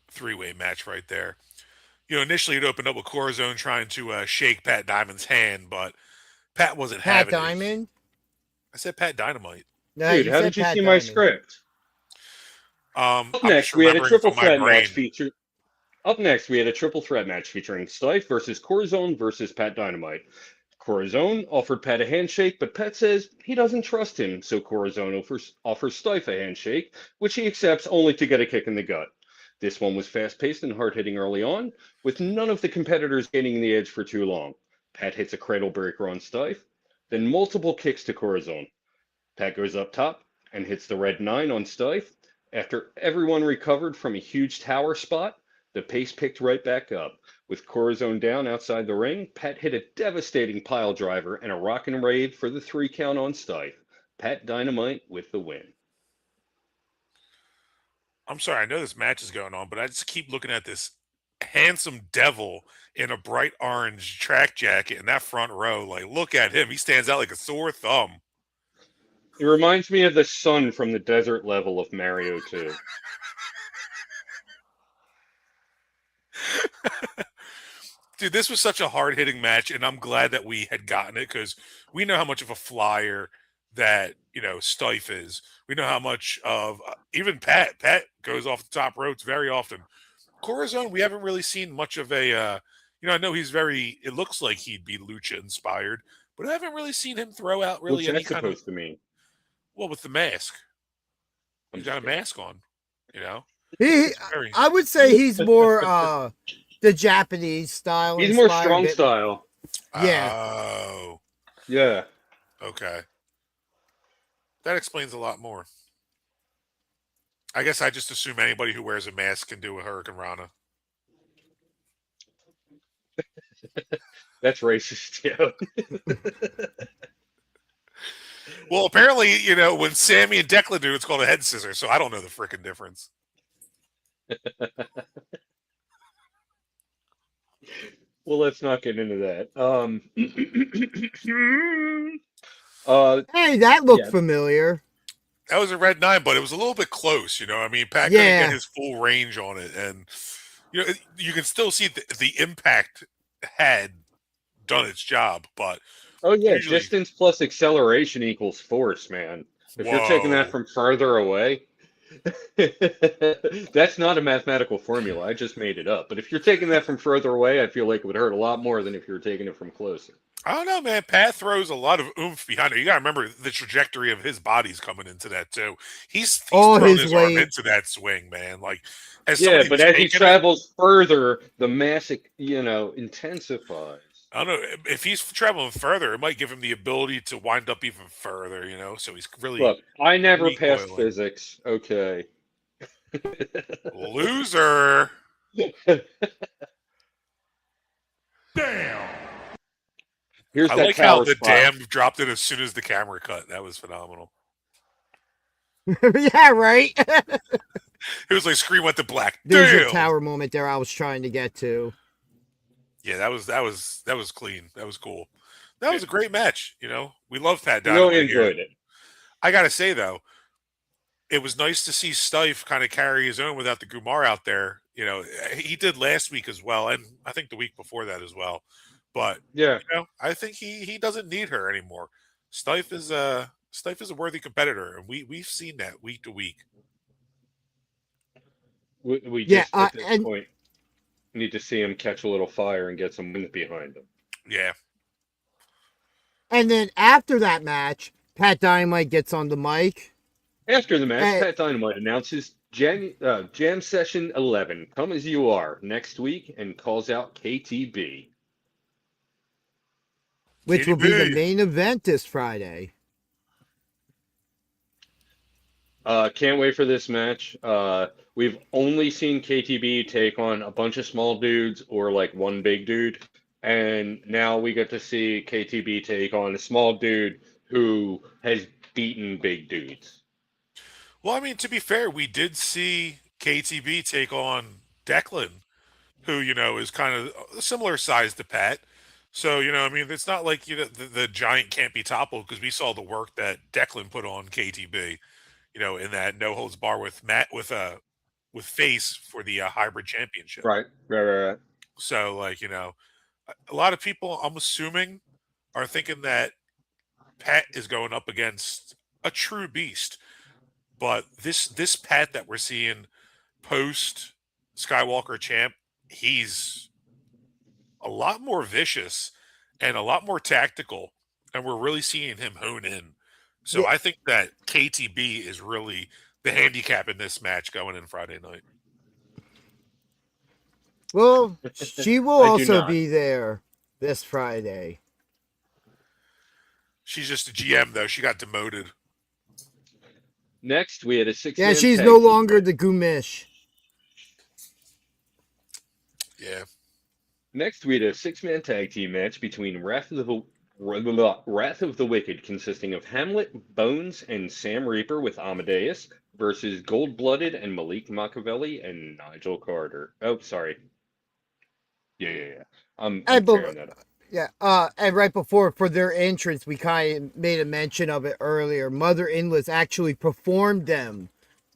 three-way match right there. Initially it opened up with Corazon trying to shake Pat Diamond's hand, but Pat wasn't Pat having it. Diamond? I said Pat Dynamite. No, Dude, you how said did you Pat see my Diamond. script? Up I'm next, just we had a remembering triple from my threat match brain. feature. Up next, we had a triple threat match featuring Stife versus Corazon versus Pat Dynamite. Corazon offered Pat a handshake, but Pat says he doesn't trust him, so Corazon offers Stife a handshake, which he accepts only to get a kick in the gut. This one was fast paced and hard hitting early on, with none of the competitors gaining the edge for too long. Pat hits a cradle breaker on Stife, then multiple kicks to Corazon. Pat goes up top and hits the red 9 on Stife. After everyone recovered from a huge tower spot, the pace picked right back up. With Corazon down outside the ring, Pat hit a devastating pile driver and a rock and rave for the 3 count on Stife. Pat Dynamite with the win. I'm sorry, I know this match is going on, but I just keep looking at this handsome devil in a bright orange track jacket in that front row. Like, look at him. He stands out like a sore thumb. It reminds me of the sun from the desert level of Mario 2. Dude, this was such a hard hitting match, and I'm glad that we had gotten it because we know how much of a flyer that Stife is. We know how much of even Pat. Pat goes off the top ropes very often. Corazon, we haven't really seen much of a. I know he's very. It looks like he'd be lucha inspired, but I haven't really seen him throw out What's really any that kind of. supposed to mean? Well, with the mask, I'm he's got just a kidding. mask on. You know, He, very. I would say he's more the Japanese style He's more inspired. strong style. Yeah. Oh, Yeah. okay. That explains a lot more. I guess I just assume anybody who wears a mask can do a Hurricane Rana. That's racist, yeah. Well, apparently, when Sammy and Declan do, it's called a head scissor. So I don't know the freaking difference. Well, let's not get into that. Hey, that looked Yeah. familiar. That was a red 9, but it was a little bit close. I mean, Pat couldn't get Yeah. his full range on it, and you can still see the impact had done its job, but Oh yeah, usually, distance plus acceleration equals force, man. If you're taking that whoa. from further away, that's not a mathematical formula. I just made it up. But if you're taking that from further away, I feel like it would hurt a lot more than if you were taking it from closer. I don't know, man. Pat throws a lot of oomph behind it. You got to remember the trajectory of his body's coming into that too. He's All thrown his his arm weight. into that swing, man. Like as Yeah, somebody but who's as he taken it, travels further, the mass, intensifies. I don't know if he's traveling further. It might give him the ability to wind up even further. So he's really Look, I never passed recoiling. physics. Okay. Loser. Damn! Here's I that like how tower the spot. dam dropped in as soon as the camera cut. That was phenomenal. Yeah, right. It was like screen went to black. There's a Damn. tower moment there I was trying to get to. Yeah, that was clean. That was cool. That was a great match. We love Pat Really Dynamite here. enjoyed it. I gotta say though, it was nice to see Stife kind of carry his own without the Gumar out there. He did last week as well, and I think the week before that as well. But Yeah. I think he doesn't need her anymore. Stife is a worthy competitor, and we've seen that week to week. We Yeah, just, at this and point, need to see him catch a little fire and get some wind behind him. Yeah. then after that match, Pat Dynamite gets on the mic. After the match, Hey. Pat Dynamite announces Jam Session 11, Come As You Are, next week, and calls out KTB. Which will be the KTB. main event this Friday. Can't wait for this match. We've only seen KTB take on a bunch of small dudes or like one big dude, and now we get to see KTB take on a small dude who has beaten big dudes. Well, I mean, to be fair, we did see KTB take on Declan, who is kind of a similar size to Pat. So I mean, it's not like the giant can't be toppled because we saw the work that Declan put on KTB. In that no holds bar with Matt with Face for the hybrid championship. Right, right, right, right. So like a lot of people, I'm assuming, are thinking that Pat is going up against a true beast. But this Pat that we're seeing post Skywalker champ, he's a lot more vicious and a lot more tactical, and we're really seeing him hone in. So Yeah. I think that KTB is really the handicap in this match going in Friday night. Well, she will I do also not. be there this Friday. She's just a GM though. She got demoted. Next, we had a Yeah, six-man she's tag no team longer match. the Gumish. Yeah. Next, we had a six-man tag team match between Wrath of the Wicked, consisting of Hamlet, Bones, and Sam Reaper with Amadeus, versus Gold Blooded and Malik Machiavelli and Nigel Carter. Oh, sorry. Yeah. I'm And tearing that up. yeah, and right before for their entrance, we kind of made a mention of it earlier. Mother Endless actually performed them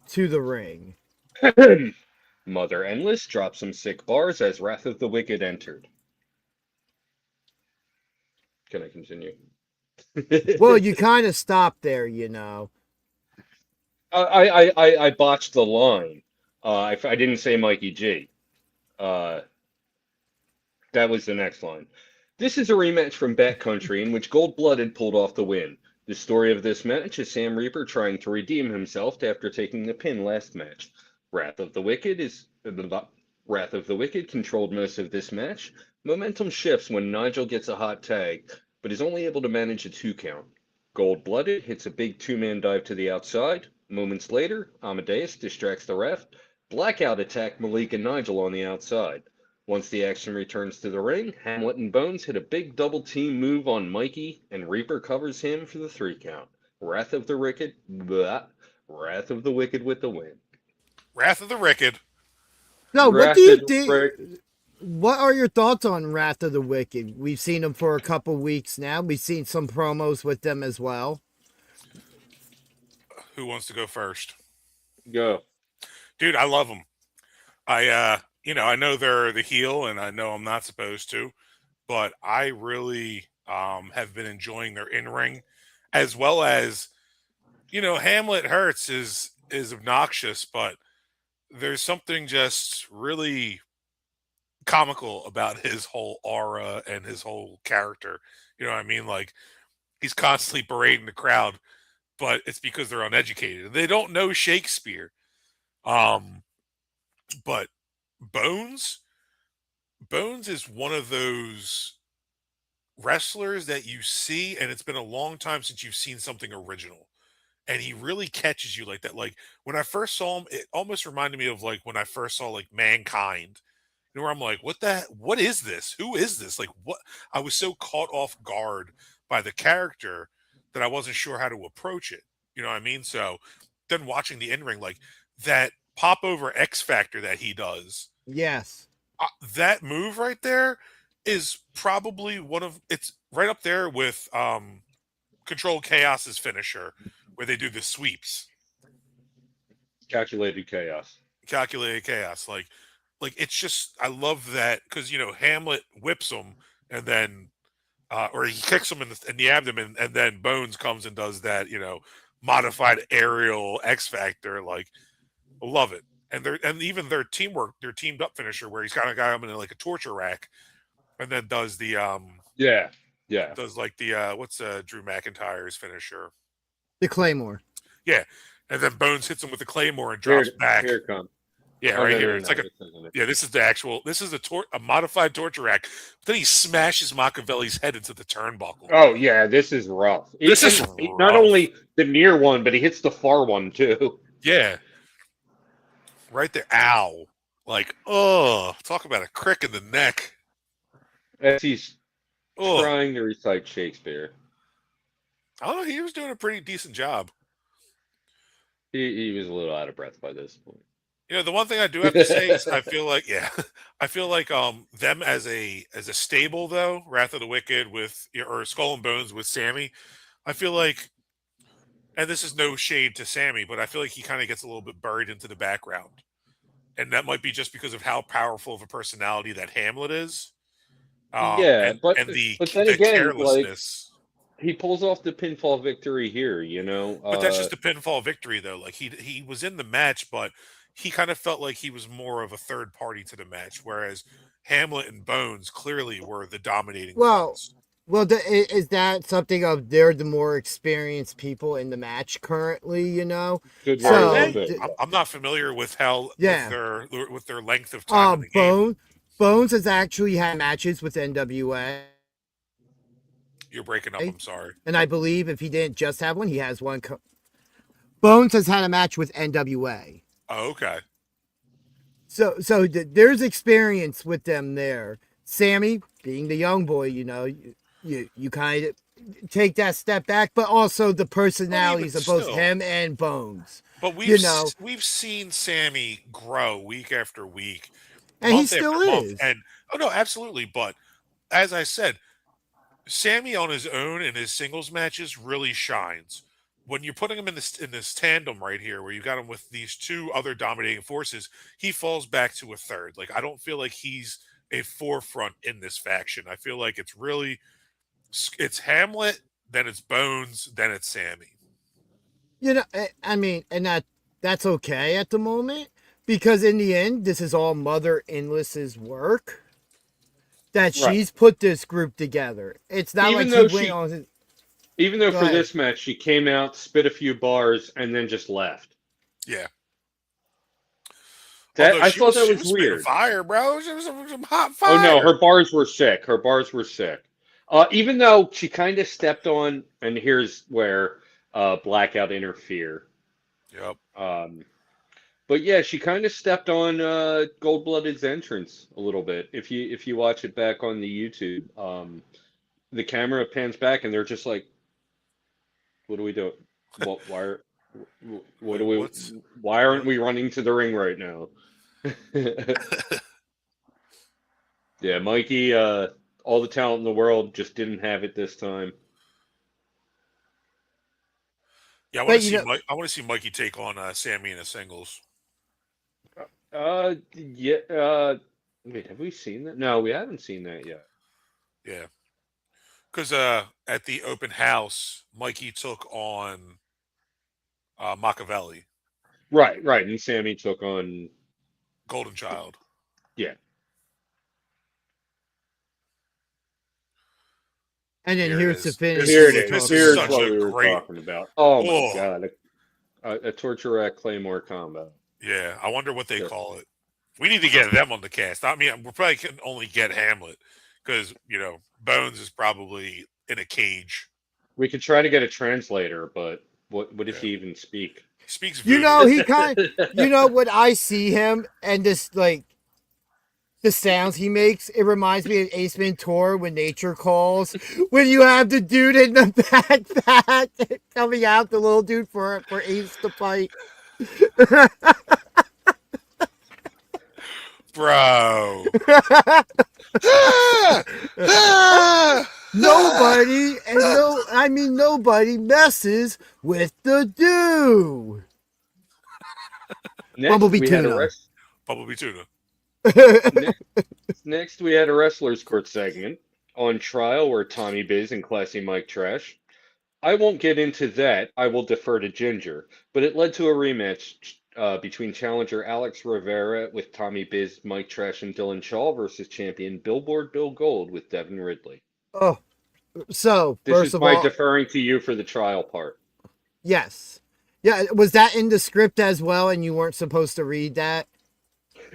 to the ring. Mother Endless dropped some sick bars as Wrath of the Wicked entered. Can I continue? Well, you kind of stopped there, you know. I botched the line. I didn't say Mikey G. Uh, that was the next line. This is a rematch from Backcountry in which Gold Blooded pulled off the win. The story of this match is Sam Reaper trying to redeem himself after taking the pin last match. Wrath of the Wicked is Wrath of the Wicked controlled most of this match. Momentum shifts when Nigel gets a hot tag, but is only able to manage a 2 count. Gold Blooded hits a big 2-man dive to the outside. Moments later, Amadeus distracts the ref. Blackout attack Malik and Nigel on the outside. Once the action returns to the ring, Hamlet and Bones hit a big double team move on Mikey, and Reaper covers him for the 3 count. Wrath of the Wicked, Wrath of the Wicked with the win. Wrath of the Wicked. No, what do Wrath you of the think? Wicked. What are your thoughts on Wrath of the Wicked? We've seen them for a couple weeks now. We've seen some promos with them as well. Who wants to go first? Go. Dude, I love them. I know they're the heel, and I know I'm not supposed to, but I really have been enjoying their in ring, as well as Hamlet Hurts is obnoxious, but there's something just really comical about his whole aura and his whole character. You know what I mean? Like he's constantly berating the crowd, but it's because they're uneducated. They don't know Shakespeare. Um, but Bones, Bones is one of those wrestlers that you see, and it's been a long time since you've seen something original. And he really catches you like that. Like when I first saw him, it almost reminded me of like when I first saw like Mankind. Where I'm like, what is this? Who is this? Like what I was so caught off guard by the character that I wasn't sure how to approach it. You know what I mean? So then watching the in ring, like that pop over X Factor that he does, Yes. that move right there is probably it's right up there with Control Chaos's finisher, where they do the sweeps. Calculated chaos. Calculated chaos. Like it's just I love that because Hamlet whips him and then or he kicks him in the abdomen and then Bones comes and does that modified aerial X Factor. Like I love it. And even their teamwork, their teamed up finisher where he's kind of got him in like a torture rack and then does the Yeah. does like the what's Drew McIntyre's finisher. The Claymore. Yeah. And then Bones hits him with the Claymore and drops back. Here it comes. Yeah, Oh, right no, here. no, It's no, like this isn't it. this is the actual. This is a modified torture rack. But then he smashes Machiavelli's head into the turnbuckle. Oh yeah, this is rough. This is Not rough. only the near one, but he hits the far one too. Yeah, right there. Ow! Like, oh, talk about a crick in the neck. As he's Oh, trying to recite Shakespeare. oh, he was doing a pretty decent job. He was a little out of breath by this point. The one thing I do have to say is I feel like, yeah, I feel like them as a stable though, Wrath of the Wicked with or Skull and Bones with Sammy, I feel like, and this is no shade to Sammy, but I feel like he kind of gets a little bit buried into the background, and that might be just because of how powerful of a personality that Hamlet is, Yeah, and but then the again, like carelessness. he pulls off the pinfall victory here, you know. But that's just a pinfall victory, though. Like he was in the match, but he kind of felt like he was more of a third party to the match, whereas Hamlet and Bones clearly were the dominating Well, force. is that something of they're the more experienced people in the match currently? You know, Could very Are well so they? be. I'm not familiar with how yeah. with their length of time in the game. Bones has actually had matches with NWA. You're breaking up. I'm sorry. And I believe if he didn't just have one, he has one. Bones has had a match with NWA. Oh, okay. So there's experience with them there. Sammy, being the young boy, you know, you kind of take that step back, but also the personalities of both still. him and Bones. But we've seen Sammy grow week after week, And he month still after month, is. and oh no, absolutely. But as I said, Sammy on his own in his singles matches really shines. When you're putting him in this tandem right here, where you got him with these two other dominating forces, he falls back to a third. Like I don't feel like he's a forefront in this faction. I feel like it's Hamlet, then it's Bones, then it's Sammy. You know, I mean, and that's okay at the moment because in the end, this is all Mother Endless's work. That Right. she's put this group together. It's not Even like though he went she, on his. even though Go for ahead. this match she came out, spit a few bars, and then just left. Yeah. That Although I thought that she was spitting weird. fire, bro. She was some hot fire. Oh no, her bars were sick. Her bars were sick. Even though she kind of stepped on, and here's where Blackout interfere. Yep. But yeah, she kind of stepped on Gold Blooded's entrance a little bit. If you watch it back on the YouTube, the camera pans back and they're just like, "What do we do? What? What do Wait, we? Why aren't we running to the ring right now?" Yeah, Mikey, all the talent in the world, just didn't have it this time. Yeah, I want But to you see know, I want to see Mikey take on Sammy in a singles. Yeah. Wait, have we seen that? No, we haven't seen that yet. Yeah. Because at the open house, Mikey took on Machiavelli, Right, right. And Sammy took on, Golden Child. yeah. and then Here it here's the is. finish. Here it we were is. talking Here's such about. what a we were great- talking about. Oh my Oh. God. A torture rack Claymore combo. Yeah, I wonder what they Sure. call it. We need to get them on the cast. I mean, we probably can only get Hamlet because Bones is probably in a cage. We could try to get a translator, but what does Yeah. he even speak? He speaks You voodoo. know, he kind. You know, when I see him and this like the sounds he makes, it reminds me of Ace Ventura when nature calls. When you have the dude in the backpack coming out, the little dude for Ace to fight. Bro. Nobody, and no, I mean nobody messes with the dude. Next, Bumblebee we had a tuna. Bumblebee Tuna. Next, we had a wrestler's court segment on trial where Tommy Biz and Classy Mike Trash. I won't get into that. I will defer to Ginger. But it led to a rematch between challenger Alex Rivera with Tommy Biz, Mike Trash, and Dylan Shaw versus champion Billboard Bill Gold with Devin Ridley. Oh, so This first is of my all, deferring to you for the trial part. yes, yeah. Was that in the script as well, and you weren't supposed to read that?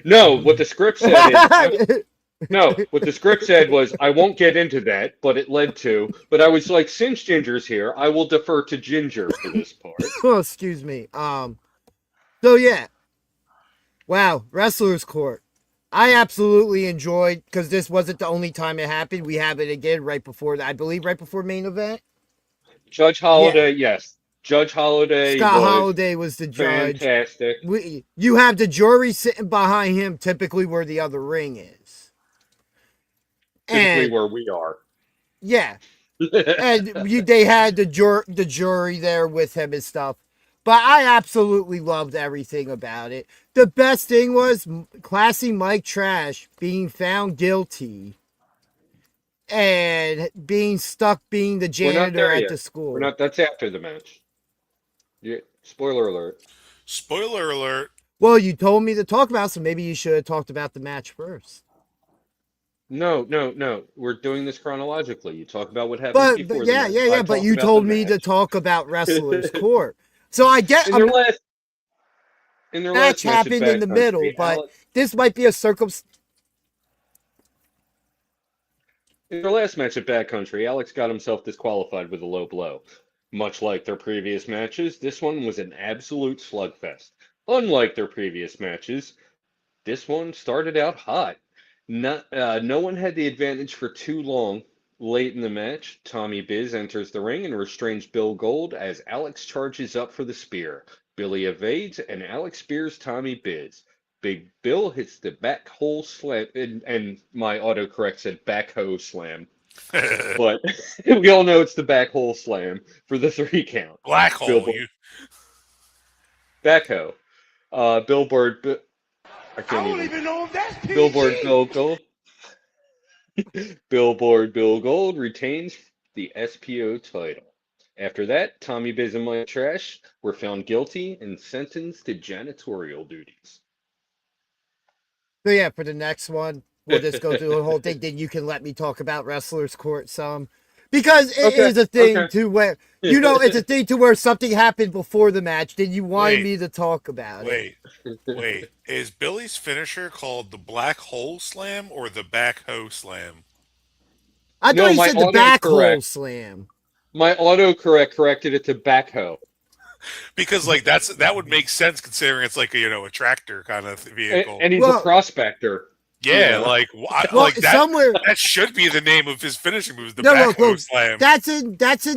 No, what the script said is no, what the script said was I won't get into that, but it led to. But I was like, since Ginger's here, I will defer to Ginger for this part. Oh, excuse me. So yeah, wow, wrestlers court. I absolutely enjoyed because this wasn't the only time it happened. We have it again right before that. I believe right before main event. Judge Holiday, yes. Judge Holiday Scott was Holiday was the judge. fantastic. You have the jury sitting behind him, typically where the other ring is. Typically And where we are. yeah, and they had the jury there with him and stuff. But I absolutely loved everything about it. The best thing was classy Mike Trash being found guilty and being stuck being the We're not janitor there at yet. the We're school. not. That's after the match. Yeah. Spoiler alert. Spoiler alert. Well, you told me to talk about, so maybe you should have talked about the match first. No, no, no. We're doing this chronologically. You talk about what happens But before the yeah, match. yeah, I yeah. But talk you about the told me to match. talk about Wrestler's Court. So I get in a their last in their match last match at happened in the middle, Backcountry, but this might be a in their last match at Backcountry, Alex got himself disqualified with a low blow. Much like their previous matches, this one was an absolute slugfest. Unlike their previous matches, this one started out hot. No one had the advantage for too long. Late in the match, Tommy Biz enters the ring and restrains Bill Gold as Alex charges up for the spear. Billy evades and Alex spears Tommy Biz. Big Bill hits the back hole slam, and my autocorrect said backhoe slam, but we all know it's the back hole slam for the 3 count. Black hole. Billboard You backhoe. Billboard. I I can't don't even. even know if that's Billboard PG. Bill Gold. Billboard Bill Gold retains the SPO title. After that, Tommy Biz and Mike Trash were found guilty and sentenced to janitorial duties. So yeah, for the next one, we'll just go through the whole thing. Then you can let me talk about Wrestler's Court some, because it Okay, is a thing okay. to where it's a thing to where something happened before the match. Then you wanted wait, me to talk about it. wait. Is Billy's finisher called the black hole slam or the back hoe slam? I thought No, he my said the back hole autocorrect. slam. My autocorrect corrected it to backhoe. Because like that would make sense considering it's like a tractor kind of vehicle. And he's a Well, prospector. Yeah, Yeah. well, like that. somewhere. That should be the name of his finishing moves, the No, back look, hoe look. slam. That's in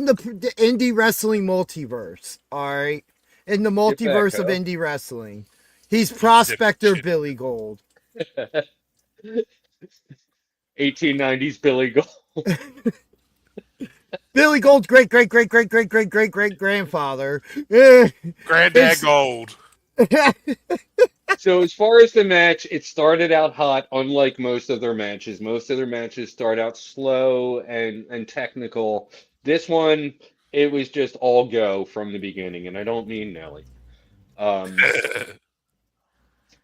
the indie wrestling multiverse. All right, in the Get multiverse of backhoe. indie wrestling, he's Prospector Shit. Billy Gold. 1890s Billy Gold. Billy Gold's great grandfather. Eh, Granddad it's- Gold. So as far as the match, it started out hot, unlike most of their matches. Most of their matches start out slow and technical. This one, it was just all go from the beginning, and I don't mean Nelly.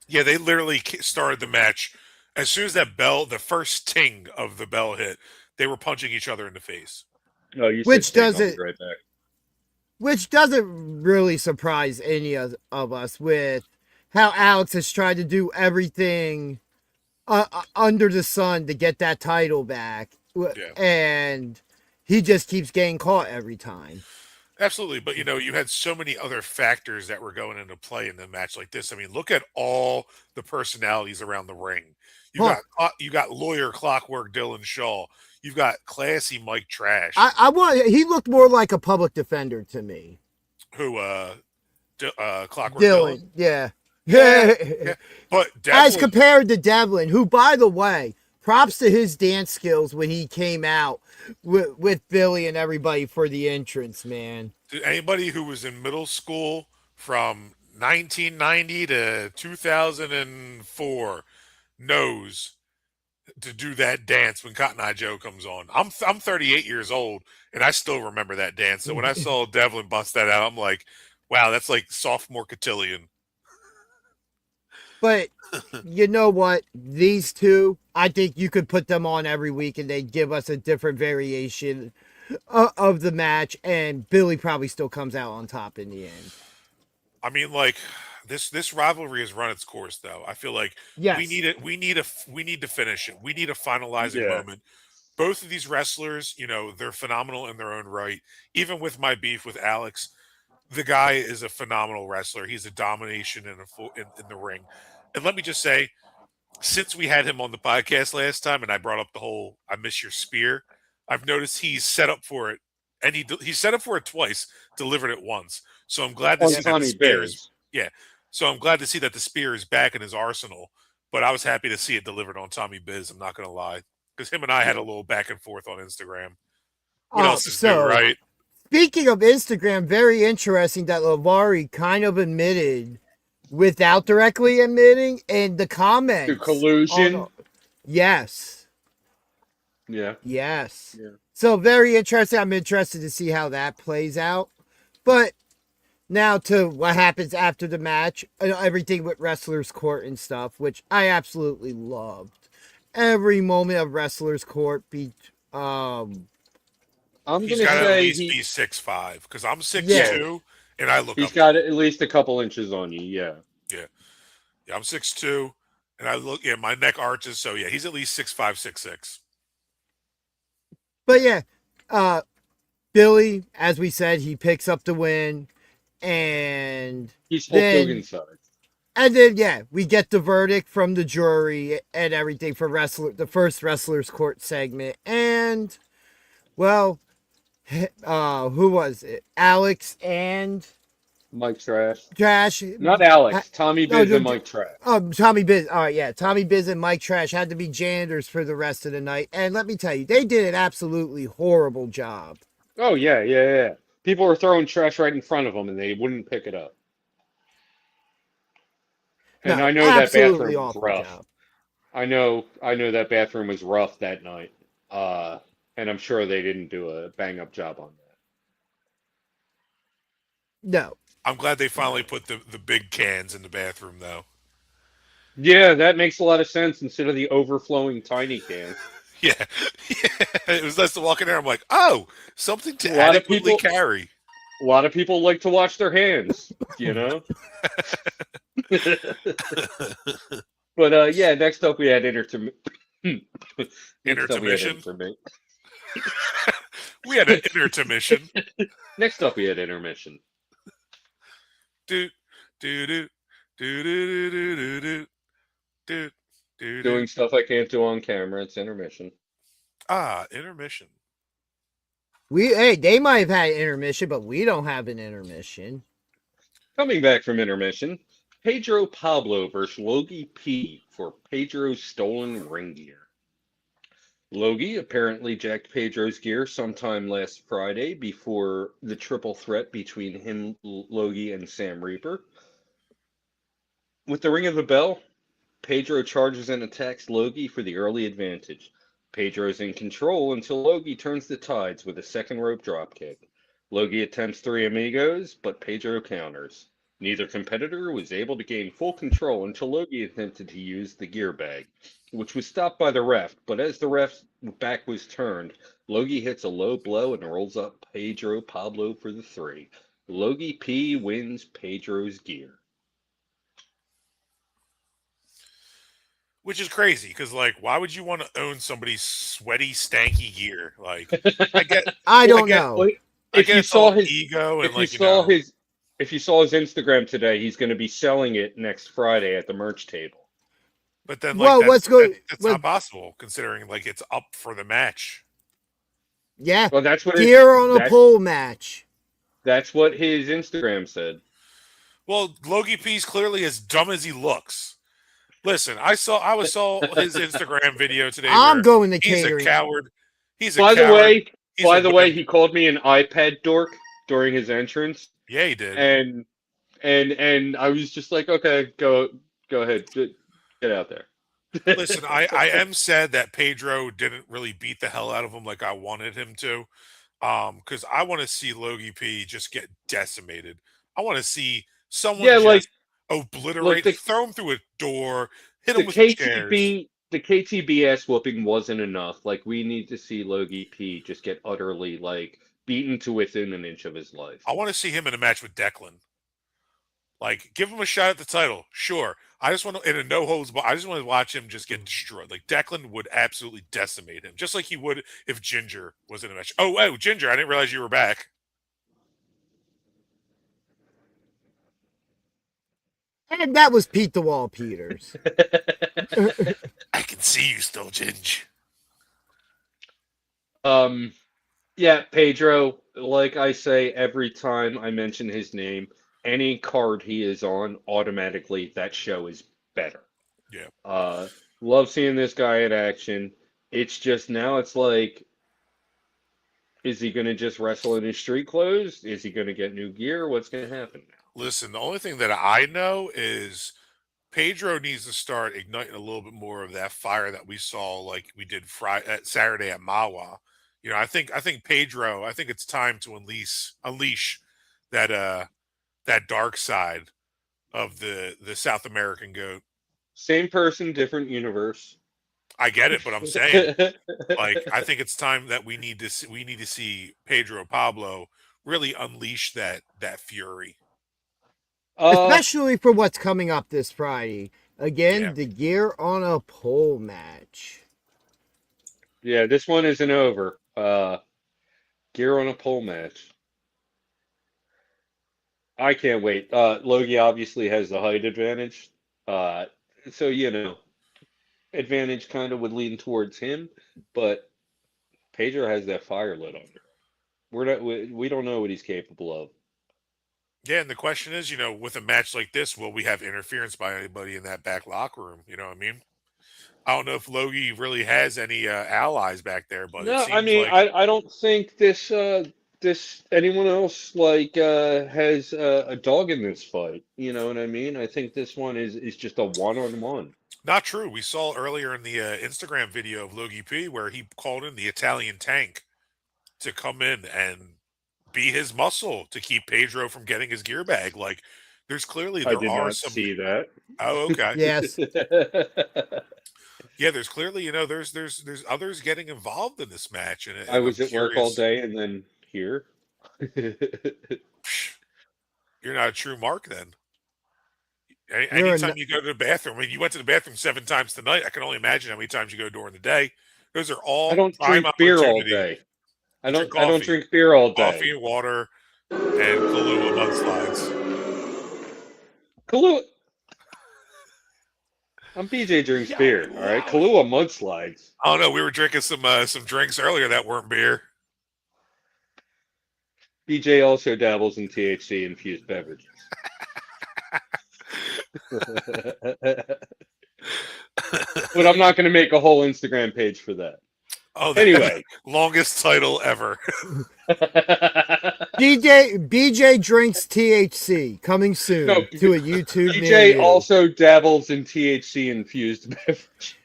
Yeah, they literally started the match as soon as that bell, the first ting of the bell hit. They were punching each other in the face. Oh, you which said Ting, I'll be doesn't right back. which doesn't really surprise any of us with how Alex has tried to do everything under the sun to get that title back, Yeah. and he just keeps getting caught every time. Absolutely, but you had so many other factors that were going into play in the match like this. I mean, look at all the personalities around the ring. Huh. You got lawyer Clockwork Dylan Shaw. You've got classy Mike Trash, He looked more like a public defender to me. who Clockwork Dylan. Dylan, yeah. Yeah. But As Devlin, compared to Devlin, who, by the way, props to his dance skills when he came out with Billy and everybody for the entrance, man. anybody who was in middle school from 1990 to 2004 knows to do that dance when Cotton Eye Joe comes on. I'm 38 years old and I still remember that dance. So when I saw Devlin bust that out, I'm like, wow, that's like sophomore cotillion. But you know what? These two, I think you could put them on every week and they'd give us a different variation of the match, and Billy probably still comes out on top in the end. I mean, like this rivalry has run its course, though. I feel like Yes. we need it. We need to finish it. We need a finalizing Yeah. moment. Both of these wrestlers, they're phenomenal in their own right. Even with my beef with Alex, the guy is a phenomenal wrestler. He's a domination in the ring. And let me just say, since we had him on the podcast last time, and I brought up the whole "I miss your spear," I've noticed he's set up for it and he set up for it twice, delivered it once. So I'm glad to On see that the Tommy spear is Biz. yeah. So I'm glad to see that the spear is back in his arsenal. But I was happy to see it delivered on Tommy Biz. I'm not gonna lie, because him and I had a little back and forth on Instagram. What else is new, So right? speaking of Instagram, very interesting that Lavari kind of admitted without directly admitting in the To comments collusion. on yes. Yeah. Yes. Yeah. So very interesting. I'm interested to see how that plays out. But now to what happens after the match, everything with Wrestlers Court and stuff, which I absolutely loved. Every moment of Wrestlers Court I'm He's gonna got to at say least be 6'5", because I'm six yeah. yeah, two, and I look he's up to got him. at least a couple inches on you. Yeah. Yeah, I'm 6'2", and I look. Yeah, my neck arches, so yeah, he's at least 6'5", 6'6". But yeah, uh Billy, as we said, he picks up the win, and He's Hulk then Hogan size. yeah, we get the verdict from the jury and everything for the first Wrestlers Court segment, and well, who was it? Alex and Mike Trash. Trash. Not Alex. Tommy Biz and Mike Trash. Tommy Biz. All right, yeah, Tommy Biz and Mike Trash had to be janitors for the rest of the night, and let me tell you, they did an absolutely horrible job. Oh yeah. People were throwing trash right in front of them, and they wouldn't pick it up. And No, I know that absolutely bathroom was awful rough. job. I know that bathroom was rough that night. And I'm sure they didn't do a bang up job on that. No, I'm glad they finally put the big cans in the bathroom, though. Yeah, that makes a lot of sense instead of the overflowing tiny cans. Yeah, it was nice to walk in there. I'm like, oh, something A to lot of adequately people, carry. a lot of people like to wash their hands, you know. But yeah, next up we had intermittent. Next up we had Intermission. intermittent. We had an intermission. Next up we had intermission. Do do do do do do do do do do. Doing stuff I can't do on camera. It's intermission. Intermission. they might have had an intermission, but we don't have an intermission. Coming back from intermission, Pedro Pablo versus Logie P for Pedro's stolen ring gear. Logie apparently jacked Pedro's gear sometime last Friday before the triple threat between him, Logie, and Sam Reaper. With the ring of the bell, Pedro charges and attacks Logie for the early advantage. Pedro's in control until Logie turns the tides with a second rope dropkick. Logie attempts three amigos, but Pedro counters. Neither competitor was able to gain full control until Logie attempted to use the gear bag, which was stopped by the ref, but as the ref's back was turned, Logie hits a low blow and rolls up Pedro Pablo for the three. Logie P wins Pedro's gear. Which is crazy because, like, why would you want to own somebody's sweaty, stanky gear? Like, I get, I don't I get, know. Well, I if get you it's all saw his ego and if you like saw his if you saw his Instagram today, he's going to be selling it next Friday at the merch table. but then like Well, that's not possible considering like it's up for the match. Yeah, Well, that's what gear on a pole match. That's what his Instagram said. Well, Logie P's clearly as dumb as he looks. Listen, I saw his Instagram video today. I'm where going to he's catering. a coward. He's a By coward. the way, he called me an iPad dork during his entrance, Yeah, he did. and I was just like, okay, go ahead, get out there. Listen, I am sad that Pedro didn't really beat the hell out of him like I wanted him to. Because I want to see Logie P just get decimated. I want to see someone just obliterate, throw him through a door, hit him with chairs. The KTBS whooping wasn't enough. Like, we need to see Logie P just get utterly like beaten to within an inch of his life. I want to see him in a match with Declan. Like, give him a shot at the title. Sure. I just want to, in a no holds bar, I just want to watch him just get destroyed. Like, Declan would absolutely decimate him, just like he would if Ginger was in a match. Oh, Ginger, I didn't realize you were back. And that was Pete the Wall Peters. I can see you still, Ginge. Yeah, Pedro. like I say every time I mention his name, any card he is on, automatically that show is better. Yeah. Uh, love seeing this guy in action. It's just now it's like, is he going to just wrestle in his street clothes? Is he going to get new gear? What's going to happen now? Listen, the only thing that I know is Pedro needs to start igniting a little bit more of that fire that we saw, like we did Friday, Saturday at Mawa. I think Pedro. I think it's time to unleash that that dark side of the South American goat. Same person, different universe. I get it, but I'm saying, like, I think it's time that we need to see Pedro Pablo really unleash that fury. uh, Especially for what's coming up this Friday. Yeah. Again, the gear on a pole match. yeah, this one isn't over. Gear on a pole match. I can't wait. Logie obviously has the height advantage. Uh, so, advantage kind of would lean towards him, but Pedro has that fire lit under. We don't know what he's capable of. Yeah, and the question is, with a match like this, will we have interference by anybody in that back locker room? You know what I mean? I don't know if Logie really has any allies back there, but it No, I seems mean, like I don't think this anyone else has a dog in this fight. You know what I mean? I think this one is just a one-on-one. not true. We saw earlier in the Instagram video of Logie P where he called in the Italian tank to come in and be his muscle to keep Pedro from getting his gear bag. Like, I there did are not some. see that. Oh, okay. Yes. Yeah, there's clearly, there's others getting involved in this match, and, I and I'm was at work all curious. day and then here. You're not a true mark then. You're Anytime a, you go to the bathroom, I mean, you went to the bathroom 7 times tonight. I can only imagine how many times you go during the day. Those are I all don't prime drink beer all opportunity. day. You drink I don't coffee, drink beer all coffee day. and water, and Kahlua mudslides. Kahlua, I'm BJ drinks Yo, beer. All right, wowie. Kahlua mudslides. I don't know. We were drinking some drinks earlier that weren't beer. BJ also dabbles in THC infused beverages. But I'm not going to make a whole Instagram page for that. Oh, that Anyway, longest title ever. BJ drinks THC coming no, soon to a YouTube near BJ you. also dabbles in THC infused beverages.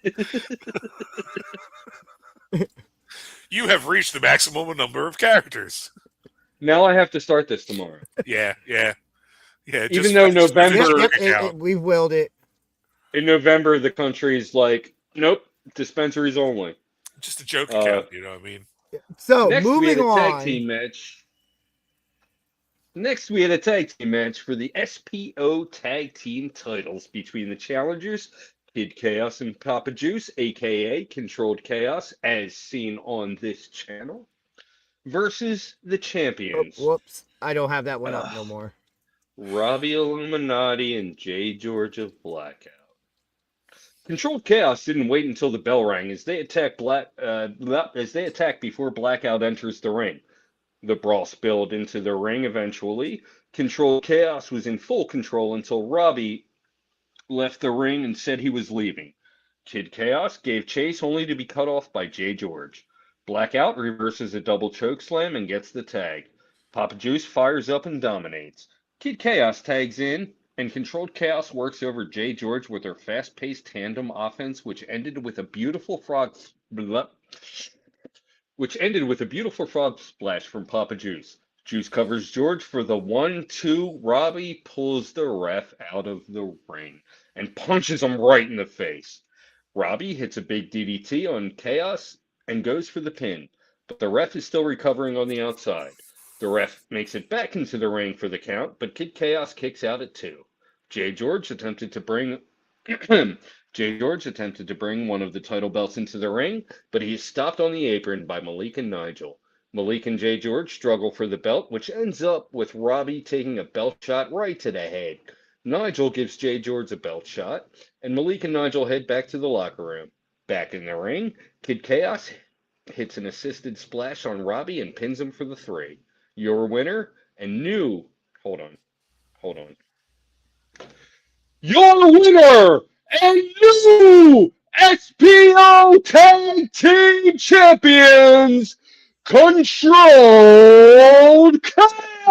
You have reached the maximum number of characters. Now I have to start this tomorrow. Yeah, yeah, yeah. Even though Just finish Yep, November, your yep, account. we willed it. in November, the country's like, nope, dispensaries only. Just a joke Uh, account. You know what I mean? So, next, we had moving a tag on. team match. Next, we had a tag team match for the SPO tag team titles between the challengers, Kid Chaos and Papa Juice, aka Controlled Chaos, as seen on this channel, versus the Oh, champions, whoops. I don't have that one up no uh, more. Robbie Illuminati and Jay George of Blackout. Controlled Chaos didn't wait until the bell rang as they attack before Blackout enters the ring. The brawl spilled into the ring eventually. Controlled Chaos was in full control until Robbie left the ring and said he was leaving. Kid Chaos gave chase only to be cut off by Jay George. Blackout reverses a double choke slam and gets the tag. Papa Juice fires up and dominates. Kid Chaos tags in, and Controlled Chaos works over Jay George with their fast-paced tandem offense, which ended with a beautiful frog splash from Papa Juice. Juice covers George for the 1-2. Robbie pulls the ref out of the ring and punches him right in the face. Robbie hits a big DDT on Chaos and goes for the pin, but the ref is still recovering on the outside. The ref makes it back into the ring for the count, but Kid Chaos kicks out at 2. Jay George attempted to bring Jay George attempted to bring one of the title belts into the ring, but he is stopped on the apron by Malik and Nigel. Malik and Jay George struggle for the belt, which ends up with Robbie taking a belt shot right to the head. Nigel gives Jay George a belt shot, and Malik and Nigel head back to the locker room. Back in the ring, Kid Chaos hits an assisted splash on Robbie and pins him for the 3. Your winner and new, hold on, hold on. Your winner and new SPO Tag Team Champions, Controlled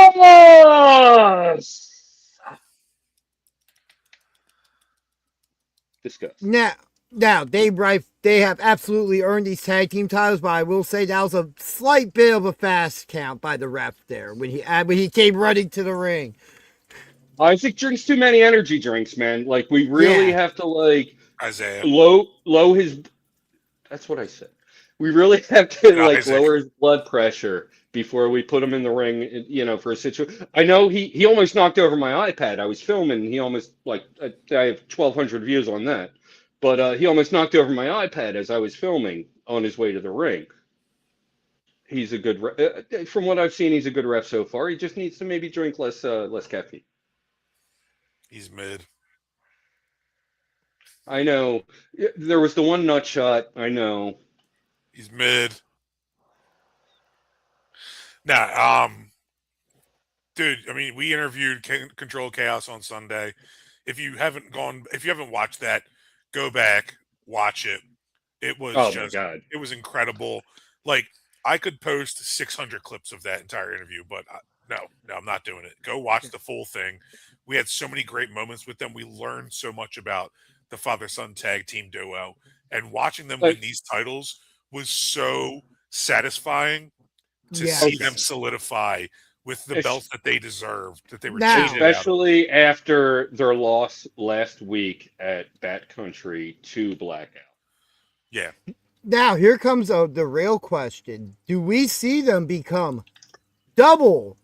Chaos! Discuss. Now they have absolutely earned these tag team titles, but I will say that was a slight bit of a fast count by the ref there when he came running to the ring. Isaac drinks too many energy drinks, man. Like we really Yeah. have to like Isaiah. low his. That's what I said. We really have to like Isaac. lower his blood pressure before we put him in the ring. You know, for a situation. I know he almost knocked over my iPad. I was filming. He almost like I have 1,200 views on that, but he almost knocked over my iPad as I was filming on his way to the ring. He's a good from what I've seen. He's a good ref so far. He just needs to maybe drink less caffeine. He's mid. I know. There was the one nut shot. I know. He's mid. Nah, dude, I mean, we interviewed Control Chaos on Sunday. If you haven't watched that, go back, watch it. It was Oh my God. it was incredible. Like, I could post 600 clips of that entire interview, but no, I'm not doing it. Go watch the full thing. We had so many great moments with them. We learned so much about the father-son tag team duo, and watching them win these titles was so satisfying to see them solidify with the belts that they deserved, that they were especially after their loss last week at Bat Country to Blackout. Yeah. Now here comes the real question: do we see them become double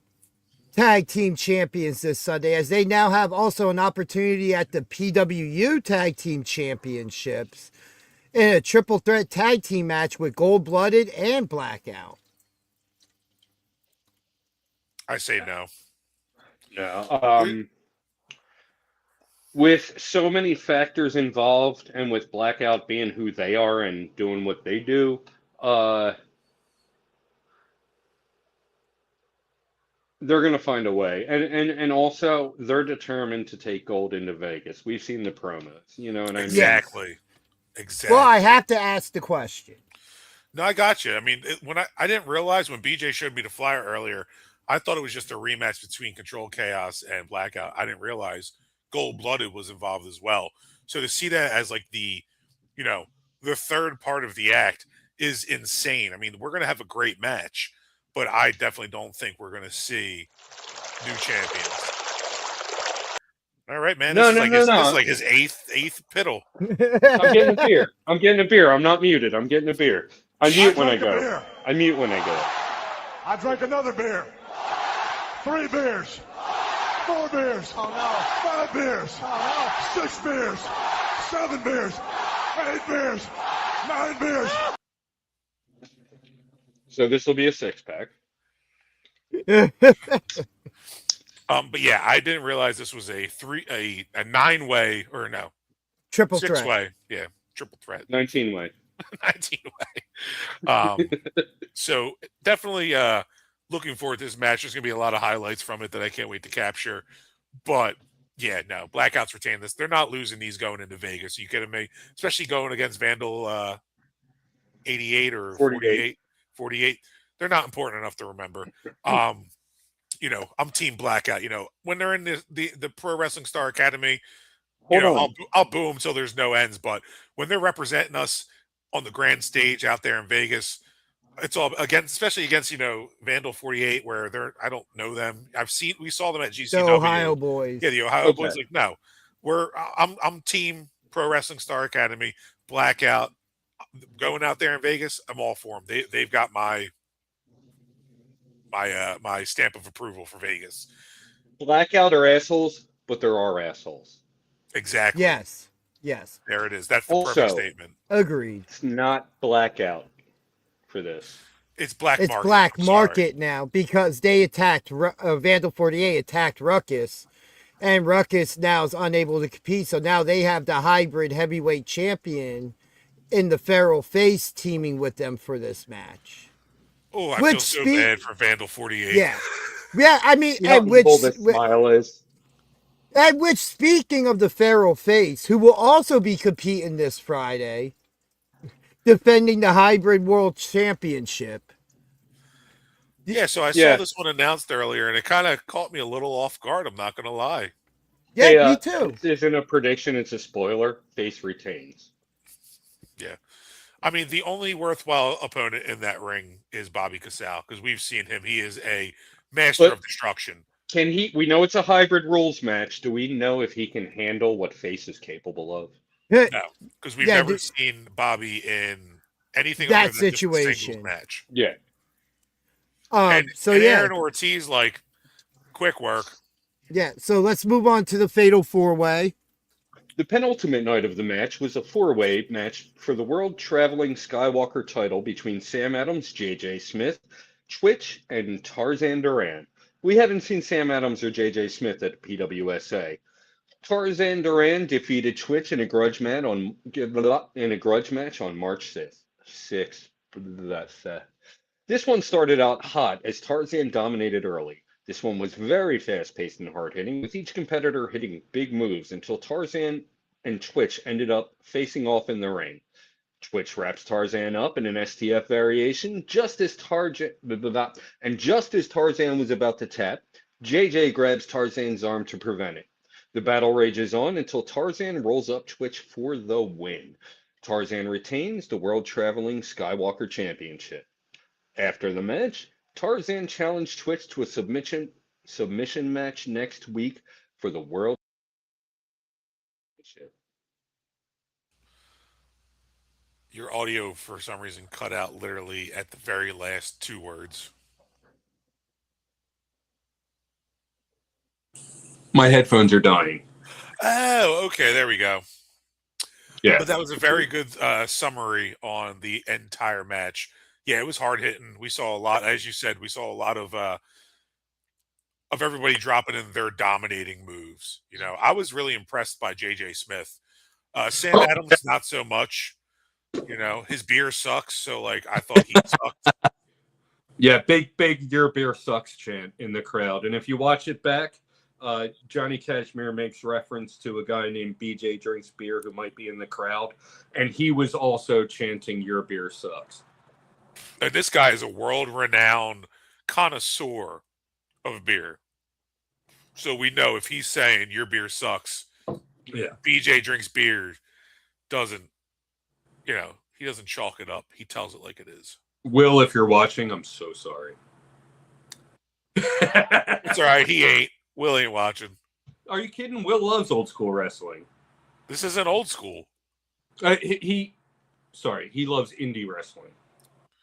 tag team champions this Sunday, as they now have also an opportunity at the PWU Tag Team Championships in a triple threat tag team match with Gold Blooded and Blackout? I say no. No. With so many factors involved, and with Blackout being who they are and doing what they do, they're going to find a way. And also, they're determined to take gold into Vegas. We've seen the promos. You know what I mean? Exactly. Well, I have to ask the question. No, I got you. I mean, when I didn't realize when BJ showed me the flyer earlier, I thought it was just a rematch between Control Chaos and Blackout. I didn't realize Gold Blooded was involved as well. So to see that as like the third part of the act is insane. I mean, we're going to have a great match, but I definitely don't think we're going to see new champions. All right, man. This is like his eighth piddle. I'm getting a beer. I'm not muted. I'm getting a beer. I mute when I go. I mute when I go. I drank another beer. 3 beers. 4 beers. Oh no. 5 beers. Oh no. 6 beers. 7 beers. 8 beers. 9 beers. So this will be a 6-pack. But yeah, I didn't realize this was a 9-way or no. Triple 6-way. Yeah. Triple threat. 19-way. 19-way. So definitely looking forward to this match. There's going to be a lot of highlights from it that I can't wait to capture. But yeah, no, Blackout's retain this. They're not losing these going into Vegas. You get them, especially going against Vandal 88 or 48. They're not important enough to remember. I'm Team Blackout. When they're in the Pro Wrestling Star Academy, I'll boo them till there's no ends. But when they're representing us on the grand stage out there in Vegas, it's all especially against Vandal 48, where I don't know them. We saw them at GCW. The Ohio boys. Yeah, the Ohio boys. Like, no, I'm Team Pro Wrestling Star Academy. Blackout going out there in Vegas. I'm all for them. They've got my stamp of approval for Vegas. Blackout are assholes, but there are assholes. Exactly. Yes. There it is. That's the perfect statement. Agreed. It's not Blackout for this. It's Black Market. It's Black Market now, because they attacked Vandal 48 attacked Ruckus, and Ruckus now is unable to compete. So now they have the hybrid heavyweight champion in the Feral Face teaming with them for this match. Oh, I feel Which so speak, bad for Vandal 48. yeah, yeah. I mean, See how evil this smile is? and which speaking of the feral face, who will also be competing this Friday, defending the hybrid world championship. Yeah, so I saw Yeah. this one announced earlier, and it kind of caught me a little off guard. I'm not going to lie. Yeah, Hey, me too. this isn't a prediction, it's a spoiler. Face retains. Yeah. I mean, the only worthwhile opponent in that ring is Bobby Casale because we've seen him. He is a master But of destruction. can he, we know it's a hybrid rules match. Do we know if he can handle what Face is capable of? Yeah, No, because we've yeah, never seen Bobby in anything other that than just a singles situation. match. Yeah. And So and yeah, Aaron Ortiz, like, quick work. yeah. So let's move on to the fatal four way. The penultimate night of the match was a four-way match for the world traveling Skywalker title between Sam Adams, JJ Smith, Twitch, and Tarzan Duran. We haven't seen Sam Adams or JJ Smith at PWSA. Tarzan Duran defeated Twitch in a grudge match on March 6th. 6th. This one started out hot as Tarzan dominated early. This one was very fast-paced and hard-hitting, with each competitor hitting big moves until Tarzan and Twitch ended up facing off in the ring. Twitch wraps Tarzan up in an STF variation, just as Tarzan was about to tap, JJ grabs Tarzan's arm to prevent it. The battle rages on until Tarzan rolls up Twitch for the win. Tarzan retains the world traveling Skywalker Championship. After the match, Tarzan challenged Twitch to a submission match next week for the world championship. Your audio, for some reason, cut out literally at the very last two words. My headphones are dying. Oh, okay. There we go. Yeah. But that was a very good summary on the entire match. Yeah, it was hard hitting. We saw a lot, as you said, we saw a lot of everybody dropping in their dominating moves. You know, I was really impressed by JJ Smith. Sam Adams, not so much. You know, his beer sucks, so like I thought he sucked. Yeah, big your beer sucks chant in the crowd. And if you watch it back, Johnny Cashmere makes reference to a guy named BJ Drinks Beer who might be in the crowd, and he was also chanting your beer sucks. And this guy is a world-renowned connoisseur of beer. So we know if he's saying your beer sucks, Yeah. BJ Drinks Beer doesn't, you know, he doesn't chalk it up. He tells it like it is. Will, if you're watching, I'm so sorry. It's all right. He ain't. Will ain't watching. Are you kidding? Will loves old school wrestling. This isn't old school. He loves indie wrestling.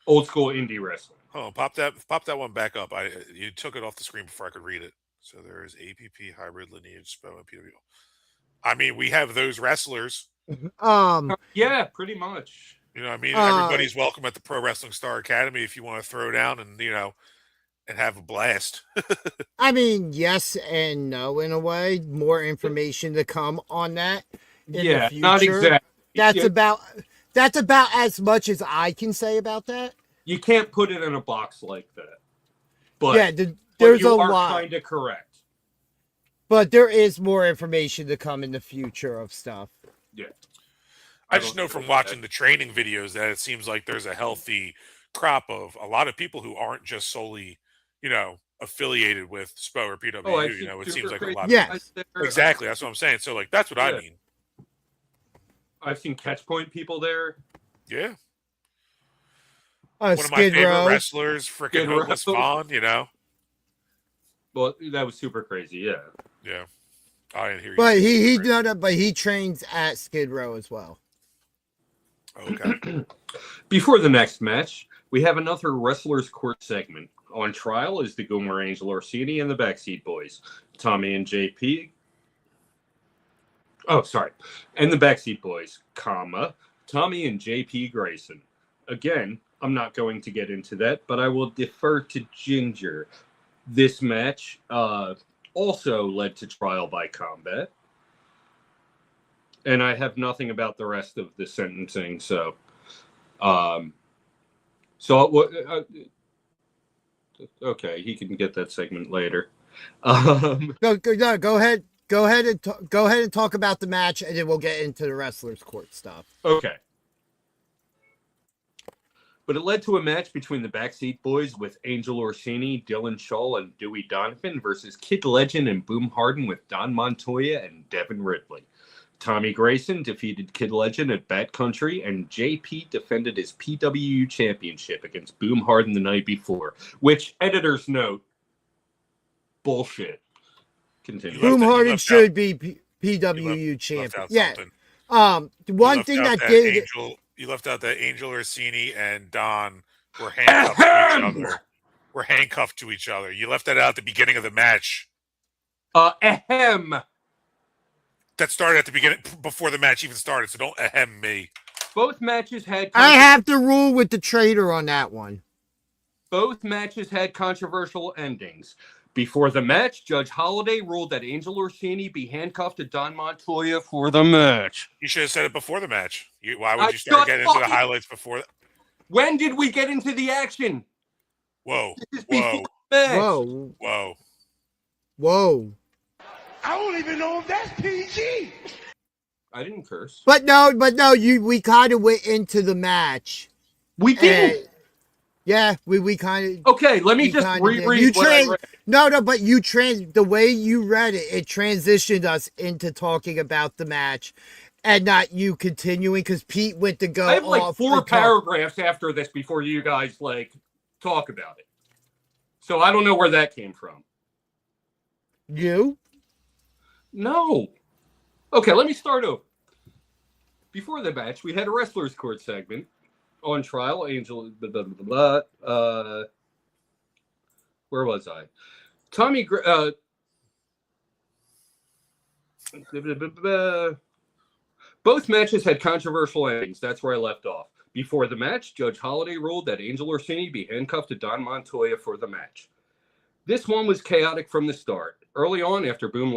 Old school indie wrestling. Oh, pop that one back up. You took it off the screen before I could read it. So there is APP hybrid lineage SPO and PW. I mean, we have those wrestlers. Yeah, pretty much. You know what I mean? Everybody's welcome at the Pro Wrestling Star Academy if you want to throw down and, you know, and have a blast. I mean, yes and no in a way. More information to come on that in the future. Not exactly. That's about as much as I can say about that. You can't put it in a box like that. But yeah, there's you a are lot. Kind of correct. But there is more information to come in the future of stuff. Yeah. I just know from watching the training videos that it seems like there's a healthy crop of a lot of people who aren't just solely, you know, affiliated with SPO or PWU. You know, it seems like a lot. Yes. Exactly. That's what I'm saying. So, like, that's what I mean. I've seen catch point people there. Yeah. One of my Skid favorite Row. wrestlers, freaking Hopeless Vaughn, you know? Well, that was super crazy, yeah. Yeah. I didn't hear you. But he trains at Skid Row as well. Okay. Before the next match, we have another Wrestlers Court segment. On trial is the Goomer Angel Orsini and the Backseat Boys. Tommy and JP. Oh, sorry. And the Backseat Boys, Tommy and JP Grayson. Again, I'm not going to get into that, but I will defer to Ginger. This match also led to trial by combat. And I have nothing about the rest of the sentencing, so Okay, he can get that segment later. Go ahead. Go ahead and talk about the match, and then we'll get into the wrestlers' court stuff. Okay. But it led to a match between the Backseat Boys with Angel Orsini, Dylan Shaw, and Dewey Donovan versus Kid Legend and Boom Harden with Don Montoya and Devin Ridley. Tommy Grayson defeated Kid Legend at Bat Country, and JP defended his PWU championship against Boom Harden the night before, which, editor's note, bullshit. Continue. Boom Harden should be PWU champion. Yeah. One thing that did you left out that Angel Orsini and Don were handcuffed to each other. Were handcuffed to each other. You left that out at the beginning of the match. Ahem. That started at the beginning, before the match even started, so don't ahem me. Both matches had... I have to rule with the traitor on that one. Both matches had controversial endings. Before the match, Judge Holliday ruled that Angel Orsini be handcuffed to Don Montoya for the match. You should have said it before the match. Why would you start getting into the highlights before? When did we get into the action? Whoa. Whoa. I don't even know if that's PG. I didn't curse. But no, we kind of went into the match. We didn't. Yeah, we kind of. Okay, let me just reread what I read. No, but the way you read it, it transitioned us into talking about the match, and not you continuing because Pete went to go. I have like 4 paragraphs after this before you guys talk about it. So I don't know where that came from. You? No. Okay, let me start over. Before the match, we had a wrestler's court segment. On trial, Angel, where was I? Both matches had controversial endings. That's where I left off. Before the match, Judge Holliday ruled that Angel Orsini be handcuffed to Don Montoya for the match. This one was chaotic from the start. Early on, after Boom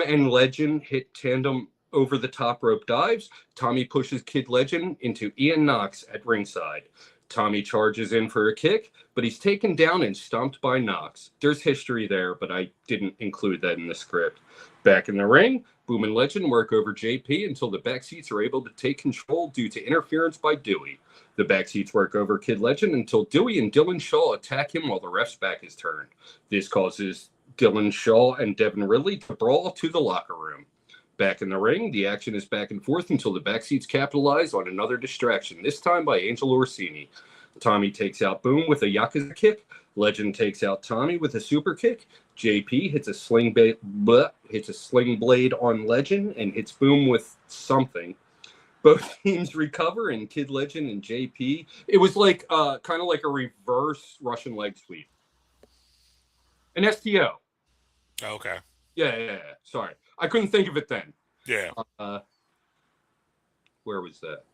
and Legend hit tandem over the top rope dives, Tommy pushes Kid Legend into Ian Knox at ringside. Tommy charges in for a kick, but he's taken down and stomped by Knox. There's history there, but I didn't include that in the script. Back in the ring, Boom and Legend work over JP until the backseats are able to take control due to interference by Dewey. The backseats work over Kid Legend until Dewey and Dylan Shaw attack him while the ref's back is turned. This causes Dylan Shaw and Devin Ridley to brawl to the locker room. Back in the ring, the action is back and forth until the backseats capitalize on another distraction, this time by Angel Orsini. Tommy takes out Boom with a Yakuza kick. Legend takes out Tommy with a super kick. JP hits a sling blade on Legend and hits Boom with something. Both teams recover, and Kid Legend and JP. It was like kind of like a reverse Russian leg sweep. An STO. Okay. Yeah. Sorry. I couldn't think of it then. Yeah. Where was that?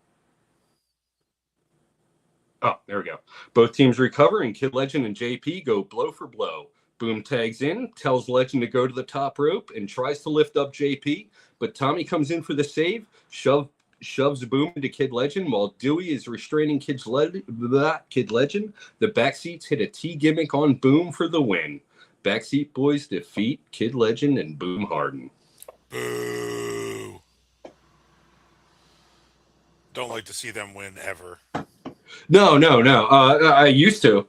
Oh, there we go. Both teams recover, and Kid Legend and JP go blow for blow. Boom tags in, tells Legend to go to the top rope, and tries to lift up JP, but Tommy comes in for the save, shoves Boom into Kid Legend while Dewey is restraining Kid Legend. The backseats hit a T gimmick on Boom for the win. Backseat Boys defeat Kid Legend and Boom Harden. Boo. Don't like to see them win ever. No. I used to.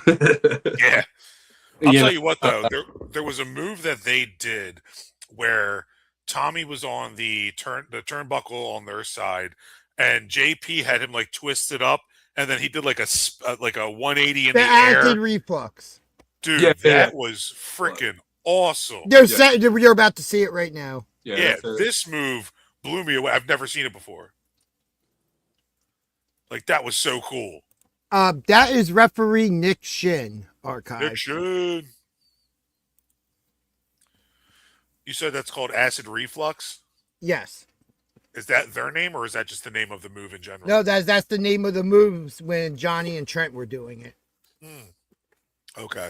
Yeah. I'll tell you what, though. There was a move that they did where Tommy was on the turnbuckle on their side, and JP had him twisted up, and then he did like a 180 in the air. Acid reflux. Dude, that was freaking awesome. You're about to see it right now. Yeah, this move blew me away. I've never seen it before. That was so cool. That is referee Nick Shin archive. Nick Shin. You said that's called acid reflux? Yes. Is that their name, or is that just the name of the move in general? No, that's the name of the moves when Johnny and Trent were doing it. Okay.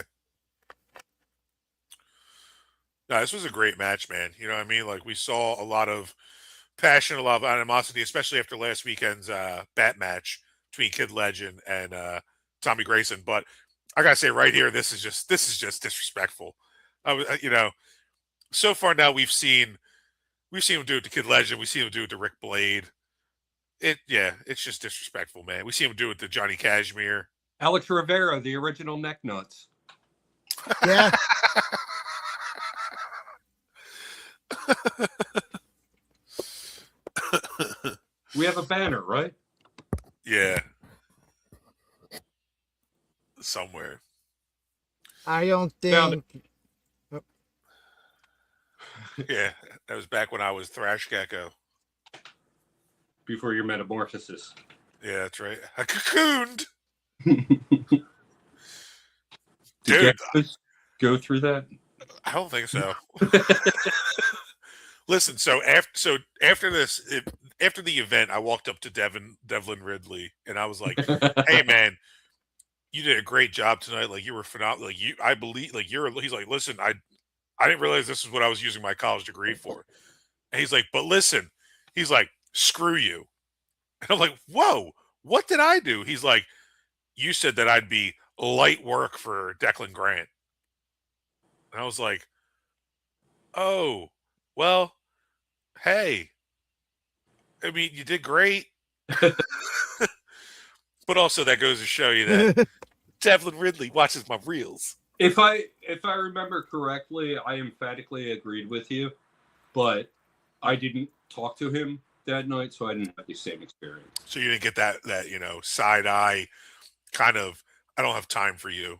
No, this was a great match, man. You know what I mean? We saw a lot of passion, a lot of animosity, especially after last weekend's bat match between Kid Legend and Tommy Grayson. But I gotta say right here, this is just disrespectful. So far now we've seen him do it to Kid Legend. We see him do it to Rick Blade. It's just disrespectful, man. We see him do it to Johnny Cashmere. Alex Rivera, the original neck nuts. Yeah. We have a banner, right? Yeah. Somewhere. I don't Found think. Yeah, that was back when I was Thrash Gecko. Before your metamorphosis. Yeah, that's right. I cocooned. Did Dude, go through that? I don't think so. Listen, so after the event, I walked up to Devlin Ridley, and I was like, "Hey, man, you did a great job tonight. Like, you were phenomenal. Like, I believe, like, He's like, listen, I didn't realize this is what I was using my college degree for. And he's like, but listen, he's like, screw you. And I'm like, whoa, what did I do? He's like, you said that I'd be light work for Declan Grant. And I was like, oh, well, hey, I mean, you did great. But also that goes to show you that Devlin Ridley watches my reels. If I remember correctly, I emphatically agreed with you, but I didn't talk to him that night, so I didn't have the same experience. So you didn't get that side eye kind of, I don't have time for you.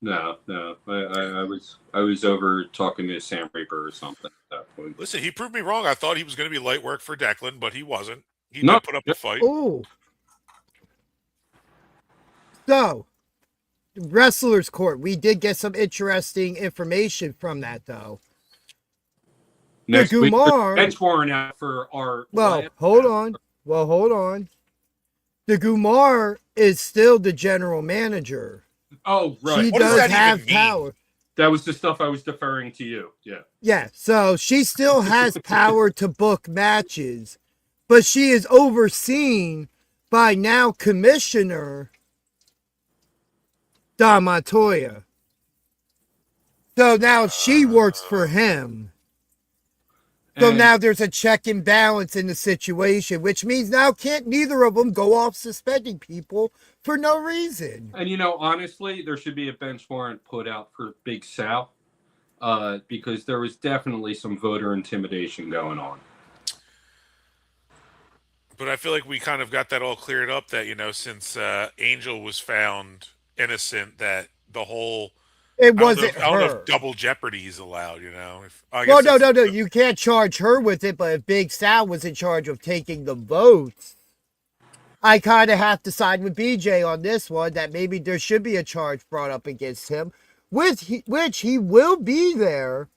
No. I was over talking to Sam Reaper or something at that point. Listen, he proved me wrong. I thought he was going to be light work for Declan, but he wasn't. He No. did put up a fight. Oh. So, Wrestlers Court. We did get some interesting information from that, though. Next week, Gumar. bench warrant out for our. Well, hold on. The Gumar is still the general manager. Oh, right. She What does does that have even mean? power. That was the stuff I was deferring to you. Yeah. Yeah, so she still has power to book matches, but she is overseen by now Commissioner Don Montoya. So now she works for him. So And- now there's a check and balance in the situation, which means now can't neither of them go off suspending people for no reason. And honestly, there should be a bench warrant put out for Big Sal, because there was definitely some voter intimidation going on. But I feel like we kind of got that all cleared up that, since Angel was found innocent, that the whole... It wasn't I don't know her. if double jeopardy is allowed, Well, no. You can't charge her with it, but if Big Sal was in charge of taking the votes, I kind of have to side with BJ on this one, that maybe there should be a charge brought up against him, which he will be there,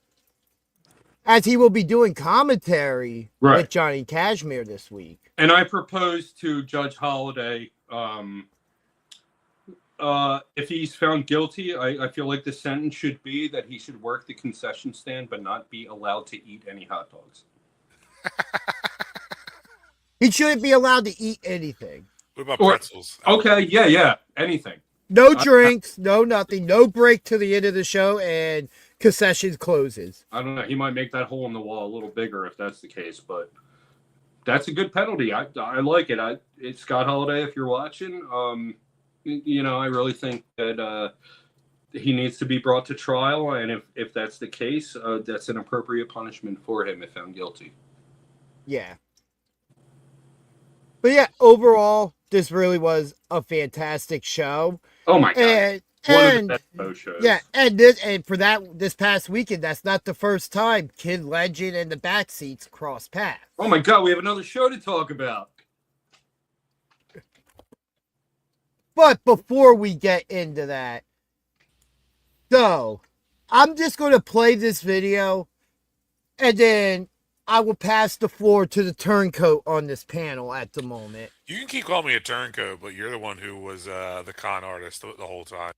as he will be doing commentary with Johnny Cashmere this week. And I proposed to Judge Holliday, if he's found guilty, I feel like the sentence should be that he should work the concession stand but not be allowed to eat any hot dogs. He shouldn't be allowed to eat anything. What about pretzels? Okay, yeah, anything. No drinks, no nothing, no break to the end of the show, and concessions closes. I don't know. He might make that hole in the wall a little bigger if that's the case, but that's a good penalty. I like it. It's Scott Holiday, if you're watching. I really think that he needs to be brought to trial, and if that's the case, that's an appropriate punishment for him if found guilty. Yeah. But yeah, overall, this really was a fantastic show. Oh my god. One of the best show shows. Yeah, and for this past weekend, that's not the first time Kid Legend and the Backseats cross paths. Oh my god, we have another show to talk about. But before we get into that, so I'm just going to play this video, and then I will pass the floor to the turncoat on this panel at the moment. You can keep calling me a turncoat, but you're the one who was the con artist the whole time.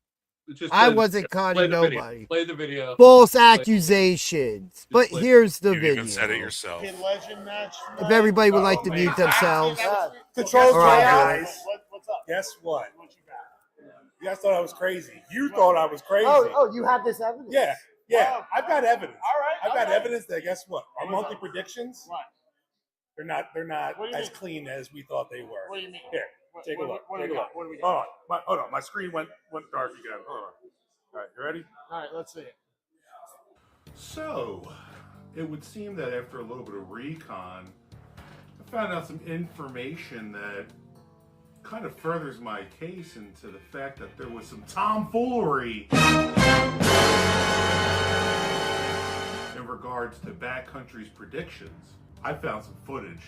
I wasn't conning nobody. Play the video. False accusations. But here's the video. You even said it yourself. Kid Legend match. If everybody would like to mute themselves. Controls All right, guys. guys. What's up? Guess what? You guys thought I was crazy. You thought I was crazy. You have this evidence? Yeah. Oh, I've got evidence. All right. I've got okay. evidence that guess what? Our monthly predictions, What? they're not What do you as mean? clean as we thought they were. What do you mean? Here, take a look. What do Take we a got? look. What do we got? Hold on. My screen went dark again. Hold on. All right, you ready? All right, let's see it. So, it would seem that after a little bit of recon, I found out some information that kind of furthers my case into the fact that there was some tomfoolery in regards to Backcountry's predictions. I found some footage.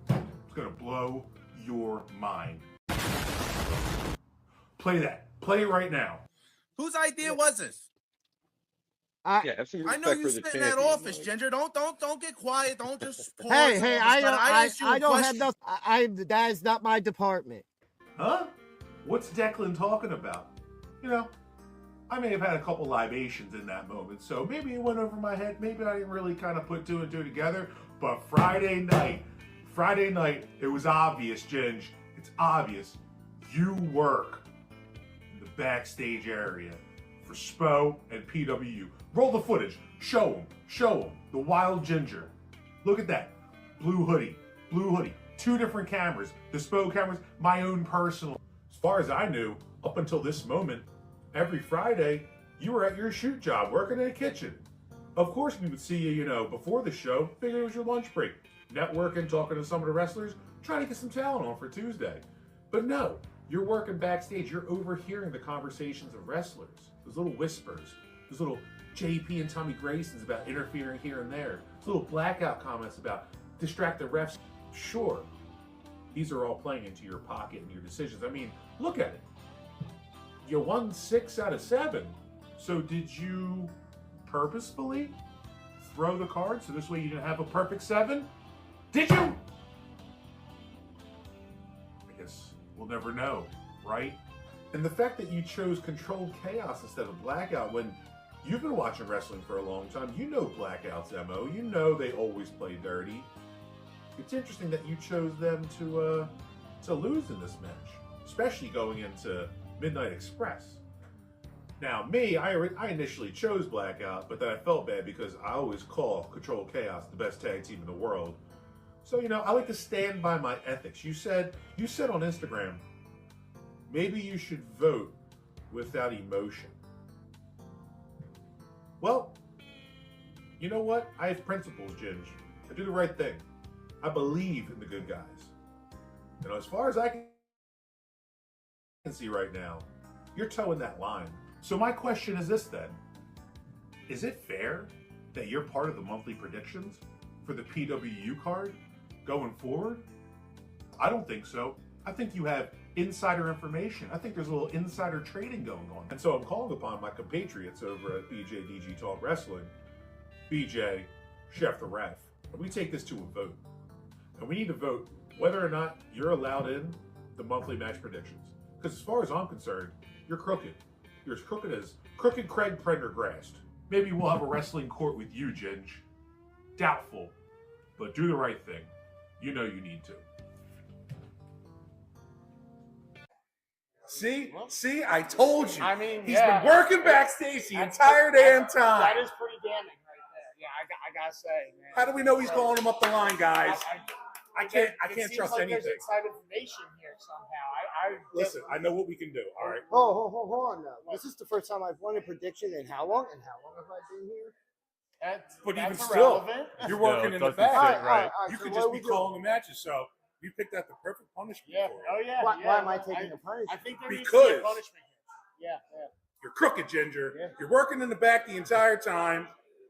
It's gonna blow your mind. Play that. Play it right now. Whose idea was this? Yeah, have some I know respect you for sit the in that champion. office, Ginger. Don't get quiet. Don't just pause. Hey, I asked you a don't question. have no. That is not my department. Huh? What's Declan talking about? You know, I may have had a couple libations in that moment, so maybe it went over my head. Maybe I didn't really kind of put two and two together. But Friday night, it was obvious, Ginge. It's obvious. You work in the backstage area for SPO and PWU. Roll the footage. Show them. The Wild Ginger. Look at that. Blue hoodie. 2 different cameras. The SPO cameras, my own personal. As far as I knew, up until this moment, every Friday, you were at your shoot job, working in a kitchen. Of course, we would see you, before the show, figure it was your lunch break. Networking, talking to some of the wrestlers, trying to get some talent on for Tuesday. But no, you're working backstage. You're overhearing the conversations of wrestlers. Those little whispers. Those little JP and Tommy Graysons about interfering here and there. Those little blackout comments about distract the refs. Sure, these are all playing into your pocket and your decisions. I mean, look at it. You won 6 out of 7. So did you purposefully throw the card so this way you didn't have a perfect 7? Did you? I guess we'll never know, right? And the fact that you chose Controlled Chaos instead of Blackout when you've been watching wrestling for a long time, you know Blackout's MO, you know they always play dirty. It's interesting that you chose them to lose in this match, especially going into Midnight Express. Now, me, I initially chose Blackout, but then I felt bad because I always call Controlled Chaos the best tag team in the world. So, I like to stand by my ethics. You said on Instagram, maybe you should vote without emotion. Well, you know what? I have principles, Ginge. I do the right thing. I believe in the good guys. And as far as I can see right now, you're towing that line. So my question is this then. Is it fair that you're part of the monthly predictions for the PWU card going forward? I don't think so. I think you have insider information. I think there's a little insider trading going on. And so I'm calling upon my compatriots over at BJDG Talk Wrestling, BJ, Chef the Ref, and we take this to a vote. And we need to vote whether or not you're allowed in the monthly match predictions. Because as far as I'm concerned, you're crooked. You're as crooked as Crooked Craig Prendergast. Maybe we'll have a wrestling court with you, Ginge. Doubtful. But do the right thing. You know you need to. See, I told you. I mean, he's been working backstage the entire damn time. That is pretty damning right there. Yeah, I gotta say, man. How do we know he's calling him up the line, guys? I can't It trust like anything. There's inside information here somehow. Listen, I know what we can do. All right. Hold on now. This is the first time I've won a prediction in how long? And how long have I been here? But even that's still, irrelevant. you're working in the back. All right. You So could what just do be we do? calling the matches. So you picked out the perfect punishment Yeah. for it. Oh yeah. Why yeah. am I taking the punishment? I think there needs to be a Because- punishment here. Yeah. You're crooked, Ginger. Yeah. You're working in the back the entire time,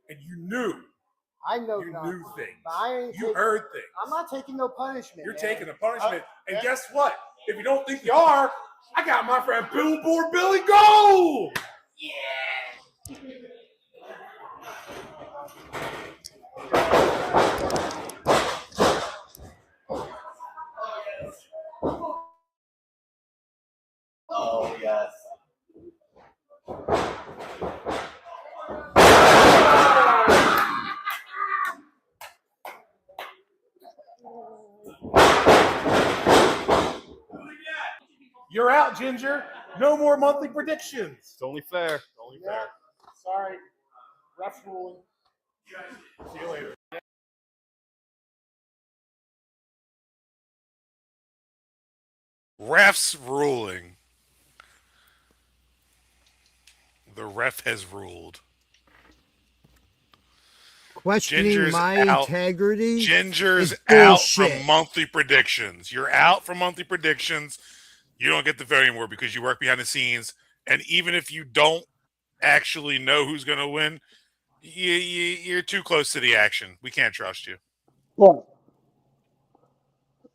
and you knew. I know You not. knew things. But I ain't You taking- heard things. I'm not taking no punishment. You're man. taking a punishment. And yeah. guess what? If you don't think you are, I got my friend Billboard Billy Gold. Oh, yes. You're out, Ginger. No more monthly predictions. It's only fair. Only fair. Sorry. Ref ruling. See you later. Refs ruling. The ref has ruled. Questioning Ginger's my out. integrity. Ginger's is out bullshit. from monthly predictions. You're out from monthly predictions. You don't get the vote anymore because you work behind the scenes. And even if you don't actually know who's going to win, you're too close to the action. We can't trust you. Well,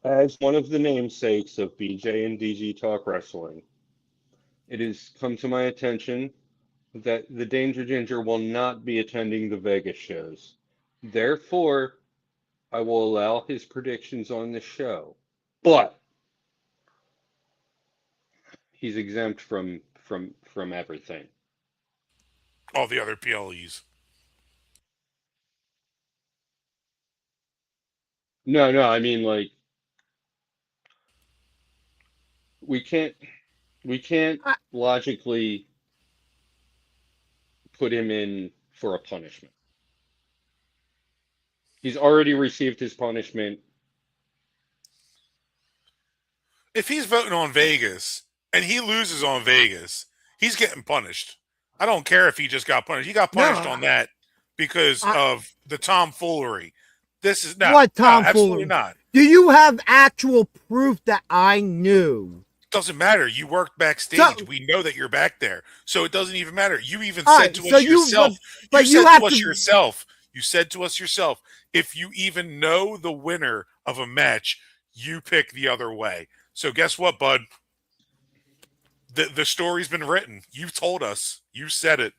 as one of the namesakes of BJ and DG Talk Wrestling, it has come to my attention that the Danger Ginger will not be attending the Vegas shows. Therefore, I will allow his predictions on the show. But he's exempt from everything. All the other PLEs. No, I mean like we can't logically put him in for a punishment. He's already received his punishment. If he's voting on Vegas and he loses on Vegas, he's getting punished. I don't care if he just got punished. He got punished on that because of the tomfoolery. This is not What absolutely tomfoolery? not. Do you have actual proof that I knew? Doesn't matter. You worked backstage. So- We know that you're back there, so it doesn't even matter. You even All said right, to so us yourself. but you you said have to us to- yourself. You said to us yourself. If you even know the winner of a match, you pick the other way. So guess what, bud? The story's been written. You told us. You said it.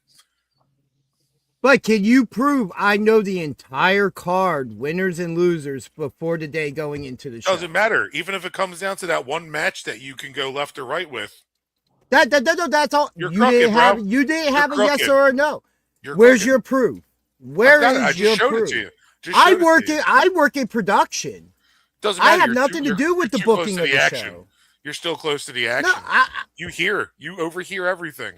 But can you prove I know the entire card, winners and losers, before the day going into the show? Doesn't matter. Even if it comes down to that one match that you can go left or right with. That's all. You're You crooked, didn't bro. have. You didn't have a yes crooked. or a no. You're Where's crooked. your proof? Where I've got it. is I just your showed proof? it to you. Just showed it to you. I work in production. Doesn't I matter. have You're nothing to do with the you're too close booking to of the action. show. You're still close to the action. No, You overhear everything.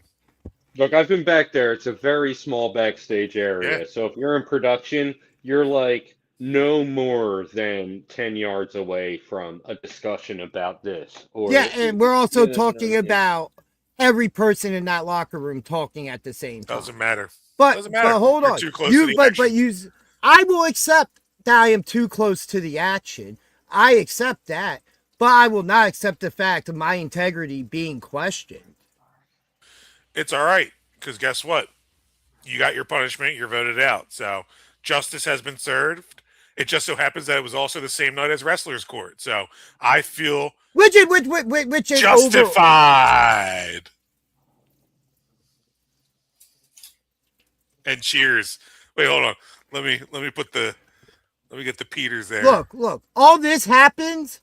Look, I've been back there. It's a very small backstage area. Yeah. So if you're in production, you're like no more than 10 yards away from a discussion about this. Or yeah, and we're also talking yeah. about every person in that locker room talking at the same time. Doesn't matter. But Doesn't matter. but hold You're on, too close to the action. I will accept that I am too close to the action. I accept that, but I will not accept the fact of my integrity being questioned. It's all right, because guess what? You got your punishment. You're voted out. So justice has been served. It just so happens that it was also the same night as Wrestlers Court. So I feel which is justified. And cheers. Wait, hold on. Let me get the Peters there. Look. All this happens,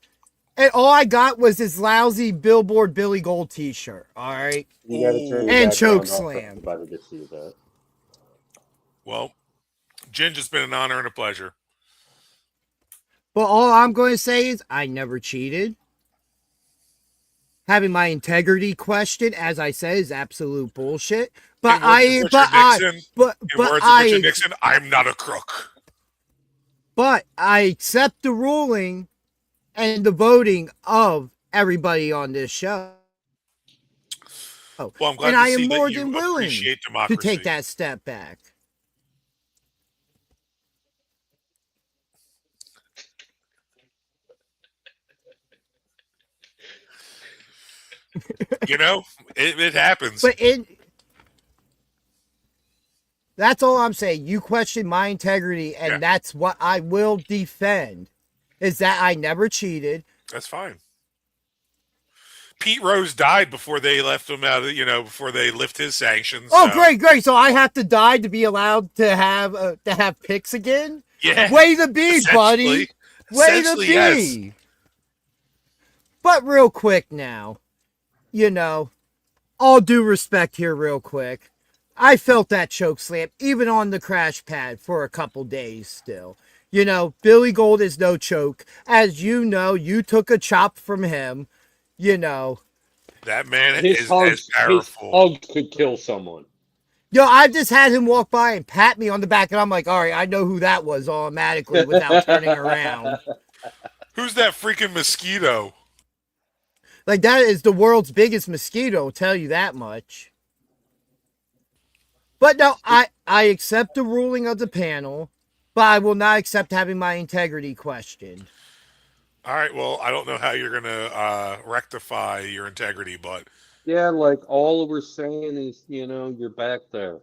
and all I got was this lousy Billboard Billy Gold T-shirt. All right, You gotta turn and your choke background off for slam. everybody to see that. Well, Ginge, it's been an honor and a pleasure. But all I'm going to say is I never cheated. Having my integrity questioned, as I said, is absolute bullshit. But In words of Richard Nixon, I'm not a crook. But I accept the ruling and the voting of everybody on this show. Well, I'm glad and to I see am that more you than willing appreciate to democracy. take that step back. You know, it happens. But that's all I'm saying. You question my integrity, and that's what I will defend, is that I never cheated. That's fine. Pete Rose died before they left him out of, before they lift his sanctions. Oh, so. Great. So I have to die to be allowed to have picks again? Yeah. Way to be, buddy. Way to be. Yes. But real quick now, all due respect here real quick. I felt that choke slam, even on the crash pad, for a couple days still. Billy Gold is no choke. As you know, you took a chop from him. That man His is as his powerful. hug could kill someone. Yo, I just had him walk by and pat me on the back, and I'm like, all right, I know who that was automatically without turning around. Who's that freaking mosquito? Like, that is the world's biggest mosquito, I'll tell you that much. But no, I accept the ruling of the panel, but I will not accept having my integrity questioned. All right, well, I don't know how you're gonna rectify your integrity, but Yeah, like all we're saying is, you're back there.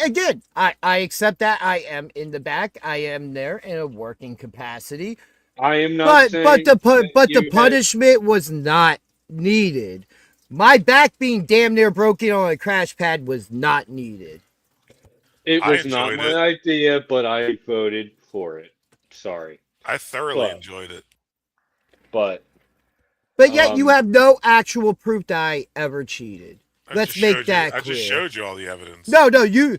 Again, I accept that I am in the back. I am there in a working capacity. I am not But saying the punishment was not needed. My back being damn near broken on a crash pad was not needed. It I was not enjoyed my it. idea, but I voted for it. Sorry. I thoroughly enjoyed it. But yet you have no actual proof that I ever cheated. Let's make that clear. I just showed you all the evidence. No, you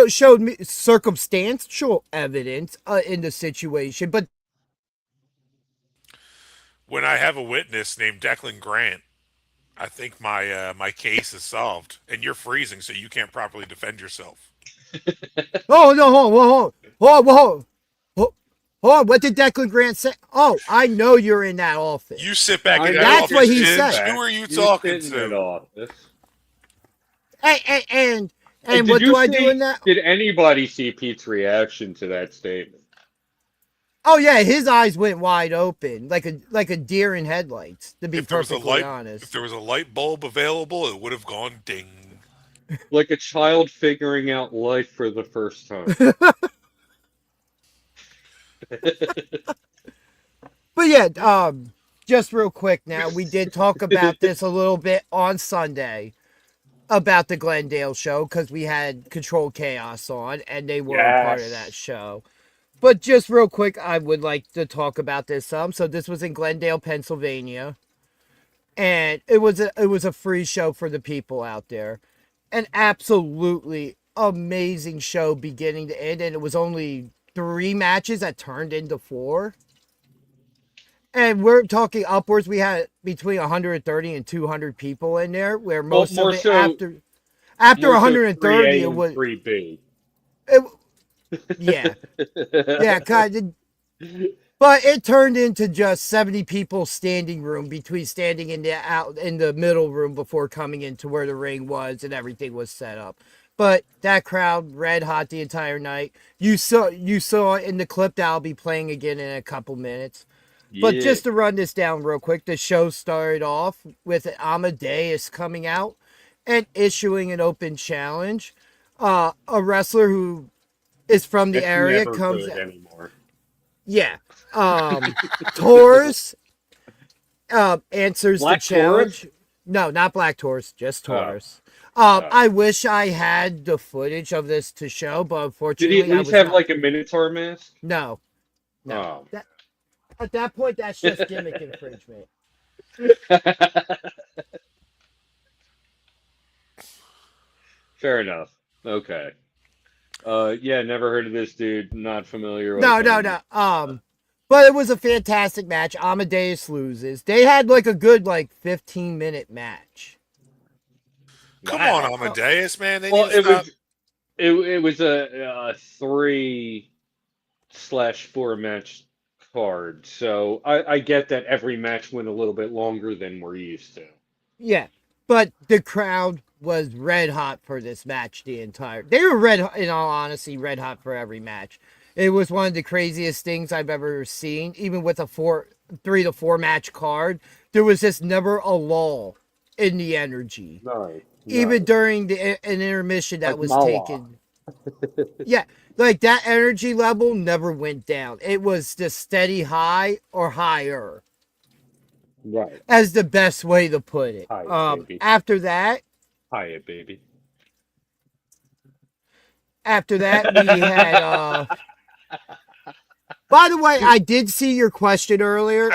showed me circumstantial evidence in the situation, but when I have a witness named Declan Grant, I think my case is solved. And you're freezing, so you can't properly defend yourself. Oh no! Hold on! What did Declan Grant say? Oh, I know you're in that office. You sit back in that That's office. what he said. Who are you talking sit in that to? office. And what do I do in that? Did anybody see Pete's reaction to that statement? Oh yeah, his eyes went wide open, like a deer in headlights. To be perfectly honest, if there was a light bulb available, it would have gone ding. Like a child figuring out life for the first time. But yeah, just real quick now, we did talk about this a little bit on Sunday about the Glendale show because we had Control Chaos on and they were a part of that show. But just real quick, I would like to talk about this some. So this was in Glendale, Pennsylvania, and it was a free show for the people out there. An absolutely amazing show beginning to end, and it was only 3 matches that turned into 4. And we're talking upwards. We had between 130 and 200 people in there, where most of it after 130 it was 3B. Yeah, kind of. But it turned into just 70 people standing room between standing in the middle room before coming into where the ring was and everything was set up. But that crowd red hot the entire night. You saw it in the clip that I'll be playing again in a couple minutes. Yeah. But just to run this down real quick, the show started off with Amadeus coming out and issuing an open challenge. A wrestler who is from the area comes anymore. Yeah. Taurus answers Black the challenge. Taurus? No, not Black Taurus, just Taurus. I wish I had the footage of this to show, but unfortunately, did he at least have like a Minotaur mask? No. Oh. At that point, that's just gimmick infringement. Fair enough. Okay. Yeah, never heard of this dude. Not familiar with him. No. But it was a fantastic match. Amadeus loses. They had like a good 15-minute match. Come on, Amadeus, man. It was a 3/4 match card. So I get that every match went a little bit longer than we're used to. Yeah, but the crowd was red hot for this match they were in all honesty, red hot for every match. It was one of the craziest things I've ever seen. Even with a 3 to 4 match card, there was just never a lull in the energy. No. Even during an intermission that was taken. Yeah, that energy level never went down. It was just steady high or higher. Right. As the best way to put it. After that. Hiya, baby. After that, we had. By the way, I did see your question earlier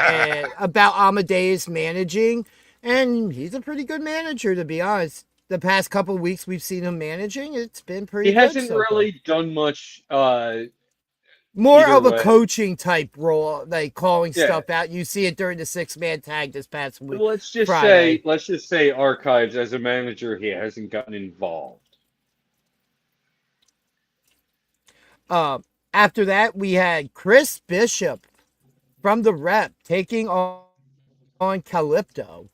about Amadeus managing, and he's a pretty good manager, to be honest. The past couple of weeks we've seen him managing, it's been pretty good. He hasn't really done much More either of a way, coaching type role, like calling yeah. stuff out. You see it during the 6-man tag this past week, Let's just Friday. say Archives as a manager, he hasn't gotten involved. After that, we had Chris Bishop from the Rep taking on Calypto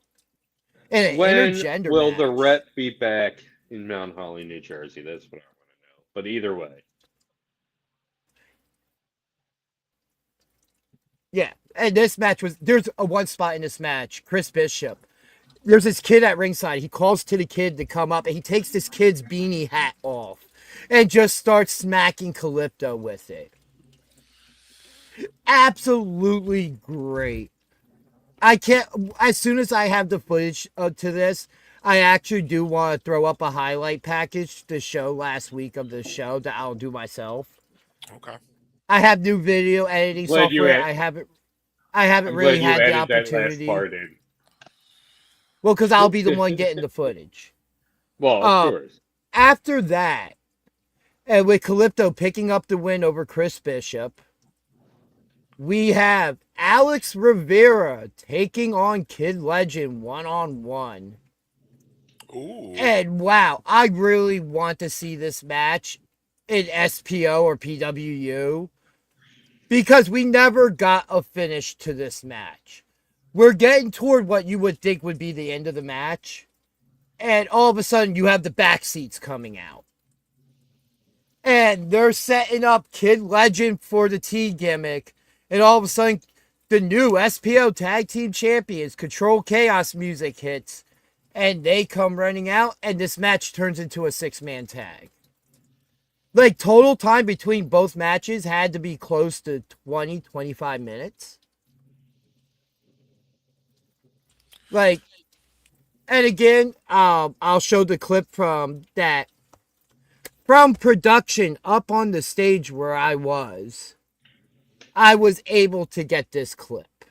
in an When intergender will the match. Rep be back in Mount Holly, New Jersey? That's what I want to know. But either way, Yeah, and this match there's a one spot in this match. Chris Bishop. There's this kid at ringside. He calls to the kid to come up, and he takes this kid's beanie hat off and just starts smacking Calypto with it. Absolutely great. I can't. As soon as I have the footage to this, I actually do want to throw up a highlight package to show last week of the show that I'll do myself. Okay. I have new video editing glad you software. had, I haven't I'm really glad you had the added that last opportunity. part in. Well, because I'll be the one getting the footage. Well, of course. After that, and with Calypto picking up the win over Chris Bishop, we have Alex Rivera taking on Kid Legend one-on-one. Ooh. And wow, I really want to see this match in SPO or PWU because we never got a finish to this match. We're getting toward what you would think would be the end of the match, and all of a sudden you have the back seats coming out. And they're setting up Kid Legend for the T gimmick, and all of a sudden the new SPO Tag Team Champions Control Chaos music hits, and they come running out, and this match turns into a 6-man tag. Like, total time between both matches had to be close to 20, 25 minutes. Like, and again, I'll show the clip from that. From production up on the stage where I was able to get this clip.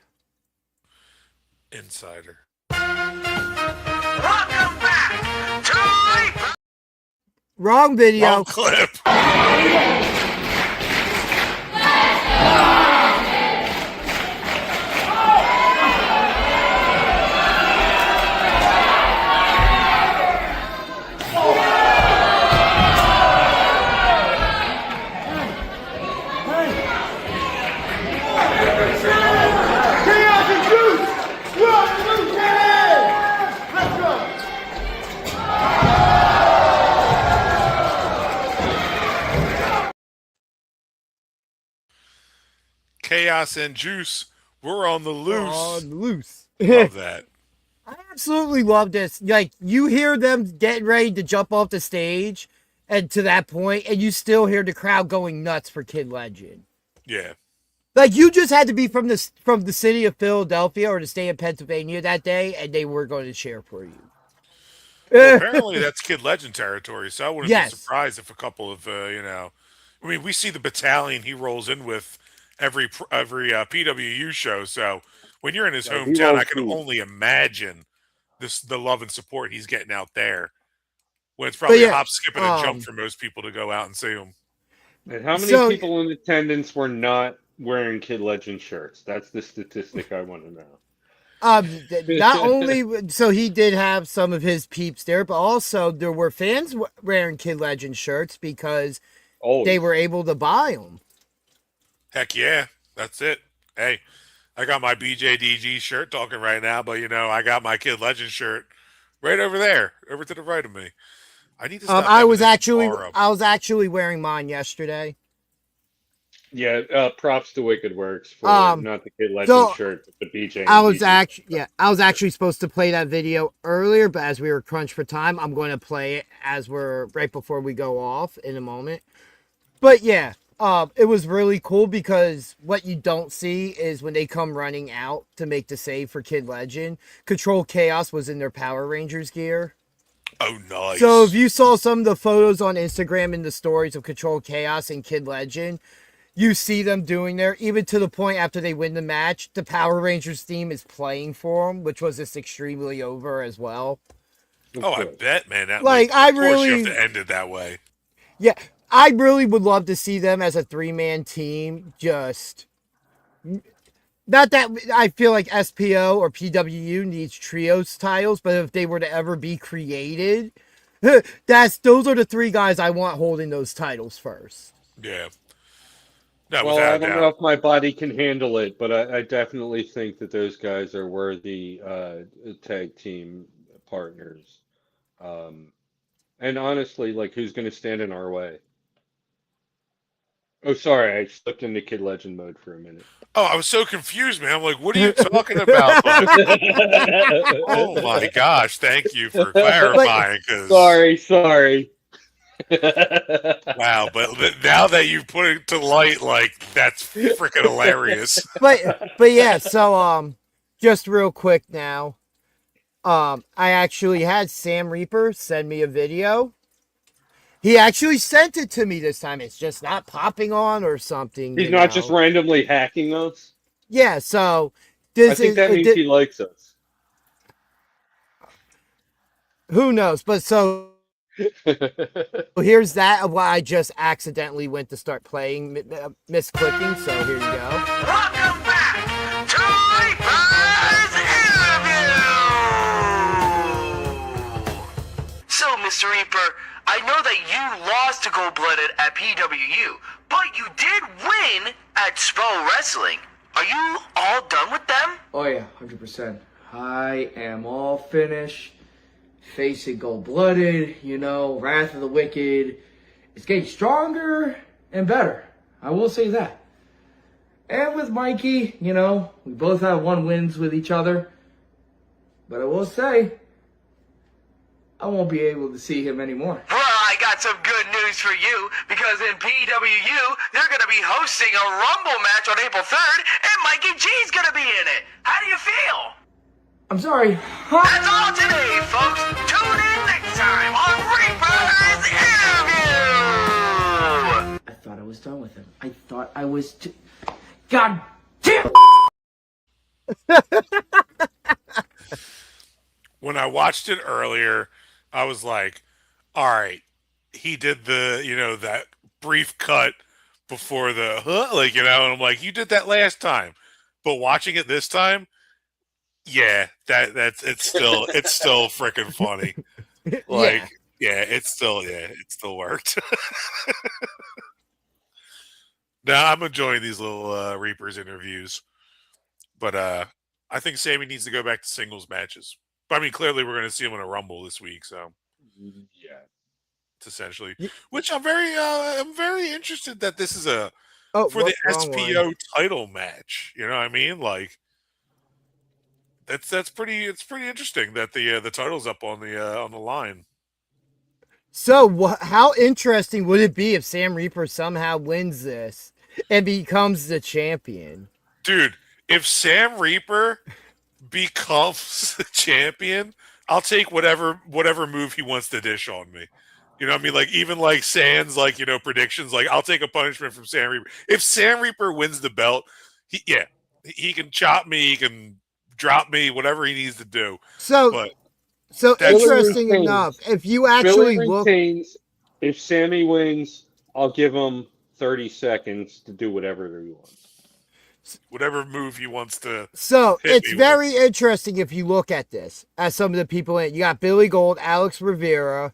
Insider. Welcome back to Wrong video. Wrong clip. Chaos and Juice, we're on the loose. Love that. I absolutely love this. Like, you hear them getting ready to jump off the stage, and to that point, and you still hear the crowd going nuts for Kid Legend. Yeah. Like, you just had to be from the city of Philadelphia or the state of Pennsylvania that day, and they were going to cheer for you. Well, apparently that's Kid Legend territory, so I wouldn't Yes. be surprised if a couple of, I mean, we see the battalion he rolls in with every PWU show, so when you're in his hometown, I can only imagine the love and support he's getting out there. When it's probably a hop, skip, and a jump for most people to go out and see him. And how many people in attendance were not wearing Kid Legend shirts? That's the statistic I want to know. Not only so he did have some of his peeps there, but also there were fans wearing Kid Legend shirts because they were able to buy them. Heck yeah, that's it. Hey, I got my BJDG shirt talking right now, but I got my Kid Legend shirt right over there, over to the right of me. I need to stop. I was actually wearing mine yesterday. Yeah, props to Wicked Works for not the Kid Legend shirt, but the BJ. I was actually supposed to play that video earlier, but as we were crunched for time, I'm going to play it as we're right before we go off in a moment. But yeah, it was really cool because what you don't see is when they come running out to make the save for Kid Legend, Control Chaos was in their Power Rangers gear. Oh, nice. So if you saw some of the photos on Instagram and the stories of Control Chaos and Kid Legend, you see them doing there, even to the point after they win the match, the Power Rangers theme is playing for them, which was just extremely over as well. Oh, I bet, man. That, like, of course you have to end it that way. Yeah. I really would love to see them as a 3-man team. Just not that I feel like SPO or PWU needs trios titles, but if they were to ever be created, those are the 3 guys I want holding those titles first. Yeah. No, Well, I without a don't know doubt. if my body can handle it, but I definitely think that those guys are worthy tag team partners. Um, and honestly, like, who's going to stand in our way? Oh, sorry, I slipped into Kid Legend mode for a minute. Oh, I was so confused, man. I'm like, what are you talking about? But oh my gosh, thank you for clarifying. Because Sorry. wow, but now that you put it to light, like that's freaking hilarious. But yeah, so just real quick now. I actually had Sam Reaper send me a video. He actually sent it to me this time. It's just not popping on or something. He's not just randomly hacking us. Yeah, so I think that means he likes us. Who knows? But so here's that of why I just accidentally went to start playing, misclicking. So here you go. Welcome back to Reaper's Interview! So, Mr. Reaper, I know that you lost to Gold Blooded at PWU, but you did win at SPO Wrestling. Are you all done with them? Oh yeah, 100%. I am all finished. Facing Gold-Blooded, Wrath of the Wicked. It's getting stronger and better. I will say that. And with Mikey, we both have 1 wins with each other. But I will say, I won't be able to see him anymore. Well, I got some good news for you, because in PWU, they're going to be hosting a Rumble match on April 3rd, and Mikey G's going to be in it. How do you feel? I'm sorry. That's all today, folks. Tune in next time on Reaper's Interview! I thought I was done with him. I thought I was God damn! When I watched it earlier, I was like, all right, he did that brief cut before the, and I'm like, you did that last time. But watching it this time, yeah, it's still freaking funny. Like, it still worked. Now I'm enjoying these little Reapers interviews, but I think Sammy needs to go back to singles matches. But I mean, clearly we're going to see him in a Rumble this week, so yeah, it's essentially. Which I'm very interested that this is for the SPO title match. You know what I mean? Like. It's pretty interesting that the title's up on the line. So how interesting would it be if Sam Reaper somehow wins this and becomes the champion? Dude, if Sam Reaper becomes the champion, I'll take whatever move he wants to dish on me. You know what I mean? Like, even like Sans, predictions, like, I'll take a punishment from Sam Reaper. If Sam Reaper wins the belt, he can chop me, he can drop me, whatever he needs to do. So interesting enough, if you actually retains, if Sammy wins, I'll give him 30 seconds to do whatever he wants. Whatever move he wants to. So it's very interesting if you look at this. As some of the people in it, you got Billy Gold, Alex Rivera,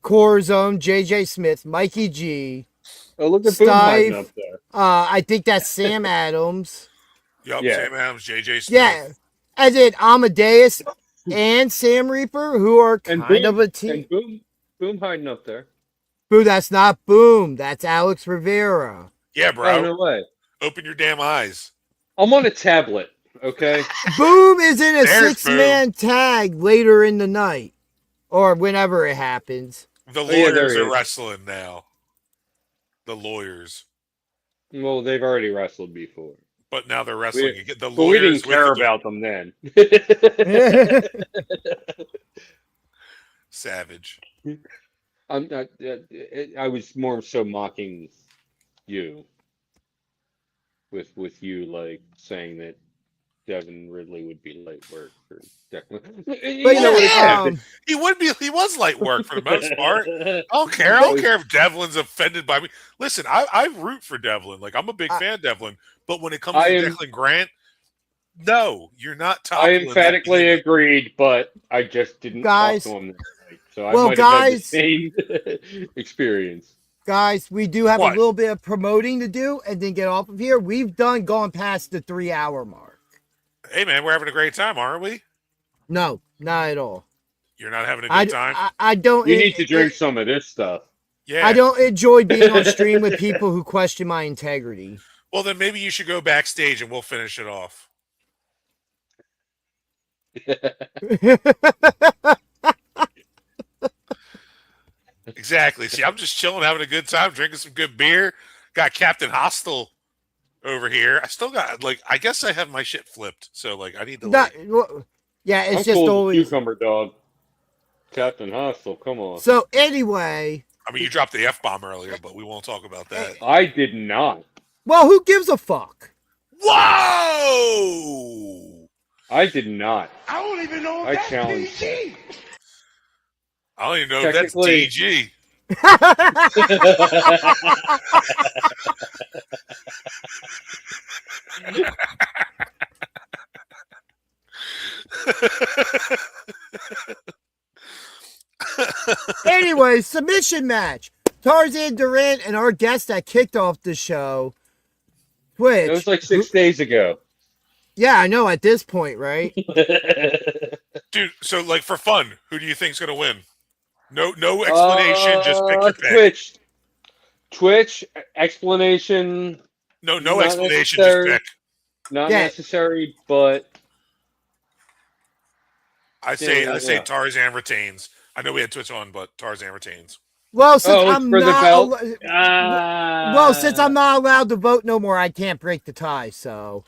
Corazon, JJ Smith, Mikey G. Oh, look at Boom hiding up there. I think that's Sam Adams. Yep, Yeah. Sam Adams, JJ Smith. Yeah, and then Amadeus and Sam Reaper, who are kind of a team. And Boom hiding up there. Boo, that's not Boom. That's Alex Rivera. Yeah, bro. Oh, no way. Open your damn eyes. I'm on a tablet, okay? Boom is in a 6-man tag later in the night. Or whenever it happens. The lawyers are wrestling now. The lawyers. Well, they've already wrestled before. But now they're wrestling again. But we didn't care about them then. Savage. I'm not. I was more so mocking you. With you like saying that Devin Ridley would be late work for Declan. He would be. He was light work for the most part. I don't care. I don't care if Devlin's offended by me. Listen, I root for Devlin. Like I'm a big fan of Devlin. But when it comes to Declan Grant, no, you're not I toppling that emphatically behemoth. agreed, but I just didn't Guys. talk to him that night, so I Well, might have had the guys. same experience. Guys, we do have What? a little bit of promoting to do and then get off of here. We've gone past the 3-hour mark. Hey man, we're having a great time, aren't we? No, not at all. You're not having a good time. I don't. You need to drink some of this stuff. Yeah. I don't enjoy being on stream with people who question my integrity. Well, then maybe you should go backstage and we'll finish it off. Exactly. See, I'm just chilling, having a good time, drinking some good beer. Got Captain Hostile over here. I still got I guess I have my shit flipped, so I need to. Yeah, it's I'm just cool always cucumber dog. Captain Hostile, come on. So anyway, I mean, you dropped the F-bomb earlier, but we won't talk about that. I did not. Well, who gives a fuck? Whoa! I did not. I don't even know if I that's challenged PG. I don't even know if that's Technically- DG. Anyway, submission match. Tarzan Durant and our guest that kicked off the show. Twitch. It was like 6 days ago. Yeah, I know at this point, right? Dude, so for fun, who do you think's gonna win? No explanation, just pick your pick. Twitch explanation. No not explanation, just necessary. pick. Not necessary, but I say Tarzan retains. I know we had Twitch on, but Tarzan retains. Well, since it's I'm for the not belt? well, since I'm not allowed to vote no more, I can't break the tie. So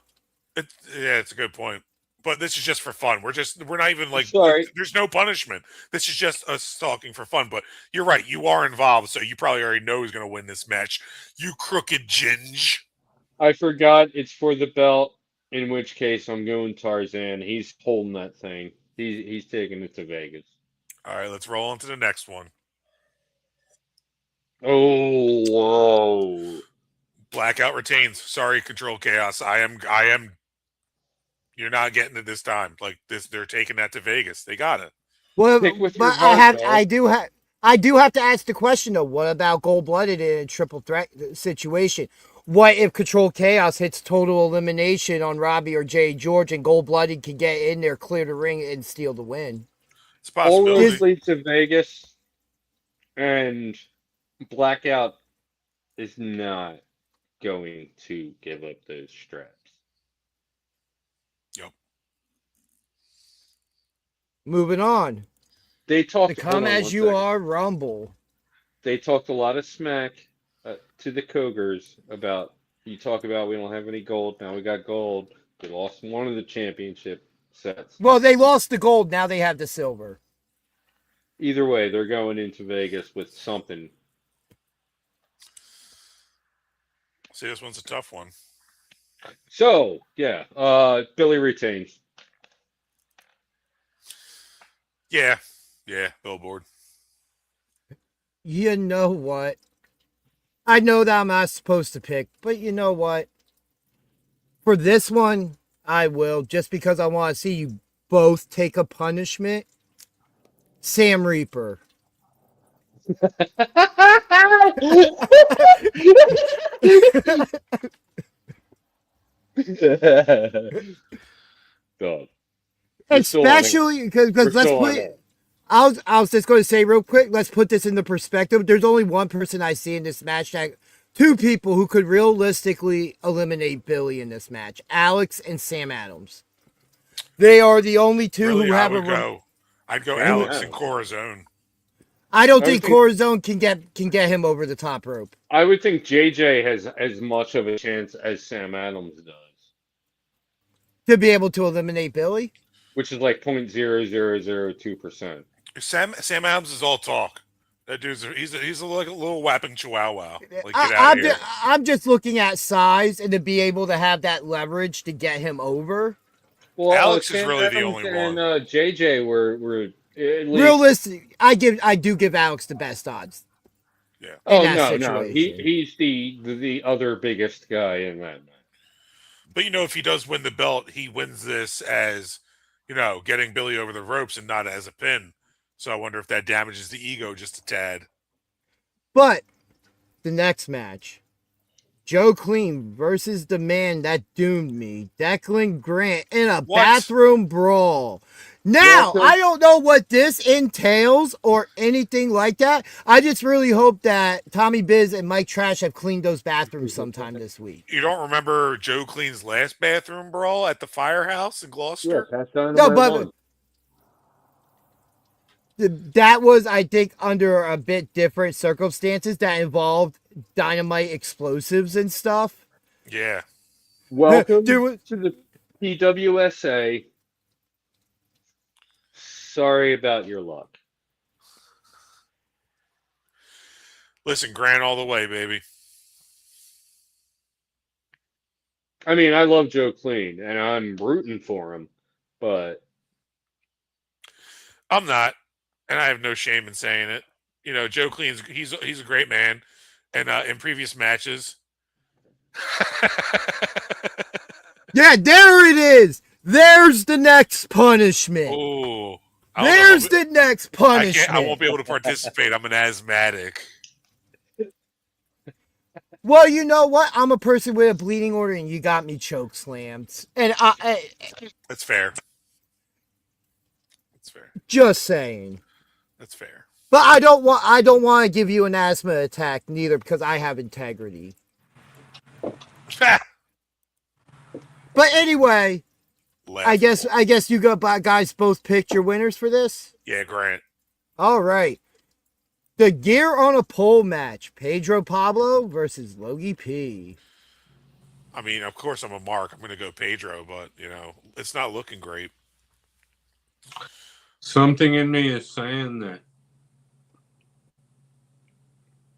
It's a good point. But this is just for fun. We're not even Sorry. there's no punishment. This is just us talking for fun. But you're right, you are involved, so you probably already know who's gonna win this match. You crooked ginge. I forgot it's for the belt. In which case, I'm going Tarzan. He's holding that thing. He's taking it to Vegas. All right, let's roll on to the next one. Oh, whoa! Blackout retains. Sorry, Control Chaos. I am. You're not getting it this time. They're taking that to Vegas. They got it. well, Pick with but your heart, dog. I do have to ask the question though. What about Gold Blooded in a triple threat situation? What if Control Chaos hits total elimination on Robbie or Jay George and Gold Blooded can get in there, clear the ring, and steal the win? It's a possibility. All roads lead to Vegas, and Blackout is not going to give up those straps. Yep. Moving on. They talked. The hold Come on As one You second. Are Rumble. They talked a lot of smack to the Cougars about. You talk about we don't have any gold. Now we got gold. They lost one of the championship sets. Well, they lost the gold. Now they have the silver. Either way, they're going into Vegas with something. See, this one's a tough one. So yeah, Billy retains. Yeah, Billboard. You know what? I know that I'm not supposed to pick, but you know what? For this one, I will, just because I want to see you both take a punishment. Sam Reaper. Dog. Especially because let's put it. I was just going to say real quick. Let's put this into perspective. There's only one person I see in this match that two people who could realistically eliminate Billy in this match: Alex and Sam Adams. They are the only two Really, who have I'd go Alex and Corazon. I don't think Corazon can get him over the top rope. I would think JJ has as much of a chance as Sam Adams does, To be able to eliminate Billy. which is like 0.0002%. Sam Adams is all talk. That dude's he's like a little whapping chihuahua. Like, get out of here. I'm just looking at size and to be able to have that leverage to get him over. Well, Alex is Sam really the Adams only and one. JJ were At least. Realistic, I do give Alex the best odds. Yeah. Oh that no, situation. he's the other biggest guy in that match. But if he does win the belt, he wins this as, getting Billy over the ropes and not as a pin. So I wonder if that damages the ego just a tad. But the next match, Joe Clean versus the man that doomed me, Declan Grant, in a bathroom brawl. Now, I don't know what this entails or anything like that. I just really hope that Tommy Biz and Mike Trash have cleaned those bathrooms sometime this week. You don't remember Joe Clean's last bathroom brawl at the Firehouse in Gloucester? Yeah, Pat Dynamite No, but won. that was, I think, under a bit different circumstances that involved dynamite explosives and stuff. Yeah. Welcome to the PWSA. Sorry about your luck. Listen, Grant all the way, baby. I mean, I love Joe Clean, and I'm rooting for him, but I'm not, and I have no shame in saying it. Joe Clean's he's a great man, and in previous matches. Yeah, there it is. There's the next punishment. Oh, there's the next punishment. I won't be able to participate. I'm an asthmatic. Well, you know what? I'm a person with a bleeding order, and you got me choke slammed. And that's fair. That's fair. Just saying. That's fair. But I don't want to give you an asthma attack neither, because I have integrity. But anyway, I guess you guys both picked your winners for this? Yeah, Grant. All right. The gear on a pole match, Pedro Pablo versus Logie P. I mean, of course I'm a mark. I'm going to go Pedro, but, it's not looking great. Something in me is saying that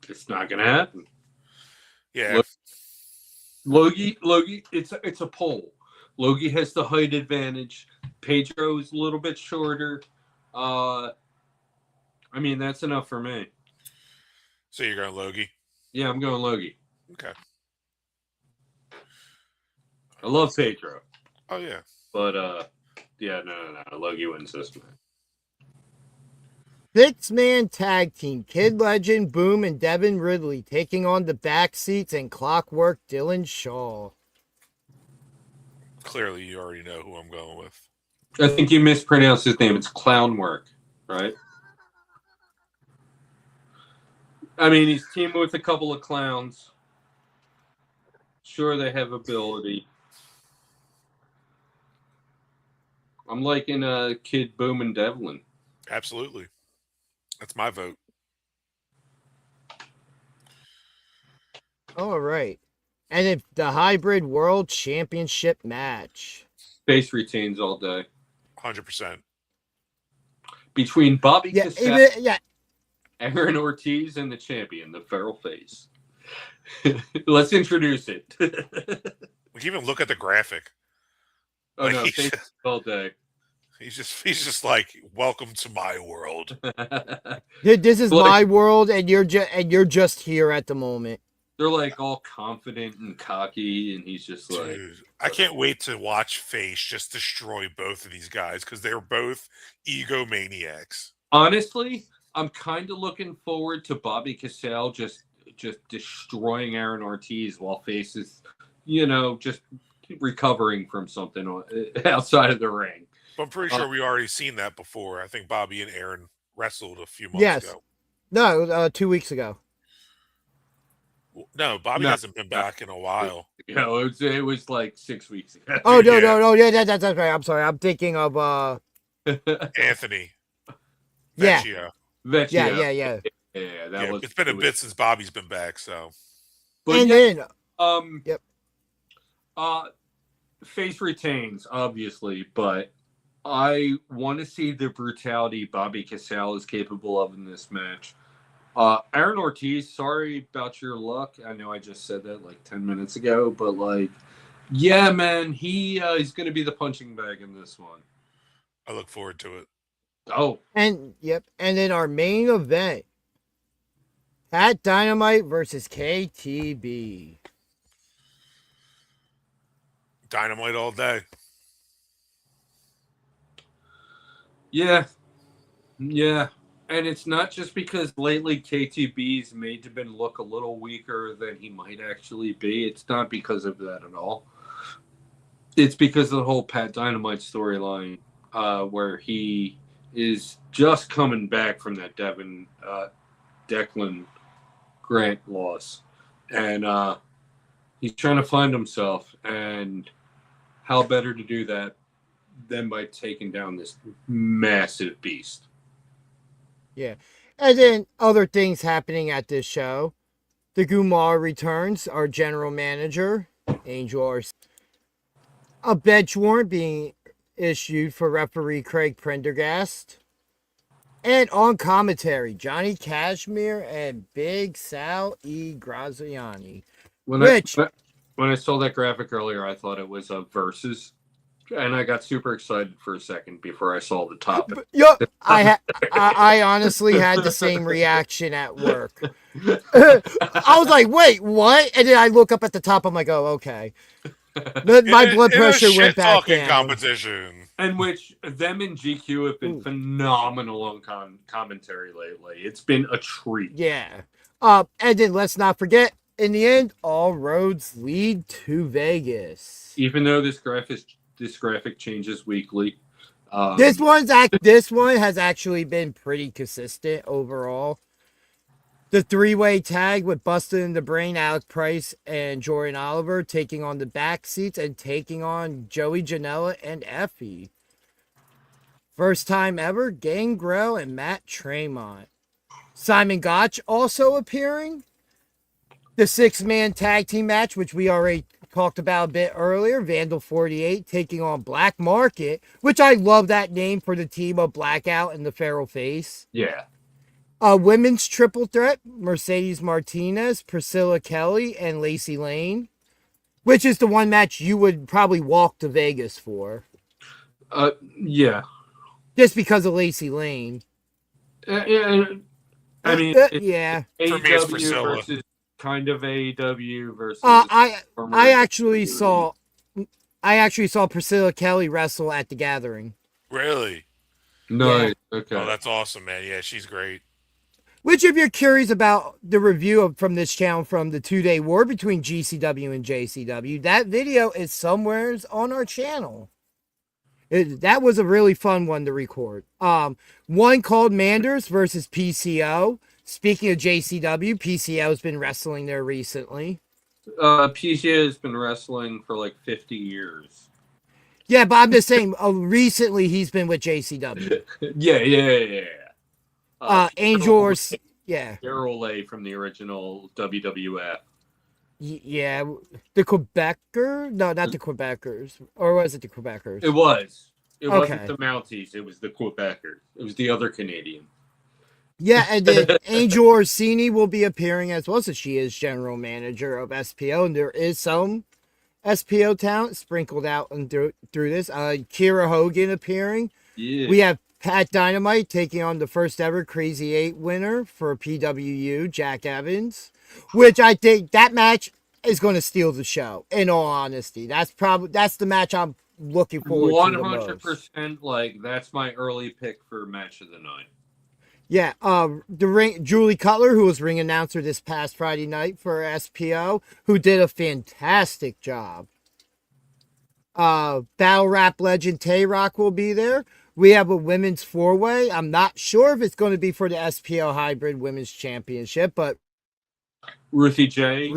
it's not going to happen. Yeah. Logie, it's a pole. Logie has the height advantage. Pedro is a little bit shorter. I mean, that's enough for me. So you're going Logie? Yeah, I'm going Logie. Okay. I love Pedro. Oh, yeah. But, yeah, no. Logie wins this match. 6-man tag team, Kid Legend, Boom, and Devin Ridley taking on the Backseats and Clockwork Dylan Shaw. Clearly, you already know who I'm going with. I think you mispronounced his name. It's Clownwork, right? I mean, he's teaming with a couple of clowns. Sure, they have ability. I'm liking Kid, Boom, and Devlin. Absolutely. That's my vote. All right. And it's the Hybrid World Championship match. Face retains all day. 100%. Between Bobby Cassell, Aaron Ortiz, and the champion, the Feral Face. Let's introduce it. We can even look at the graphic. Oh, no, face all day. He's just like, welcome to my world. This is my world, and you're just here at the moment. They're like all confident and cocky, and he's just like, dude, I can't wait to watch Face just destroy both of these guys because they're both egomaniacs. Honestly, I'm kind of looking forward to Bobby Cassell just destroying Aaron Ortiz while Face is, just recovering from something outside of the ring. But I'm pretty sure we already seen that before. I think Bobby and Aaron wrestled a few months ago. No, 2 weeks ago. No, Bobby hasn't been back in a while. It was like 6 weeks ago. Oh, no. Yeah, that's right. I'm sorry. I'm thinking of Anthony. Vecchio. Vecchio. Yeah. It's been a bit since Bobby's been back, so. But then yep. Face retains, obviously, but I want to see the brutality Bobby Cassell is capable of in this match. Aaron Ortiz, sorry about your luck. I know I just said that like 10 minutes ago, but yeah, man, he's going to be the punching bag in this one. I look forward to it. Oh, And then our main event, Pat Dynamite versus KTB. Dynamite all day. Yeah, yeah. And it's not just because lately KTB's made to been look a little weaker than he might actually be. It's not because of that at all. It's because of the whole Pat Dynamite storyline, where he is just coming back from that Declan Grant loss, and he's trying to find himself. And how better to do that than by taking down this massive beast? Yeah. And then other things happening at this show. The Gumar returns, our general manager, Angel Arce. A bench warrant being issued for referee Craig Prendergast. And on commentary, Johnny Cashmere and Big Sal E. Graziani. When I saw that graphic earlier, I thought it was a versus, and I got super excited for a second before I saw the topic. Yep, I honestly had the same reaction at work. I was like, "Wait, what?" And then I look up at the top. I'm like, "Oh, okay." My blood pressure went back down. Competition, in which them and GQ have been phenomenal on commentary lately. It's been a treat. Yeah. And then let's not forget, in the end, all roads lead to Vegas. Even though this graphic changes weekly. This one has actually been pretty consistent overall. The three-way tag with Busted in the Brain, Alec Price, and Jordan Oliver taking on the back seats and taking on Joey Janela and Effie. First time ever, Gangrel and Matt Tremont. Simon Gotch also appearing. The six-man tag team match, which we already talked about a bit earlier, Vandal 48 taking on Black Market, which I love that name for the team of Blackout and the Feral Face. Yeah. Women's triple threat, Mercedes Martinez, Priscilla Kelly, and Lacey Lane, which is the one match you would probably walk to Vegas for. Yeah. Just because of Lacey Lane. I mean, yeah. For me, it's AEW Priscilla. versus kind of AEW versus. I actually saw Priscilla Kelly wrestle at the Gathering. Really? Nice. Yeah. Okay. Oh, that's awesome, man. Yeah, she's great. Which, if you're curious about the review from this channel from the 2-day war between GCW and JCW, that video is somewhere on our channel. That was a really fun one to record. One called Manders versus PCO. Speaking of JCW, PCO's been wrestling there recently. PCO has been wrestling for like 50 years. Yeah, but I'm just saying, recently he's been with JCW. Yeah. Angel, yeah. Daryl A from the original WWF. Yeah, the Quebecer? No, not the Quebecers. Or was it the Quebecers? It was. It Okay. wasn't the Mounties. It was the Quebecers. It was the other Canadian. Yeah, and then Angel Orsini will be appearing as well, so she is general manager of SPO, and there is some SPO talent sprinkled out and through this. Kira Hogan appearing. Yeah. We have Pat Dynamite taking on the first ever Crazy 8 winner for PWU, Jack Evans, which I think that match is going to steal the show, in all honesty. That's the match I'm looking forward to the most. 100%, like, that's my early pick for match of the night. Yeah, Julie Cutler, who was ring announcer this past Friday night for SPO, who did a fantastic job. Battle rap legend Tay-Rock will be there. We have a women's four-way. I'm not sure if it's going to be for the SPO Hybrid Women's Championship, but Ruthie J,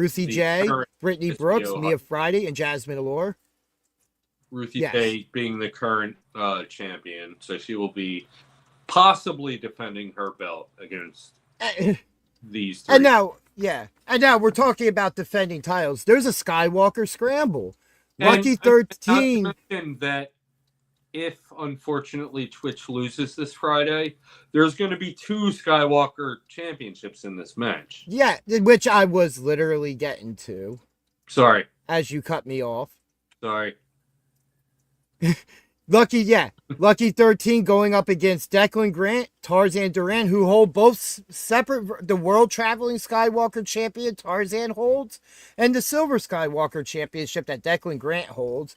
Brittany Brooks, Mia Friday, and Jasmine Allure. Ruthie J being the current champion, so she will be possibly defending her belt against these three. And now we're talking about defending titles. There's a Skywalker Scramble. Lucky 13. Not to mention that if, unfortunately, Twitch loses this Friday, there's going to be 2 Skywalker championships in this match. Yeah, which I was literally getting to. Sorry. As you cut me off. Sorry. Lucky 13 going up against Declan Grant, Tarzan Duran, who hold both separate, the World Traveling Skywalker Champion Tarzan holds, and the Silver Skywalker Championship that Declan Grant holds.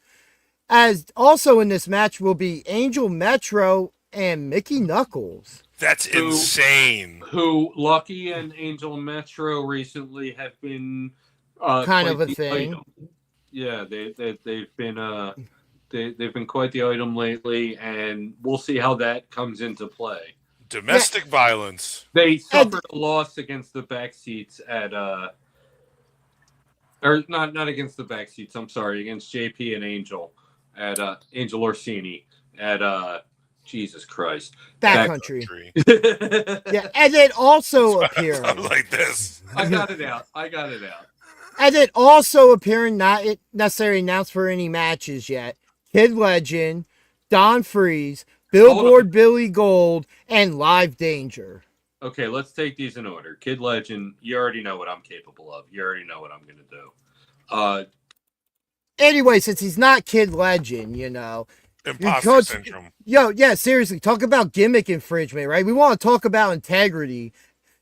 As also in this match will be Angel Metro and Mickey Knuckles. That's insane. Who Lucky and Angel Metro recently have been kind of a thing. Item. Yeah, they've been they've been quite the item lately, and we'll see how that comes into play. Domestic violence. They suffered a loss against the backseats at or not against the backseats. I'm sorry, against JP and Angel at Angel Orsini at Jesus Christ. Backcountry. Yeah, and it also appeared like this. I got it out. And it also appearing not necessarily announced for any matches yet. Kid Legend, Don Freeze, Billboard Billy Gold, and Live Danger. Okay, let's take these in order. Kid Legend, you already know what I'm capable of. You already know what I'm going to do. Anyway, since he's not Kid Legend, Imposter syndrome. Yeah, seriously, talk about gimmick infringement, right? We want to talk about integrity.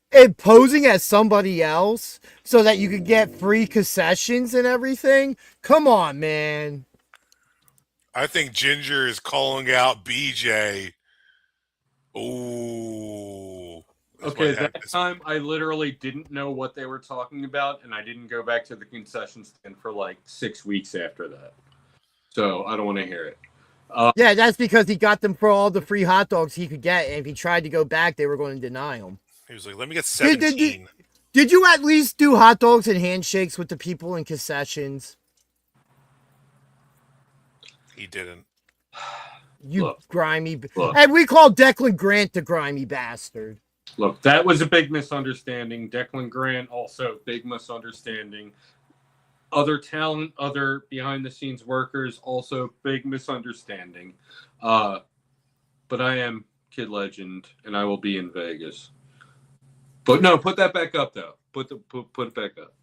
And posing as somebody else so that you could get free concessions and everything. Come on, man. I think Ginger is calling out BJ. Ooh. Okay, that time I literally didn't know what they were talking about, and I didn't go back to the concession stand for like 6 weeks after that. So I don't want to hear it. Yeah, that's because he got them for all the free hot dogs he could get, and if he tried to go back, they were going to deny him. He was like, let me get 17. Did you at least do hot dogs and handshakes with the people in concessions? He didn't. Grimy. And we call Declan Grant the grimy bastard. Look, that was a big misunderstanding. Declan Grant, also big misunderstanding. Other talent, other behind-the-scenes workers, also big misunderstanding. But I am Kid Legend, and I will be in Vegas. But no, put that back up, though. Put it back up.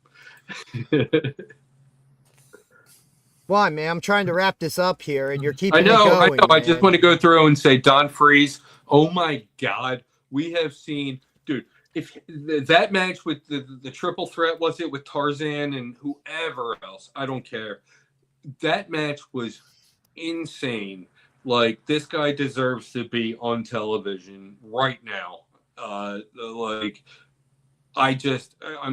Why, man? I'm trying to wrap this up here, and you're keeping it going. I know. Man. I just want to go through and say, Don Freeze, oh my God, we have seen, dude, if that match with the triple threat, was it with Tarzan and whoever else? I don't care. That match was insane. Like, this guy deserves to be on television right now. I'm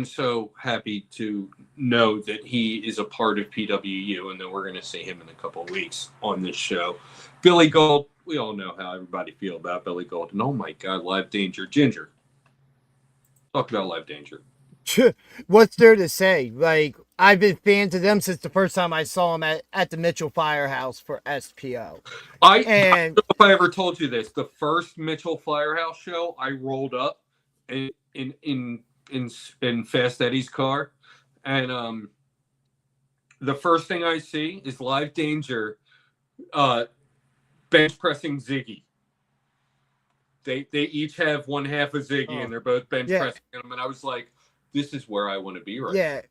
so happy to know that he is a part of PWU and that we're going to see him in a couple of weeks on this show. Billy Gold, we all know how everybody feel about Billy Gold. And oh my God, Live Danger. Ginger, talk about Live Danger. What's there to say? Like, I've been fans of them since the first time I saw them at the Mitchell Firehouse for SPO. I don't know if I ever told you this. The first Mitchell Firehouse show, I rolled up in Fast Eddie's car, and the first thing I see is Live Danger bench pressing Ziggy. They each have one half of Ziggy, and they're both bench pressing him, and I was like, this is where I want to be right now.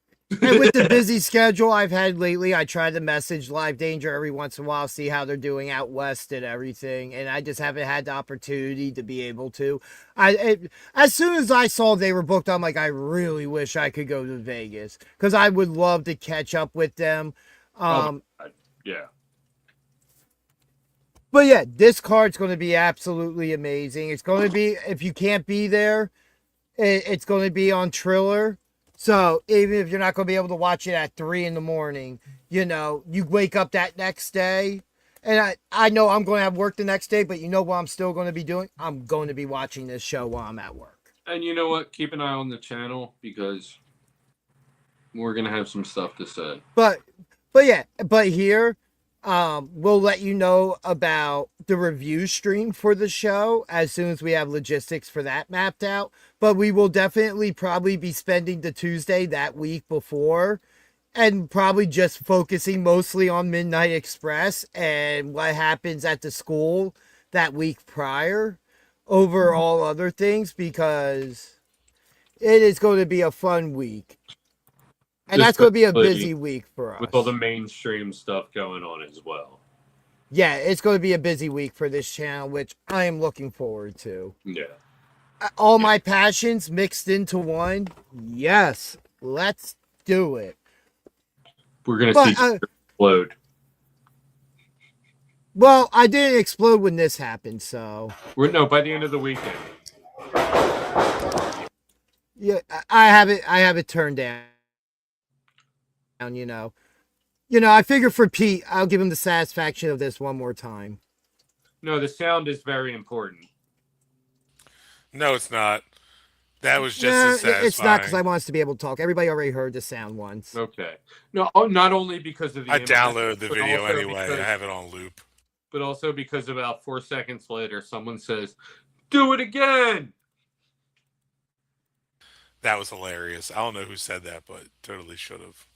And with the busy schedule I've had lately, I try to message Live Danger every once in a while, see how they're doing out west and everything. And I just haven't had the opportunity to be able to. As soon as I saw they were booked, I'm like, I really wish I could go to Vegas because I would love to catch up with them. Yeah. But yeah, this card's going to be absolutely amazing. It's going to be, if you can't be there, it's going to be on Triller. So even if you're not going to be able to watch it at 3 a.m, you wake up that next day. And I know I'm going to have work the next day, but you know what I'm still going to be doing? I'm going to be watching this show while I'm at work. And you know what? Keep an eye on the channel because we're going to have some stuff to say. But here, we'll let you know about the review stream for the show as soon as we have logistics for that mapped out. But we will definitely probably be spending the Tuesday that week before and probably just focusing mostly on Midnight Express and what happens at the school that week prior over all other things because it is going to be a fun week. And that's going to be a busy week for us. With all the mainstream stuff going on as well. yeah, it's going to be a busy week for this channel, which I am looking forward to. Yeah. All my passions mixed into one. Yes, let's do it. We're going to see explode. Well, I didn't explode when this happened, so. No, by the end of the weekend. Yeah, I have it turned down. You know, I figure for Pete, I'll give him the satisfaction of this one more time. No, the sound is very important. No, it's not. That was just as satisfying. It's not because I want us to be able to talk. Everybody already heard the sound once. Okay. No, not only because of the I downloaded the video anyway. Because, I have it on loop. But also because about 4 seconds later, someone says, "Do it again." That was hilarious. I don't know who said that, but totally should have.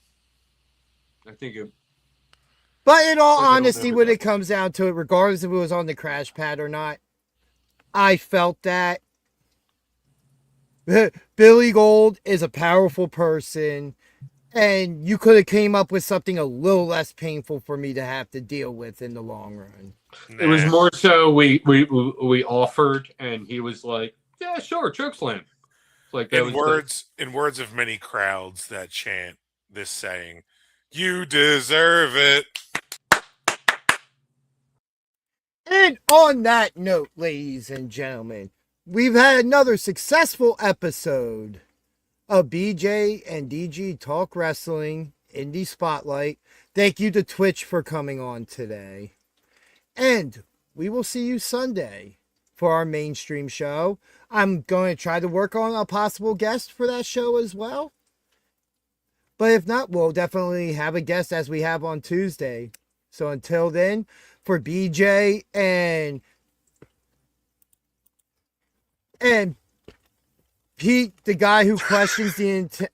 I think it. But in all honesty, when it comes down to it, regardless if it was on the crash pad or not, I felt that Billy Gold is a powerful person, and you could have came up with something a little less painful for me to have to deal with in the long run. It was more so we offered, and he was like, "Yeah, sure, chokeslam." Like that in words of many crowds that chant this saying, "You deserve it." And on that note, ladies and gentlemen, we've had another successful episode of BJ and DG Talk Wrestling Indie Spotlight. Thank you to Twitch for coming on today. And we will see you Sunday for our mainstream show. I'm going to try to work on a possible guest for that show as well. But if not, we'll definitely have a guest as we have on Tuesday. So until then, for BJ and Pete, the guy who questions the intent.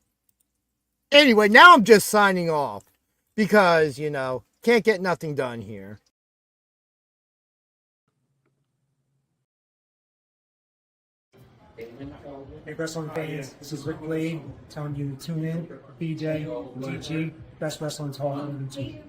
Anyway, now I'm just signing off because, can't get nothing done here. Hey, wrestling fans, this is Rick Blade telling you to tune in. BJ, DG, best wrestling talk on YouTube.